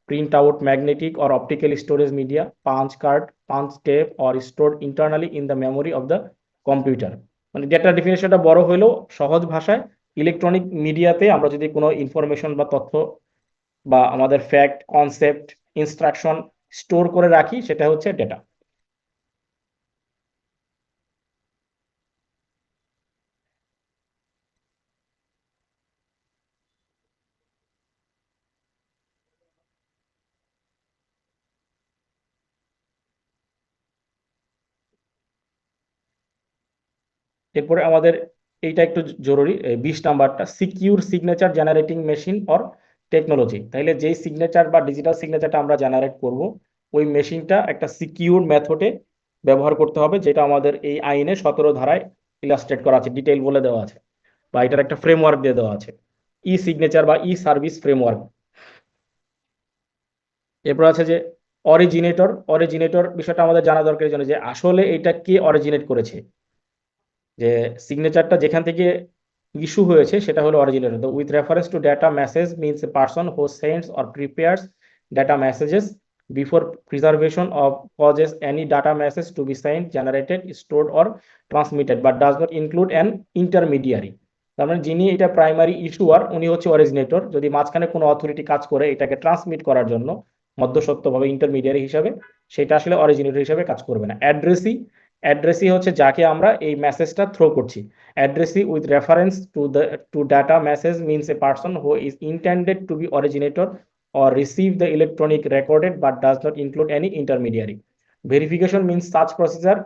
printout, magnetic or optical storage media, punch card, punch tape or stored internally in the memory of the computer। মানে ডেটা ডেফিনেশনটা বড় হইলেও সহজ ভাষায় ইলেকট্রনিক মিডিয়াতে আমরা যদি কোনো ইনফরমেশন বা তথ্য বা আমাদের ফ্যাক্ট, কনসেপ্ট, ইনস্ট্রাকশন স্টোর করে রাখি, সেটা হচ্ছে ডেটা। এরপরে আমাদের এইটা একটু জরুরি, 20 নাম্বারটা, secure signature generating machine or technology. তাইলে যেই সিগনেচার বা ডিজিটাল সিগনেচারটা আমরা জেনারেট করব, ওই মেশিনটা একটা সিকিউর মেথডে ব্যবহার করতে হবে, যেটা আমাদের এই আইনে 17 ধারায় ইলাস্ট্রেট করা আছে, ডিটেইল বলে দেওয়া আছে, বা এটার একটা ফ্রেমওয়ার্ক দিয়ে দেওয়া আছে, ই সিগনেচার বা ই সার্ভিস ফ্রেমওয়ার্ক। এরপর আছে যে অরিজিনেটর। অরিজিনেটর বিষয়টা আমাদের জানা দরকার এই জন্য যে আসলে এটা কে অরিজিনেট করেছে, যে সিগনেচারটা যেখান থেকে ইস্যু হয়েছে সেটা হলো অরিজিনেটর। তো with reference two data message means a person who sends or prepares data messages before preservation of causes any data message to be sent, generated, stored or transmitted but does not include an intermediary। তার মানে যিনি এটা প্রাইমারি ইস্যুয়ার উনি হচ্ছে অরিজিনেটর, যদি মাঝখানে কোনো অথরিটি কাজ করে এটাকে ট্রান্সমিট করার জন্য মধ্যস্বত্বভাবে ইন্টারমিডিয়ারি হিসাবে, সেটা আসলে অরিজিনেটর হিসাবে কাজ করবে না। অ্যাড্রেসি, অ্যাড্রেসি হচ্ছে যাকে আমরা এই মেসেজটা থ্রো করছি। Addressee with reference to data message means a person who is intended to be originator or receive the electronic recorded but does not include any intermediary. Verification means such procedure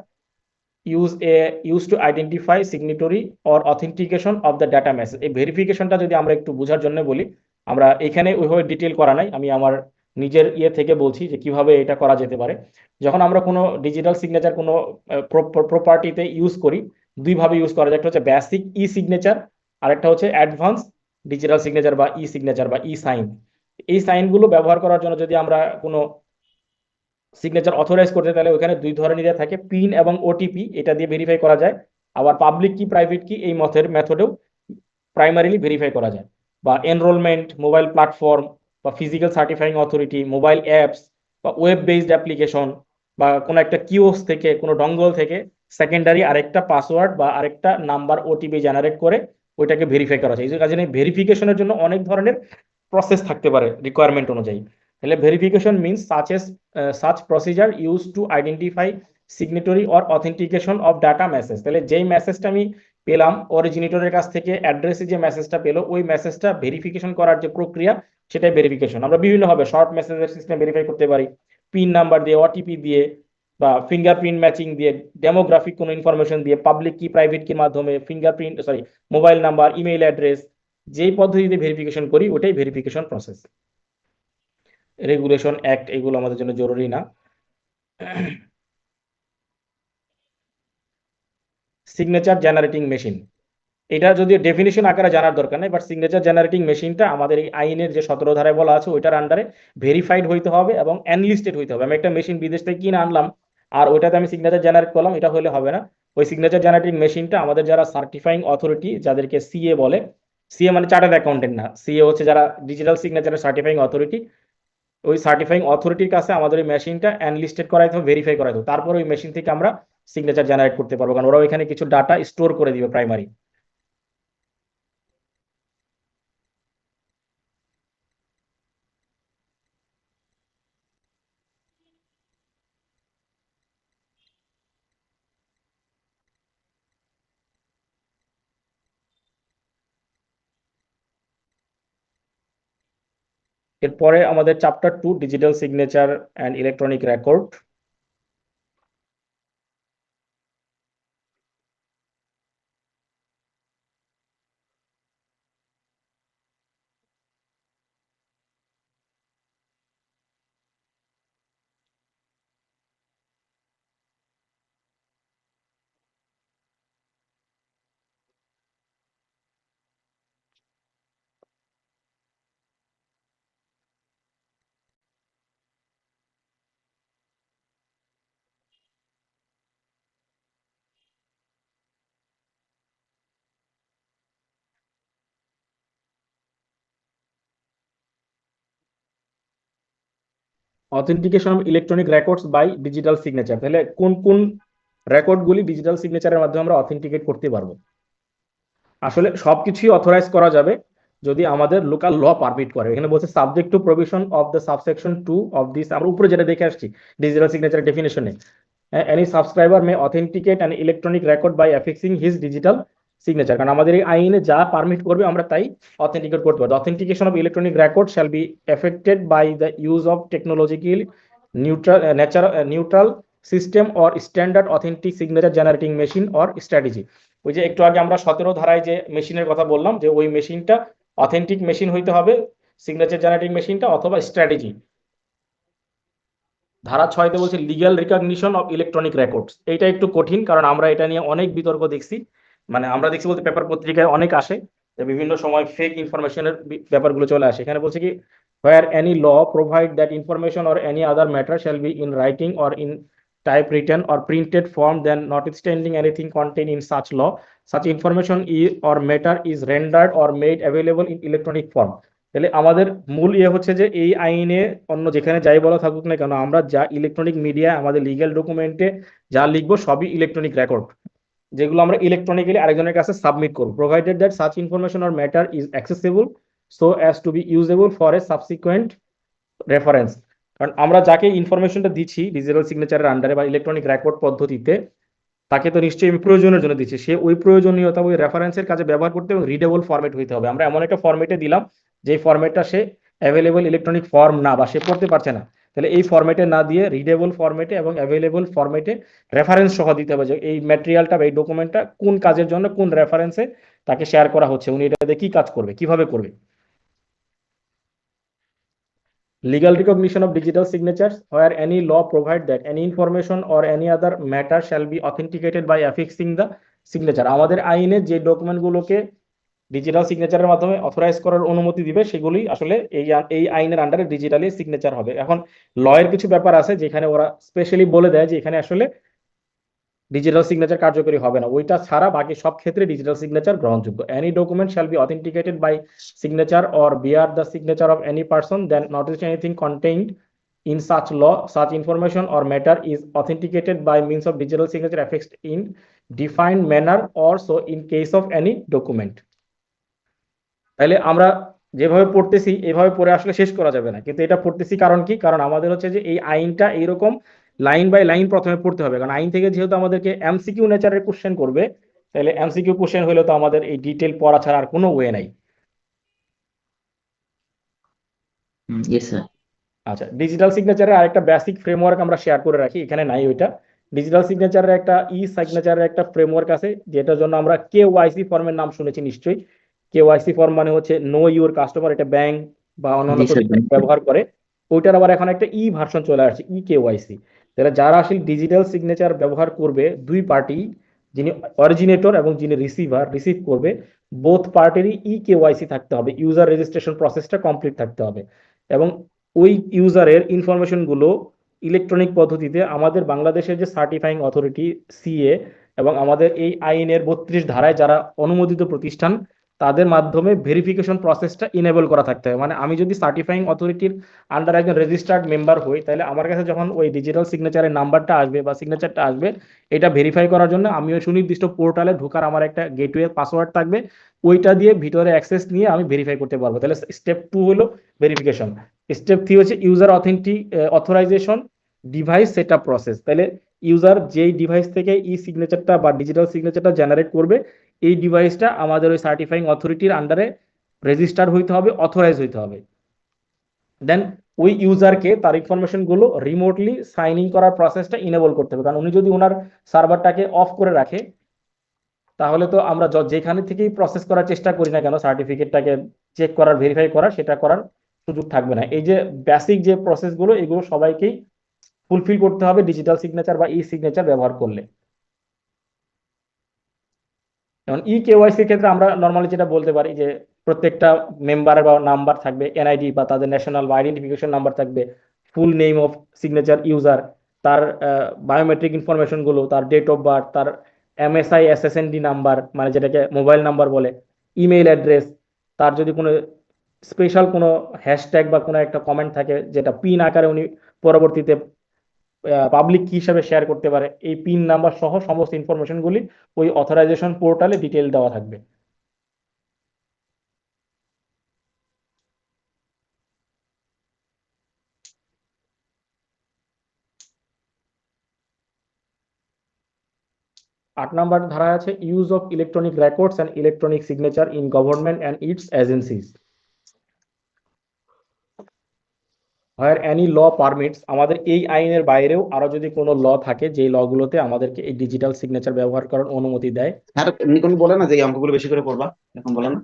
used to identify signatory or authentication of the data message। এই ভেরিফিকেশনটা যদি আমরা একটু বোঝার জন্য বলি, আমরা এখানে ওইভাবে ডিটেল করা নাই, আমি আমার নিজের ইয়ে থেকে বলছি যে কিভাবে এটা করা যেতে পারে। যখন আমরা কোনো ডিজিটাল সিগনেচার কোনো প্রপার্টিতে ইউজ করি, দুইভাবে ইউজ করা যায়। একটা হচ্ছে বেসিক ই সিগনেচার, আর একটা হচ্ছে অ্যাডভান্স ডিজিটাল সিগনেচার বা ই সিগনেচার বা ই সাইন। এই সাইনগুলো ব্যবহার করার জন্য যদি আমরা কোনো সিগনেচার অথরাইজ করতে, তাহলে ওখানে দুই ধরনের থাকে, পিন এবং ওটিপি, এটা দিয়ে ভেরিফাই করা যায়। আবার পাবলিক কি প্রাইভেট কি এই মেথডেও প্রাইমারিলি ভেরিফাই করা যায়। বা এনরোলমেন্ট, মোবাইল প্ল্যাটফর্ম বা physical certifying authority, mobile apps বা ওয়েব বেসড অ্যাপ্লিকেশন বা কোনো একটা কিওস থেকে, কোনো ডঙ্গল থেকে সেকেন্ডারি আরেকটা পাসওয়ার্ড বা আরেকটা নাম্বার ওটিপি জেনারেট করে ওইটাকে ভেরিফাই করা যায়। এই কাজে ভেরিফিকেশনের জন্য অনেক ধরনের প্রসেস থাকতে পারে রিকোয়ারমেন্ট অনুযায়ী। তাহলে verification means such procedure used to identify signatory or authentication of data message। তাহলে যেই মেসেজটা আমি পেলাম অরিজিনেটরের কাছ থেকে, অ্যাড্রেসে যে মেসেজটা পেলো, ওই মেসেজটা ভেরিফিকেশন করার যে প্রক্রিয়া সেটাই ভেরিফিকেশন। আমরা বিভিন্নভাবে শর্ট মেসেজের সিস্টেম ভেরিফাই করতে পারি, পিন নাম্বার দিয়ে, ওটিপি দিয়ে বা ফিঙ্গারপ্রিন্ট ম্যাচিং দিয়ে, ডেমোগ্রাফিক কোনো ইনফরমেশন দিয়ে, পাবলিক কি প্রাইভেট কির মাধ্যমে, fingerprint mobile number, email address, যেই পদ্ধতিতে ভেরিফিকেশন করি ওটাই ভেরিফিকেশন প্রসেস। রেগুলেশন অ্যাক্ট এগুলো আমাদের জন্য জরুরি না। সিগনেচার জেনারেটিং মেশিন, এটা যদি ডেফিনিশন আকারে জানার দরকার নেই, বাট সিগনেচার জেনারেটিং মেশিনটা আমাদের এই আইনের যে 17 ধারায় বলা আছে ওইটার আন্ডারে ভেরিফাইড হইতে হবে এবং অ্যানলিস্টেড হইতে হবে। আমি একটা মেশিন বিদেশ থেকে কিনে আনলাম আর ওইটাতে আমি সিগনেচার জেনারেট করলাম, এটা হলে হবে না। ওই সিগনেচার জেনারেটিং মেশিনটা আমাদের যারা সার্টিফাইং অথরিটি, যাদেরকে সিএ বলে, সিএ মানে চার্টার্ড অ্যাকাউন্টেন্ট না, সিএ হচ্ছে যারা ডিজিটাল সিগনেচারের সার্টিফাইং অথরিটি, ওই সার্টিফাইং অথরিটির কাছে আমাদের ওই মেশিনটা অ্যানলিস্টেড করাইতে হবে, ভেরিফাই করাইতে হবে, তারপর ওই মেশিন থেকে আমরা সিগনেচার জেনারেট করতে পারবো, কারণ ওরা ওইখানে কিছু ডাটা স্টোর করে দিবে প্রাইমারি। এরপরে আমাদের chapter 2 digital signature and electronic record. Authentication of electronic records by digital signature, তাহলে কোন কোন রেকর্ডগুলি ডিজিটাল সিগনেচারের মাধ্যমে আমরা অথেন্টিকেট করতে পারবো? আসলে সবকিছুই অথরাইজ করা যাবে যদি আমাদের লোকাল ল পারমিট করে। এখানে বলছে subject to provision of the subsection 2 of this, আমরা উপরে যেটা দেখে আসছি ডিজিটাল সিগনেচার ডেফিনেশনে, any subscriber may authenticate an electronic record by affixing his digital signature। কারণ আমাদের এই আইনে যা পারমিট করবে আমরা তাই অথেন্টিকেট করতে পারবো। Authentication of electronic record shall be effected by the use of technological neutral system or standard authentic signature generating machine or strategy. ওই যে একটু আগে আমরা 17 ধারায় যে মেশিনের কথা বললাম, যে ওই মেশিনটা অথেন্টিক মেশিন হইতে হবে, সিগনেচার জেনারেটিং মেশিনটা, অথবা স্ট্র্যাটেজি। ধারা 6তে বলছে legal recognition of electronic records. এইটা একটু কঠিন, কারণ আমরা এটা নিয়ে অনেক বিতর্ক দেখছি, মানে আমরা দেখছি বলতে পেপার পত্রিকায় অনেক আসে, যে বিভিন্ন সময় ফেক ইনফরমেশনের ব্যাপারগুলো চলে আসে। এখানে বলছে কি where any law provide that information or any other matter shall be in writing or in typewritten or printed form, then notwithstanding anything contained in such law, such information or matter is rendered or made available in electronic form. তাহলে আমাদের মূল হচ্ছে যে এই আইনে অন্য যেখানে যাই বলা থাকুক না কেন, আমরা যা ইলেকট্রনিক মিডিয়া আমাদের লিগ্যাল ডকুমেন্টে যা লিখবো সবই ইলেকট্রনিক রেকর্ড, যেগুলো আমরা ইলেকট্রনিক্যালি আরেকজনের কাছে সাবমিট করব, provided that such information or matter is accessible so as to be usable for a subsequent reference. কারণ আমরা যাকে ইনফরমেশনটা দিচ্ছি ডিজিটাল সিগনেচারের আন্ডারে বা ইলেকট্রনিক রেকর্ড পদ্ধতিতে, তাকে তো নিশ্চয়ই আমি প্রয়োজনের জন্য দিচ্ছি, সে ওই প্রয়োজনীয়তা ওই রেফারেন্সের কাজে ব্যবহার করতে এবং রিডেবল ফরম্যাট হইতে হবে। আমরা এমন একটা ফরম্যাটে দিলাম যে ফরম্যাটটা সে অ্যাভেলেবল ইলেকট্রনিক ফর্ম না, বা সে পড়তে পারছে না, তাহলে এই ফরম্যাটে না দিয়ে রিডেবল ফরম্যাটে এবং অ্যাভেলেবল ফরম্যাটে রেফারেন্স সহ দিতে হবে, যে এই ম্যাটেরিয়ালটা বা এই ডকুমেন্টটা কোন কাজের জন্য কোন রেফারেন্সে তাকে শেয়ার করা হচ্ছে, উনি এটাতে কি কাজ করবে, কিভাবে করবে। Legal recognition of digital signatures, where any law provide that any information or any other matter shall be authenticated by affixing the signature। আমাদের আইনে যে ডকুমেন্টগুলোকে ডিজিটাল সিগনেচারের মাধ্যমে অথরাইজ করার অনুমতি দিবে সেগুলি আসলে এই আইনের আন্ডারে ডিজিটালি সিগনেচার হবে। এখন লয়ের কিছু ব্যাপার আছে যেখানে ওরা স্পেশালি বলে দেয় যে এখানে আসলে ডিজিটাল সিগনেচার কার্যকরী হবে না, ওইটা ছাড়া বাকি সব ক্ষেত্রে ডিজিটাল সিগনেচার গ্রহণযোগ্য। Any document shall be authenticated by signature or bear the signature of any person, then not anything contained in such law, such information or matter is authenticated by means of digital signature affixed in defined manner or so in case of any document। তাহলে আমরা যেভাবে পড়তেছি এভাবে পড়ে আসলে শেষ করা যাবে না, কিন্তু এটা পড়তেছি কারণ কি, কারণ আমাদের হচ্ছে যে এই আইনটা এইরকম লাইন বাই লাইন প্রথমে পড়তে হবে, কারণ আইন থেকে যেহেতু আমাদেরকে এমসিকিউ নেচারের কোশ্চেন করবে, তাহলে এমসিকিউ কোশ্চেন হলে তো আমাদের এই ডিটেল পড়া ছাড়া আর কোনো ওয়ে নাই। Yes sir. আচ্ছা, ডিজিটাল সিগনেচারের আরেকটা বেসিক ফ্রেমওয়ার্ক আমরা শেয়ার করে রাখি, এখানে নাই ওইটা। ডিজিটাল সিগনেচারের একটা সিগনেচারের একটা ফ্রেমওয়ার্ক আছে, যেটার জন্য আমরা কেওয়াইসি ফর্মের নাম শুনেছি নিশ্চয়ই। কেওয়াইসি ফর্ম মানে হচ্ছে নো ইউর কাস্টমার, এটা ব্যাংক বা অন্যান্য জি স্যার। প্রতিষ্ঠান ব্যবহার করে। ওইটার আবার এখন একটা ভার্সন চলে আসছে, কেওয়াইসি। তাহলে যারা আসলে ডিজিটাল সিগনেচার ব্যবহার করবে, দুই পার্টি, যিনি অরিজিনেটর এবং যিনি রিসিভ করবে, বোথ পার্টিরই কেওয়াইসি থাকতে হবে, ইউজার রেজিস্ট্রেশন প্রসেসটা কমপ্লিট থাকতে হবে, এবং ওই ইউজারের ইনফরমেশন গুলো ইলেকট্রনিক পদ্ধতিতে আমাদের বাংলাদেশের যে সার্টিফাইং অথরিটি সিএ এবং আমাদের এই আইনের 32 ধারায় যারা অনুমোদিত প্রতিষ্ঠান, তাদের মাধ্যমে ভেরিফিকেশন প্রসেসটা ইনেবল করা থাকতে হবে। মানে আমি যদি সার্টিফাইং অথরিটির আন্ডার একজন রেজিস্টার্ড মেম্বার হই, তাহলে আমার কাছে যখন ওই ডিজিটাল সিগনেচারের নাম্বারটা আসবে বা সিগনেচারটা আসবে, এটা ভেরিফাই করার জন্য আমি ওই সুনির্দিষ্ট পোর্টালে ঢোকার আমার একটা গেটওয়ে পাসওয়ার্ড থাকবে, ওইটা দিয়ে ভিতরে অ্যাক্সেস নিয়ে আমি ভেরিফাই করতে পারবো। তাহলে স্টেপ 2 হলো ভেরিফিকেশন। স্টেপ 3 হচ্ছে user authorisation device setup process. তাহলে ইউজার যেই ডিভাইস থেকে সিগনেচারটা বা ডিজিটাল সিগনেচারটা জেনারেট করবে, এই ডিভাইসটা আমাদের ওই সার্টিফাইং অথরিটির আন্ডারে রেজিস্টার হইতে হবে, অথরাইজ হইতে হবে। দেন ওই ইউজারকে তার ইনফরমেশন গুলো রিমোটলি সাইন ইন করার প্রসেসটা ইনেবল করতে হবে, কারণ উনি যদি ওনার সার্ভারটাকে অফ করে রাখে, তাহলে তো আমরা যেখানে থেকেই প্রসেস করার চেষ্টা করি না কেন, সার্টিফিকেটটাকে চেক করার ভেরিফাই করার, সেটা করার সুযোগ থাকবে না। এই যে বেসিক যে প্রসেসগুলো, এগুলো সবাইকেই ফুলফিল করতে হবে ডিজিটাল সিগনেচার বা সিগনেচার ব্যবহার করলে। যেমন কেওয়াইসির ক্ষেত্রে আমরা নর্মালি যেটা বলতে পারি যে প্রত্যেকটা মেম্বারের বা নাম্বার থাকবে, এনআইডি বা তাদের ন্যাশনাল বা আইডেন্টিফিকেশন নাম্বার থাকবে, full name of signature user, তার বায়োমেট্রিক ইনফরমেশন গুলো, তার ডেট অফ বার্থ, তার এমএসআই এসএসএনডি নাম্বার মানে যেটাকে মোবাইল নাম্বার বলে, ইমেইল অ্যাড্রেস, তার যদি কোনো স্পেশাল কোনো হ্যাশট্যাগ বা কোনো একটা কমেন্ট থাকে যেটা পিন আকারে উনি পরবর্তীতে পাবলিক কি হিসাবে শেয়ার করতে পারে, এই পিন নাম্বার সহ সমস্ত ইনফরমেশন গুলি ওই অথরাইজেশন পোর্টালে ডিটেল দেওয়া থাকবে। আট নাম্বার ধারা আছে use of electronic records and electronic signature in government and its agencies, where any law permits. আমাদের এই আইনের বাইরেও আরো যদি কোনো ল থাকে যে লগুলোতে আমাদেরকে এই ডিজিটাল সিগনেচার ব্যবহার করার অনুমতি দেয়, হ্যাঁ নিকন বলে না যে এই অঙ্কগুলো বেশি করে পড়বা, এখন বলে না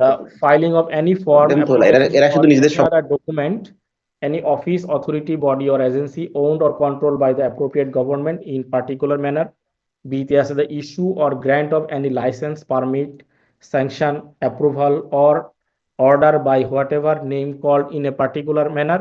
the filing of any form, একদম তো এরা application, এরা or শুধু নিজেদের any সব other document, any office, authority, body, or agency owned or controlled by the appropriate government in particular manner, be it as the issue or grant of any license, permit, sanction, approval, or order by whatever name called in a particular manner,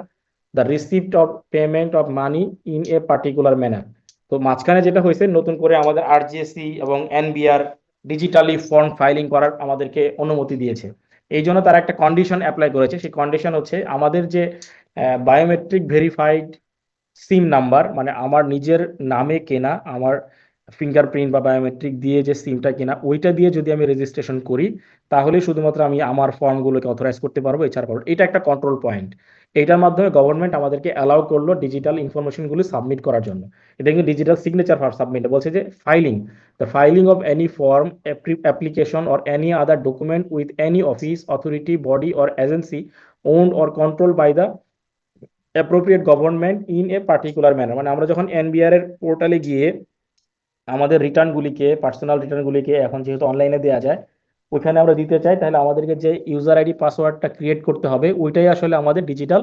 the receipt of payment of money in a particular manner. তো মাঝখানে যেটা হয়েছে, নতুন করে আমাদের আরজিএসসি এবং এনবিআর ডিজিটালি ফর্ম ফাইলিং করার আমাদেরকে অনুমতি দিয়েছে। এই জন্য তারা একটা কন্ডিশন অ্যাপ্লাই করেছে। সেই কন্ডিশন হচ্ছে আমাদের যে বায়োমেট্রিক ভেরিফাইড সিম নাম্বার, মানে আমার নিজের নামে কেনা, আমার ফিঙ্গারপ্রিন্ট বা বায়োমেট্রিক দিয়ে যে সিমটা কেনা, ওইটা দিয়ে যদি আমি রেজিস্ট্রেশন করি, তাহলে শুধুমাত্র আমি আমার ফর্মগুলোকে অথরাইজ করতে পারবো, এছাড়া পারবো। এটা একটা কন্ট্রোল পয়েন্ট। এটার মাধ্যমে গভর্নমেন্ট আমাদেরকে অ্যালাউ করলো ডিজিটাল ইনফরমেশনগুলো সাবমিট করার জন্য। এটা কিন্তু ডিজিটাল সিগনেচার ফর সাবমিট বলছে যে filing, the filing of any form, application or any other document with any office, authority, body or agency owned or control by the appropriate government in a particular manner. মানে আমরা যখন এনবিআর এর পোর্টালে গিয়ে আমাদের রিটার্নগুলিকে, পার্সোনাল রিটার্নগুলিকে এখন যেহেতু অনলাইনে দেওয়া যায়, ওইখানে আমরা দিতে চাই, তাহলে আমাদেরকে যে ইউজার আইডি পাসওয়ার্ডটা ক্রিয়েট করতে হবে, ওইটাই আসলে আমাদের ডিজিটাল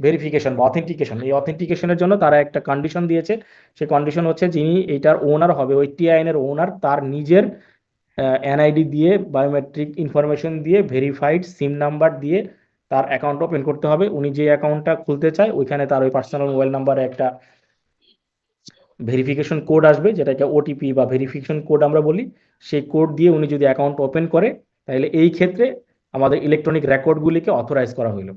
ভেরিফিকেশন বা অথেন্টিকেশন। এই অথেন্টিকেশনের জন্য তারা একটা কন্ডিশন দিয়েছে। সেই কন্ডিশন হচ্ছে যিনি এইটার ওনার হবে, ওই টিআইএন এর ওনার, তার নিজের এনআইডি দিয়ে, বায়োমেট্রিক ইনফরমেশন দিয়ে, ভেরিফাইড সিম নাম্বার দিয়ে তার অ্যাকাউন্ট ওপেন করতে হবে। উনি যে অ্যাকাউন্টটা খুলতে চায়, ওইখানে তার ওই পার্সোনাল মোবাইল নাম্বারে একটা ভেরিফিকেশন কোড আসবে, যেটাকে ওটিপি বা ভেরিফিকেশন কোড আমরা বলি। সেই কোড দিয়ে উনি যদি অ্যাকাউন্ট ওপেন করে, তাহলে এই ক্ষেত্রে আমাদের ইলেকট্রনিক রেকর্ডগুলিকে অথরাইজ করা হইল।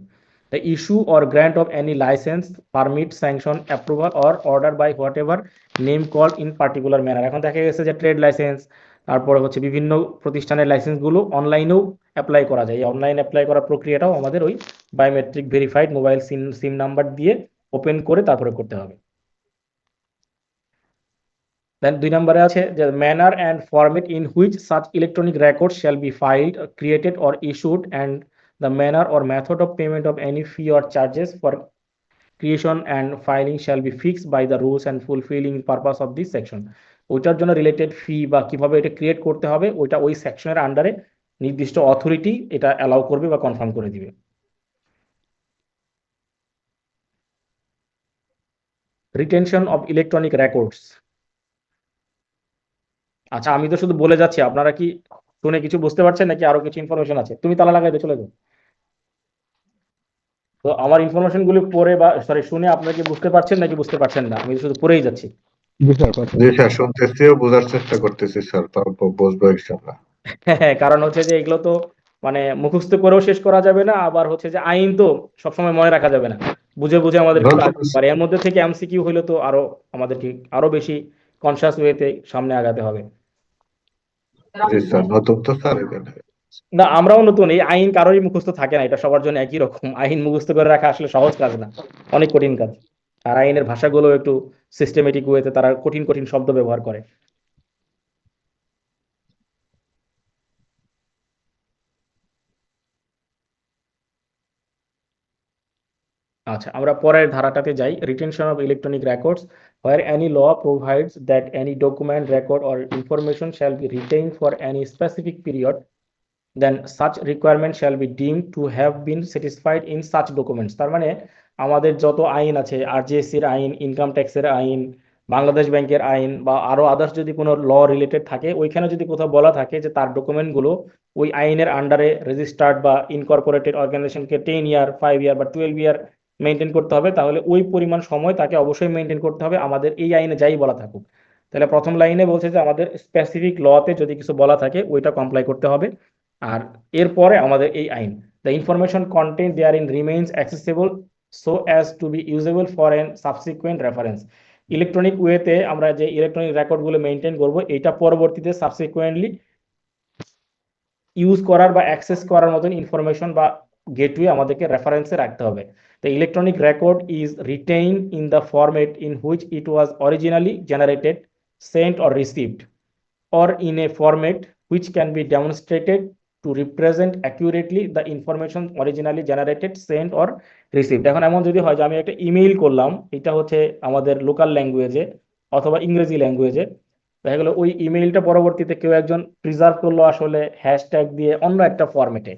The issue or grant of any licence, permit, sanction, approval or order by whatever name call in particular manner. এখন দেখা গেছে যে ট্রেড লাইসেন্স, তারপরে হচ্ছে বিভিন্ন প্রতিষ্ঠানের লাইসেন্সগুলো অনলাইনেও অ্যাপ্লাই করা যায়। এই অনলাইন অ্যাপ্লাই করার প্রক্রিয়াটাও আমাদের ওই biometric verified mobile SIM number দিয়ে ওপেন করে তারপরে করতে হবে। দেন 2 নম্বরে আছে যে manner and format in which such electronic record shall be filed, created or issued, and the manner or method of payment of any fee or charges for creation and filing shall be fixed by the rules and fulfilling purpose of this section. ওইটার জন্য রিলেটেড ফি বা কিভাবে এটা ক্রিয়েট করতে হবে, ওইটা ওই সেকশনের আন্ডারে নির্দিষ্ট অথরিটি এটা অ্যালাউ করবে বা কনফার্ম করে দিবে। Retention of electronic records. আচ্ছা, আমি তো শুধু বলে যাচ্ছি, আপনারা কি শুনে কিছু বুঝতে পারছেন নাকি আরো কিছু ইনফরমেশন আছে? তুমি তালা লাগাইতে চলে যাও। তো আমার ইনফরমেশন গুলো পড়ে বা সরি শুনে আপনারা কি বুঝতে পারছেন নাকি বুঝতে পারছেন না? আমি শুধু পড়েই যাচ্ছি। জি স্যার, শুনতেছি ও বোঝার চেষ্টা করতেছি স্যার, তারপর বুঝবো ইনশাআল্লাহ। হ্যাঁ, কারণ হচ্ছে যে এগুলো তো মানে মুখস্থ করেও শেষ করা যাবে না, আবার হচ্ছে যে আইন তো সবসময় মনে রাখা যাবে না, বুঝে বুঝে আমাদের একটু নতুন আগাতে পারে। এর মধ্যে থেকে এমসিকিউ হইলে তো আরো আমাদেরকে আরো বেশি কনসাস ওয়েতে সামনে আগাতে হবে। জি স্যার, নতুন তো স্যার এখানে। না, আমরাও নতুন, এই আইন কারোরই মুখস্থ থাকে না, এটা সবার জন্য একই রকম। আইন মুখস্থ করে রাখা আসলে সহজ কাজ না, অনেক কঠিন কাজ। আর আইনের ভাষাগুলো একটু সিস্টেমেটিক ওয়েতে তারা কঠিন কঠিন শব্দ ব্যবহার করে। আচ্ছা, আমরা পরের ধারাটাতে যাই। Retention of electronic records, where any law provides that any document, record or information shall be retained for any specific period, then such requirement shall be deemed to have been satisfied in such documents। তার মানে আমাদের যত আইন আছে, আরজিএসসির আইন, ইনকাম ট্যাক্সের আইন, বাংলাদেশ ব্যাংকের আইন বা আরো আদার্স যদি কোনো ল রিলেটেড থাকে, ওইখানে যদি কোথাও বলা থাকে যে তার ডকুমেন্টগুলো ওই আইনের আন্ডারে রেজিস্টার্ড বা ইনকর্পোরেটেড অর্গানাইজেশনকে 10 ইয়ার, 5 ইয়ার বা 12 ইয়ার মেনটেন করতে হবে, তাহলে ওই পরিমাণ সময় তাকে অবশ্যই মেনটেন করতে হবে, আমাদের এই আইনে যাই বলা থাকুক। তাহলে প্রথম লাইনে বলছে যে আমাদের স্পেসিফিক লতে যদি কিছু বলা থাকে ওইটা কমপ্লাই করতে হবে। আর এরপরে আমাদের এই আইন, the information content therein remains accessible so as to be usable for an subsequent reference. Electronic ওয়েতে আমরা যে ইলেকট্রনিক রেকর্ডগুলো মেনটেন করব, এটা পরবর্তীতে সাবসিকুয়েন্টলি ইউজ করার বা অ্যাক্সেস করার মতন ইনফরমেশন বা গেটওয়ে আমাদেরকে রেফারেন্সে রাখতে হবে। The electronic record is retained in the format in which it was originally generated, sent or received, or in a format which can be demonstrated to represent accurately the information originally generated, sent or received। এখন এমন যদি হয় যে আমি একটা ইমেইল করলাম, এটা হচ্ছে আমাদের লোকাল ল্যাঙ্গুয়েজে অথবা ইংরেজি ল্যাঙ্গুয়েজে, দেখা গেলো ওই ইমেইলটা পরবর্তীতে কেউ একজন প্রিজার্ভ করলো আসলে হ্যাশট্যাগ দিয়ে অন্য একটা ফরম্যাটে,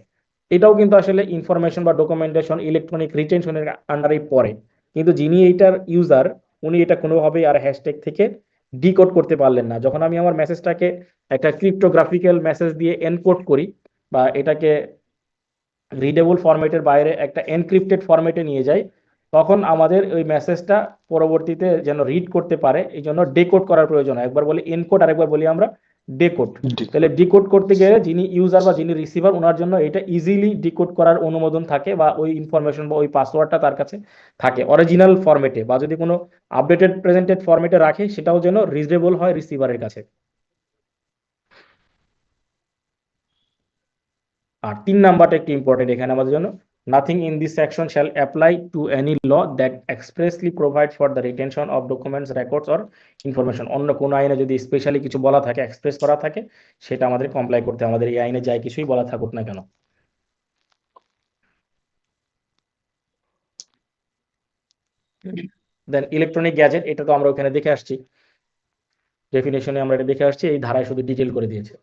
এটাও কিন্তু আসলে ইনফরমেশন বা ডকুমেন্টেশন ইলেকট্রনিক রিটেনশনের আন্ডারেই পড়ে। কিন্তু যিনি এইটার ইউজার, উনি এটা কোনোভাবেই আর হ্যাশট্যাগ থেকে ডিকোড করতে পারলেন না। যখন আমি আমার মেসেজটাকে একটা ক্রিপ্টোগ্রাফিক্যাল মেসেজ দিয়ে এনকোড করি বা এটাকে রিডেবল ফরম্যাটের বাইরে একটা এনক্রিপ্টেড ফরম্যাটে নিয়ে যাই, তখন আমাদের ওই মেসেজটা পরবর্তীতে যেন রিড করতে পারে এই জন্য ডেকোড করার প্রয়োজন হয়। একবার বলি এনকোড, আরেকবার বলি আমরা ডেকোড। তাহলে ডিকোড করতে গেলে যিনি ইউজার বা যিনি রিসিভার, ওনার জন্য এটা ইজিলি ডিকোড করার অনুমোদন থাকে, বা ওই ইনফরমেশন বা ওই পাসওয়ার্ডটা তার কাছে থাকে অরিজিনাল ফরম্যাটে, বা যদি কোনো আপডেটেড প্রেজেন্টেড ফরম্যাটে রাখে সেটাও যেন রিডেবল হয় রিসিভারের কাছে। আর 3 নাম্বারটা একটু ইম্পর্টেন্ট এখানে আমাদের জন্য, nothing in this section shall apply to any law that expressly provide for the retention of documents, records or information. অন্য কোনো আইনে যদি স্পেশালি কিছু বলা থাকে, এক্সপ্রেস করা থাকে, সেটা আমাদের কমপ্লাই করতে হবে, আমাদের এই আইনে যাই কিছুই বলা থাকুক না কেন। দেন ইলেকট্রনিক গ্যাজেট, এটা তো আমরা ওখানে দেখে আসছি, ডেফিনেশনে আমরা এটা দেখে আসছি, এই ধারায় শুধু ডিটেল করে দিয়েছে।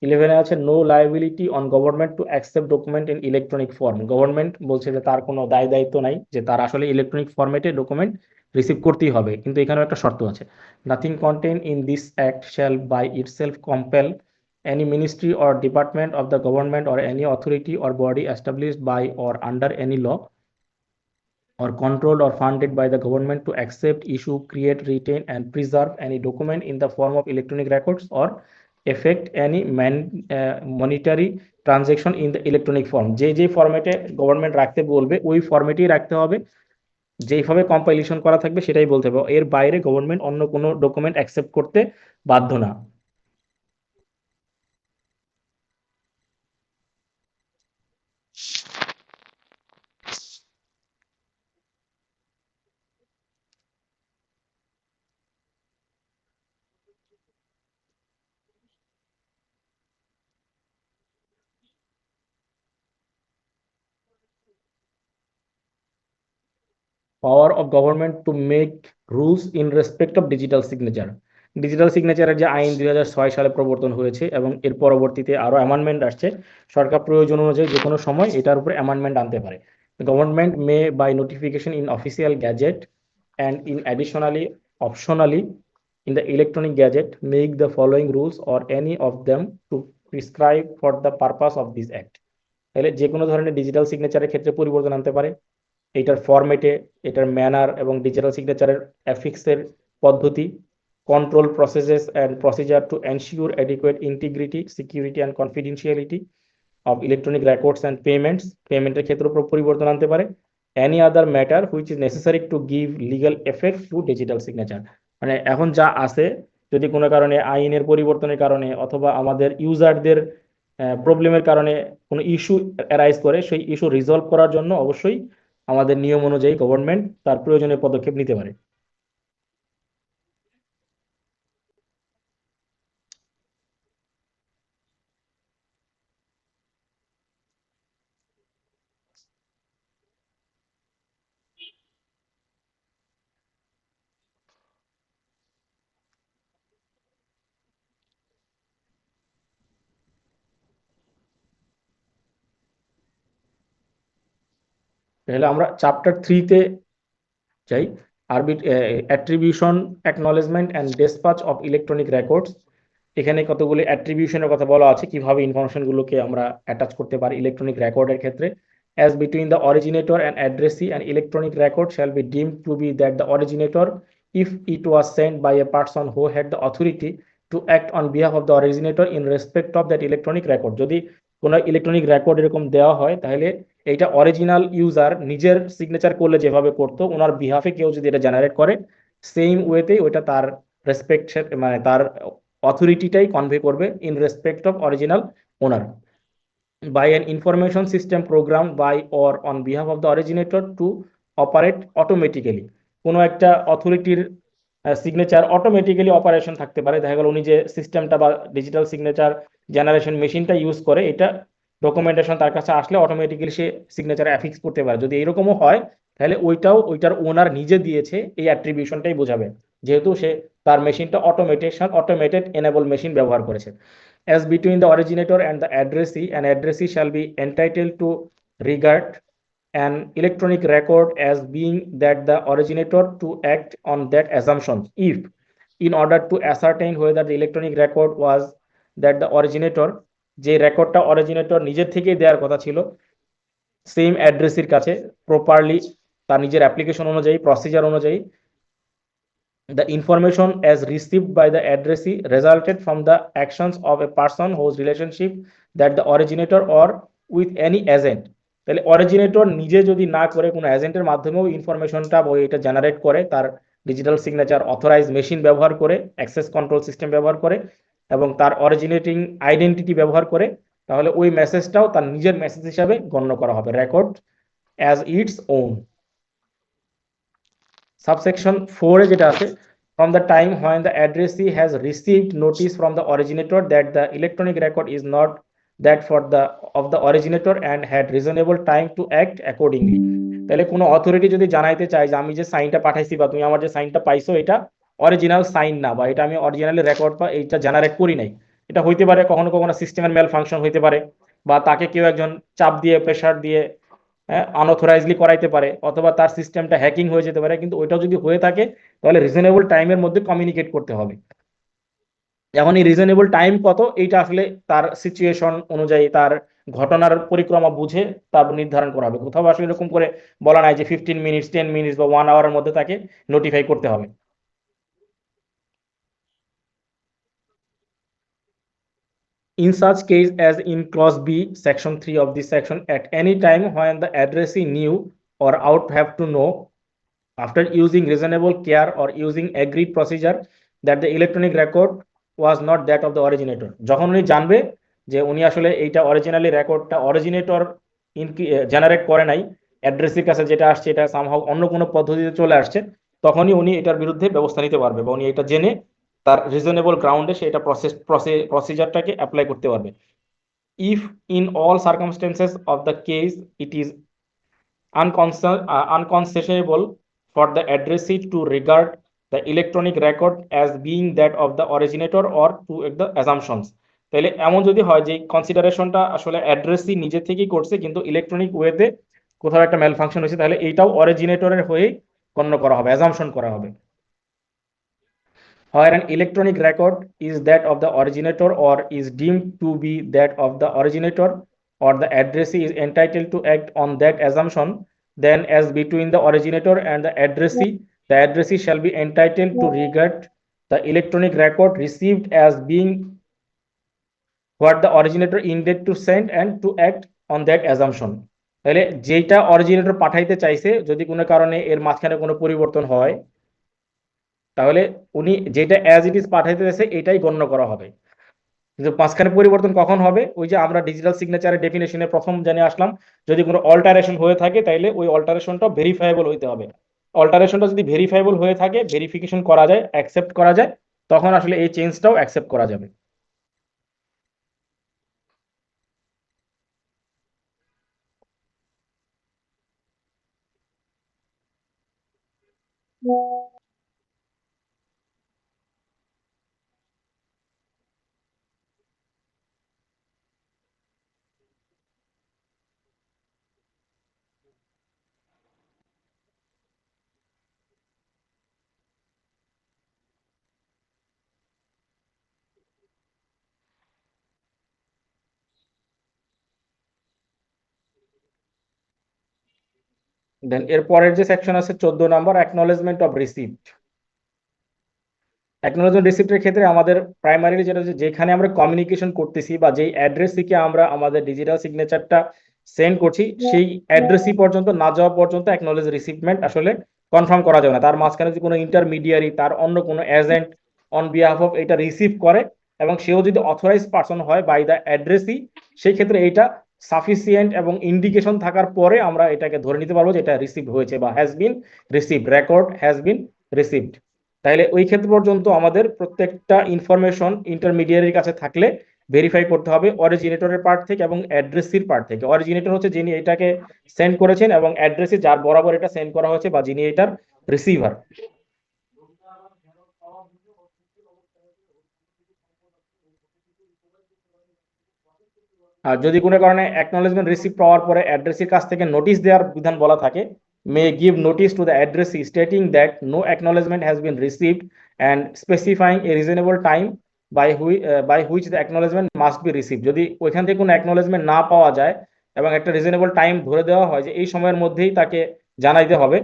ইলেভেনে আছে no liability on government to accept document in electronic form. Government বলছে যে তার কোনো দায় দায়িত্ব নাই, যে তার আসলে ইলেকট্রনিক ফরম্যাটে ডকুমেন্ট রিসিভ করতেই হবে, কিন্তু এখানেও একটা শর্ত আছে, nothing contain in this act shall buy itself compel any ministry or department of the government or any authority or body established by or under any law or controlled or funded by the government to accept, issue, create, retain, and preserve any document in the form of electronic records or effect any monetary transaction in the electronic form। যে ফরম্যাটে গভর্নমেন্ট রাখতে বলবে ওই ফরম্যাটেই রাখতে হবে, যেইভাবে কম্পাইলেশন করা থাকবে সেটাই বলতে হবে, এর বাইরে গভর্নমেন্ট অন্য কোনো ডকুমেন্ট অ্যাকসেপ্ট করতে বাধ্য না। Power of government to make rules in respect of digital signature. Digital সিগনেচারের যে আইন 2006 সালে প্রবর্তন হয়েছে এবং এর পরবর্তীতে আরো অ্যামেন্ডমেন্ট আসছে, সরকার প্রয়োজন অনুযায়ী যে কোনো সময় এটার উপরে অ্যামেন্ডমেন্ট আনতে পারে। Government may by notification in official gazette and in additionally optionally in the electronic gadget make the following rules or any of them to prescribe for the purpose of this act। তাহলে যে কোনো ধরনের ডিজিটাল সিগনেচারের ক্ষেত্রে পরিবর্তন আনতে পারে, এটার ফরম্যাটে, এটার ম্যানার এবং ডিজিটাল সিগনেচারের অ্যাফিক্সের পদ্ধতি, control processes and procedure to ensure adequate integrity, security and confidentiality of electronic records and পেমেন্টের ক্ষেত্রে পরিবর্তন আনতে পারে, any other matter which is necessary to give legal effect to digital signature. মানে এখন যা আছে, যদি কোনো কারণে আইনের পরিবর্তনের কারণে অথবা আমাদের ইউজারদের প্রবলেমের কারণে কোনো ইস্যু অ্যারাইজ করে, সেই ইস্যু রিজলভ করার জন্য অবশ্যই আমাদের নিয়ম অনুযায়ী গভর্নমেন্ট তার প্রয়োজনীয় পদক্ষেপ নিতে পারে। তাহলে আমরা চ্যাপ্টার 3-তে যাই, attribution, acknowledgement and dispatch of electronic records. এখানে কতগুলি অ্যাট্রিবিউশনের কথা বলা আছে, কিভাবে ইনফরমেশনগুলোকে আমরা অ্যাটাচ করতে পারি ইলেকট্রনিক রেকর্ডের ক্ষেত্রে। As between the originator and addressee, an electronic record shall be deemed to be that the originator if it was sent by a person who had the authority to act on behalf of the originator in respect of that electronic record। যদি কোনো ইলেকট্রনিক রেকর্ড এরকম দেওয়া হয়, তাহলে এইটা অরিজিনাল ইউজার নিজের সিগনেচার করলে যেভাবে করতো, ওনার বিহাফে কেউ যদি এটা জেনারেট করে, সেম ওয়েতেই ওইটা তার রেসপেক্ট, মানে তার অথরিটিটাই কনভে করবে in respect of original owner, by an information system programmed by or on behalf of the originator to operate automatically। কোনো একটা অথরিটির সিগনেচার অটোমেটিক্যালি অপারেশন থাকতে পারে, দেখা গেল উনি যে সিস্টেমটা বা ডিজিটাল সিগনেচার জেনারেশন মেশিনটা ইউজ করে, এটা ডকুমেন্টেশন তার কাছে আসলে অটোমেটিক্যালি সে সিগনেচার অ্যাফিক্স করতে পারে। যদি এরকমও হয়, তাহলে ওইটার ওনার নিজে দিয়েছে, এই অ্যাট্রিবিউশনটাই বোঝাবে, যেহেতু সে তার মেশিনটা অটোমেটেড এনেবল মেশিন ব্যবহার করেছে। As between the originator and the addressee, an addressee shall be entitled to regard an electronic record as being that the originator to act on that assumption if in order to ascertain whether the electronic record was that the originator যে রেকর্ডটা অরিজিনেটর নিজের থেকেই দেওয়ার কথা ছিল সেম অ্যাড্রেসের কাছে প্রপারলি তার নিজের অ্যাপ্লিকেশন অনুযায়ী প্রসিজার অনুযায়ী the information as received by the addressee resulted from the actions of a person whose relationship that the originator or with any agent তাহলে অরিজিনেটর নিজে যদি না করে কোনো এজেন্টের মাধ্যমেও ইনফরমেশনটা এটা জেনারেট করে তার ডিজিটাল সিগনেচার অথরাইজ মেশিন ব্যবহার করে অ্যাক্সেস কন্ট্রোল সিস্টেম ব্যবহার করে এবং তার অরিজিনেটিং আইডেন্টিটি ব্যবহার করে তাহলে ওই মেসেজটাও তার নিজের মেসেজ হিসাবে গণ্য করা হবে record as its own subsection 4 এ যেটা আছে from the time when the addressee has received notice from the originator that the electronic record is not that for the of the originator and had reasonable time to act accordingly তাহলে কোনো অথরিটি যদি জানাইতে চায় যে আমি যে সাইনটা পাঠাইছি বা তুমি আমার যে সাইনটা পাইছো এটা অরিজিনাল সাইন না বা এটা আমি অরিজিনালি রেকর্ড বা এইটা জেনারেট করি নাই এটা হইতে পারে কখনো কখনো সিস্টেমের মেল ফাংশন হইতে পারে বা তাকে কেউ একজন চাপ দিয়ে প্রেসার দিয়ে আনঅথরাইজলি করাইতে পারে অথবা তার সিস্টেমটা হ্যাকিং হয়ে যেতে পারে কিন্তু ওইটাও যদি হয়ে থাকে তাহলে রিজনেবল টাইমের মধ্যে কমিউনিকেট করতে হবে এখন এই রিজনেবল টাইম কত এইটা আসলে তার সিচুয়েশন অনুযায়ী তার ঘটনার পরিক্রমা বুঝে তার নির্ধারণ করা হবে কোথাও আসলে এরকম করে বলা নাই যে 15 মিনিটস 10 মিনিটস বা 1 আওয়ারের মধ্যে তাকে নোটিফাই করতে হবে In such case as in clause B, section 3 of this section, at any time when the addressee knew or out have to know, after using reasonable care or using agreed procedure, that the electronic record was not that of the originator. যখন উনি জানবে যে উনি আসলে এইটা অরিজিনালি রেকর্ডটা অরিজিনেটর জেনারেট করে নাই অ্যাড্রেসের কাছে যেটা আসছে এটা সামহাউ অন্য কোনো পদ্ধতিতে চলে আসছে তখনই উনি এটার বিরুদ্ধে ব্যবস্থা নিতে পারবে বা উনি এটা জেনে তার রিজনেবল গ্রাউন্ডে সেটা প্রসিজারটাকে অ্যাপ্লাই করতে পারবে if in all circumstances of the case it is unconscionable for the addressee to regard the electronic record as being that of the originator or to the assumptions তাহলে এমন যদি হয় যে কনসিডারেশনটা আসলে অ্যাড্রেসই নিজে থেকেই করছে কিন্তু ইলেকট্রনিক ওয়েতে কোথাও একটা মেল ফাংশন হয়েছে তাহলে এইটাও অরিজিনেটরের হয়েই গণ্য করা হবে অ্যাজাম্পশন করা হবে where an electronic record is that of the originator or is deemed to be that of the originator or the addressee is entitled to act on that assumption then as between the originator and the addressee shall be entitled to regard the electronic record received as being what the originator intended to send and to act on that assumption তাহলে যেটা অরিজিনেটর পাঠাইতে চাইছে যদি কোনো কারণে এর মাঝখানে কোনো পরিবর্তন হয় তাহলে উনি যেটা অ্যাজ ইট ইজ পাঠাইতে চাইছে এটাই গণ্য করা হবে কিন্তু মাঝখানে পরিবর্তন কখন হবে ওই যে আমরা ডিজিটাল সিগনেচারের ডেফিনেশনে প্রথম জেনে আসলাম যদি কোনো অল্টারেশন হয়ে থাকে তাইলে ওই অল্টারেশনটা ভেরিফায়েবল হইতে হবে অল্টারেশনটা যদি ভেরিফায়েবল হয়ে থাকে ভেরিফিকেশন করা যায় অ্যাকসেপ্ট করা যায় তখন আসলে এই চেঞ্জটাও অ্যাকসেপ্ট করা যাবে দেন এর পরের যে সেকশন আছে 14 নম্বর অ্যাকনলেজমেন্ট অফ রিসিপ্ট অ্যাকনোলেজমেন্ট রিসিপ্টের ক্ষেত্রে আমাদের প্রাইমারিলি যেটা যেখানে আমরা কমিউনিকেশন করতেছি বা যেই অ্যাড্রেস থেকে আমরা আমাদের ডিজিটাল সিগনেচারটা সেন্ড করছি সেই অ্যাড্রেসই পর্যন্ত না যাওয়া পর্যন্ত অ্যাকনোলেজ রিসিপ্টমেন্ট আসলে কনফার্ম করা যাবে না তার মাঝখানে যদি কোনো ইন্টারমিডিয়ারি তার অন্য কোনো এজেন্ট অন বিহাফ অফ এটা রিসিভ করে এবং সেও যদি অথরাইজ পারসন হয় বাই দ্য অ্যাড্রেসই সেই ক্ষেত্রে এইটা সাফিসিয়েন্ট এবং ইন্ডিকেশন থাকার পরে আমরা এটাকে ধরে নিতে পারবো যে এটা রিসিভ হয়েছে বা has been received record has been received তাহলে ওই ক্ষেত্র পর্যন্ত আমাদের প্রত্যেকটা ইনফরমেশন ইন্টারমিডিয়ারির কাছে থাকলে ভেরিফাই করতে হবে অরিজিনেটরের পার্ট থেকে এবং অ্যাড্রেসির পার্ট থেকে অরিজিনেটর হচ্ছে যিনি এটাকে সেন্ড করেছেন এবং অ্যাড্রেসে যার বরাবর এটা সেন্ড করা হয়েছে বা যিনি এটার রিসিভার আর যদি কোনো কারণে অ্যাকনলেজমেন্ট রিসিভ পাওয়ার পরে অ্যাড্রেসের কাছ থেকে নোটিশ দেওয়ার বিধান বলা থাকে, may give notice to the addressee stating that no acknowledgement has been received and specifying a reasonable time by which the acknowledgement must be receive. যদি ওইখান থেকে কোনো অ্যাকনলেজমেন্ট না পাওয়া যায় এবং একটা রিজনেবল টাইম ধরে দেওয়া হয় যে এই সময়ের মধ্যেই তাকে জানাইতে হবে,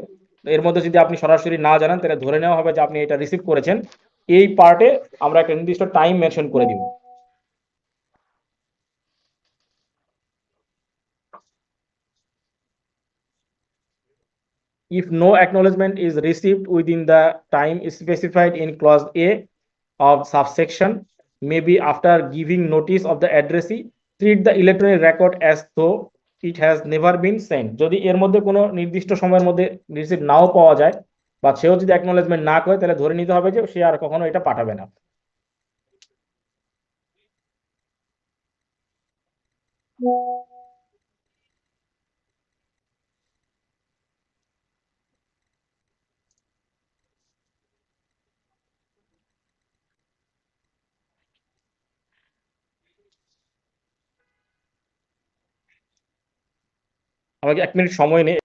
এর মধ্যে যদি আপনি সরাসরি না জানান তাহলে ধরে নেওয়া হবে যে আপনি এটা রিসিভ করেছেন। এই পার্টে আমরা একটা নির্দিষ্ট টাইম মেনশন করে দিব। If no acknowledgement is received within the time specified in clause A of subsection, maybe after giving notice of the addressee, treat the electronic record as though it has never been sent. যদি এর মধ্যে কোনো নির্দিষ্ট সময়ের মধ্যে রিসিভ নাও পাওয়া যায় বা সেও যদি অ্যাকনলেজমেন্ট না করে, তাহলে ধরে নিতে হবে যে সে আর কখনো এটা পাঠাবে না। আমাকে 1 মিনিট সময় নেই।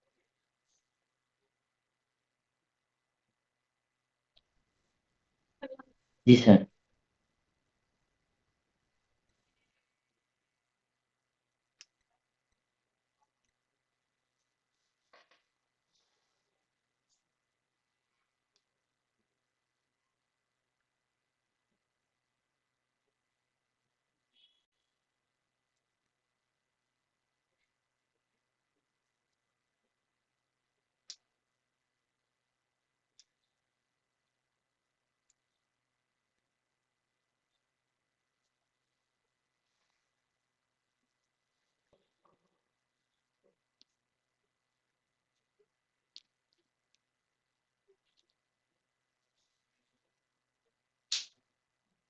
জি স্যার।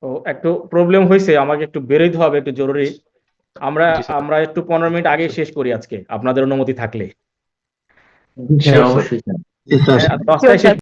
তো একটু প্রবলেম হয়েছে, আমাকে একটু বেরোতে হবে, একটু জরুরি। আমরা জি স্যার। আমরা একটু 15 মিনিট আগে শেষ করি আজকে, আপনাদের অনুমতি থাকলে। জি স্যার, শিওর স্যার। অবশ্যই স্যার। হ্যাঁ, 10টায় শেষ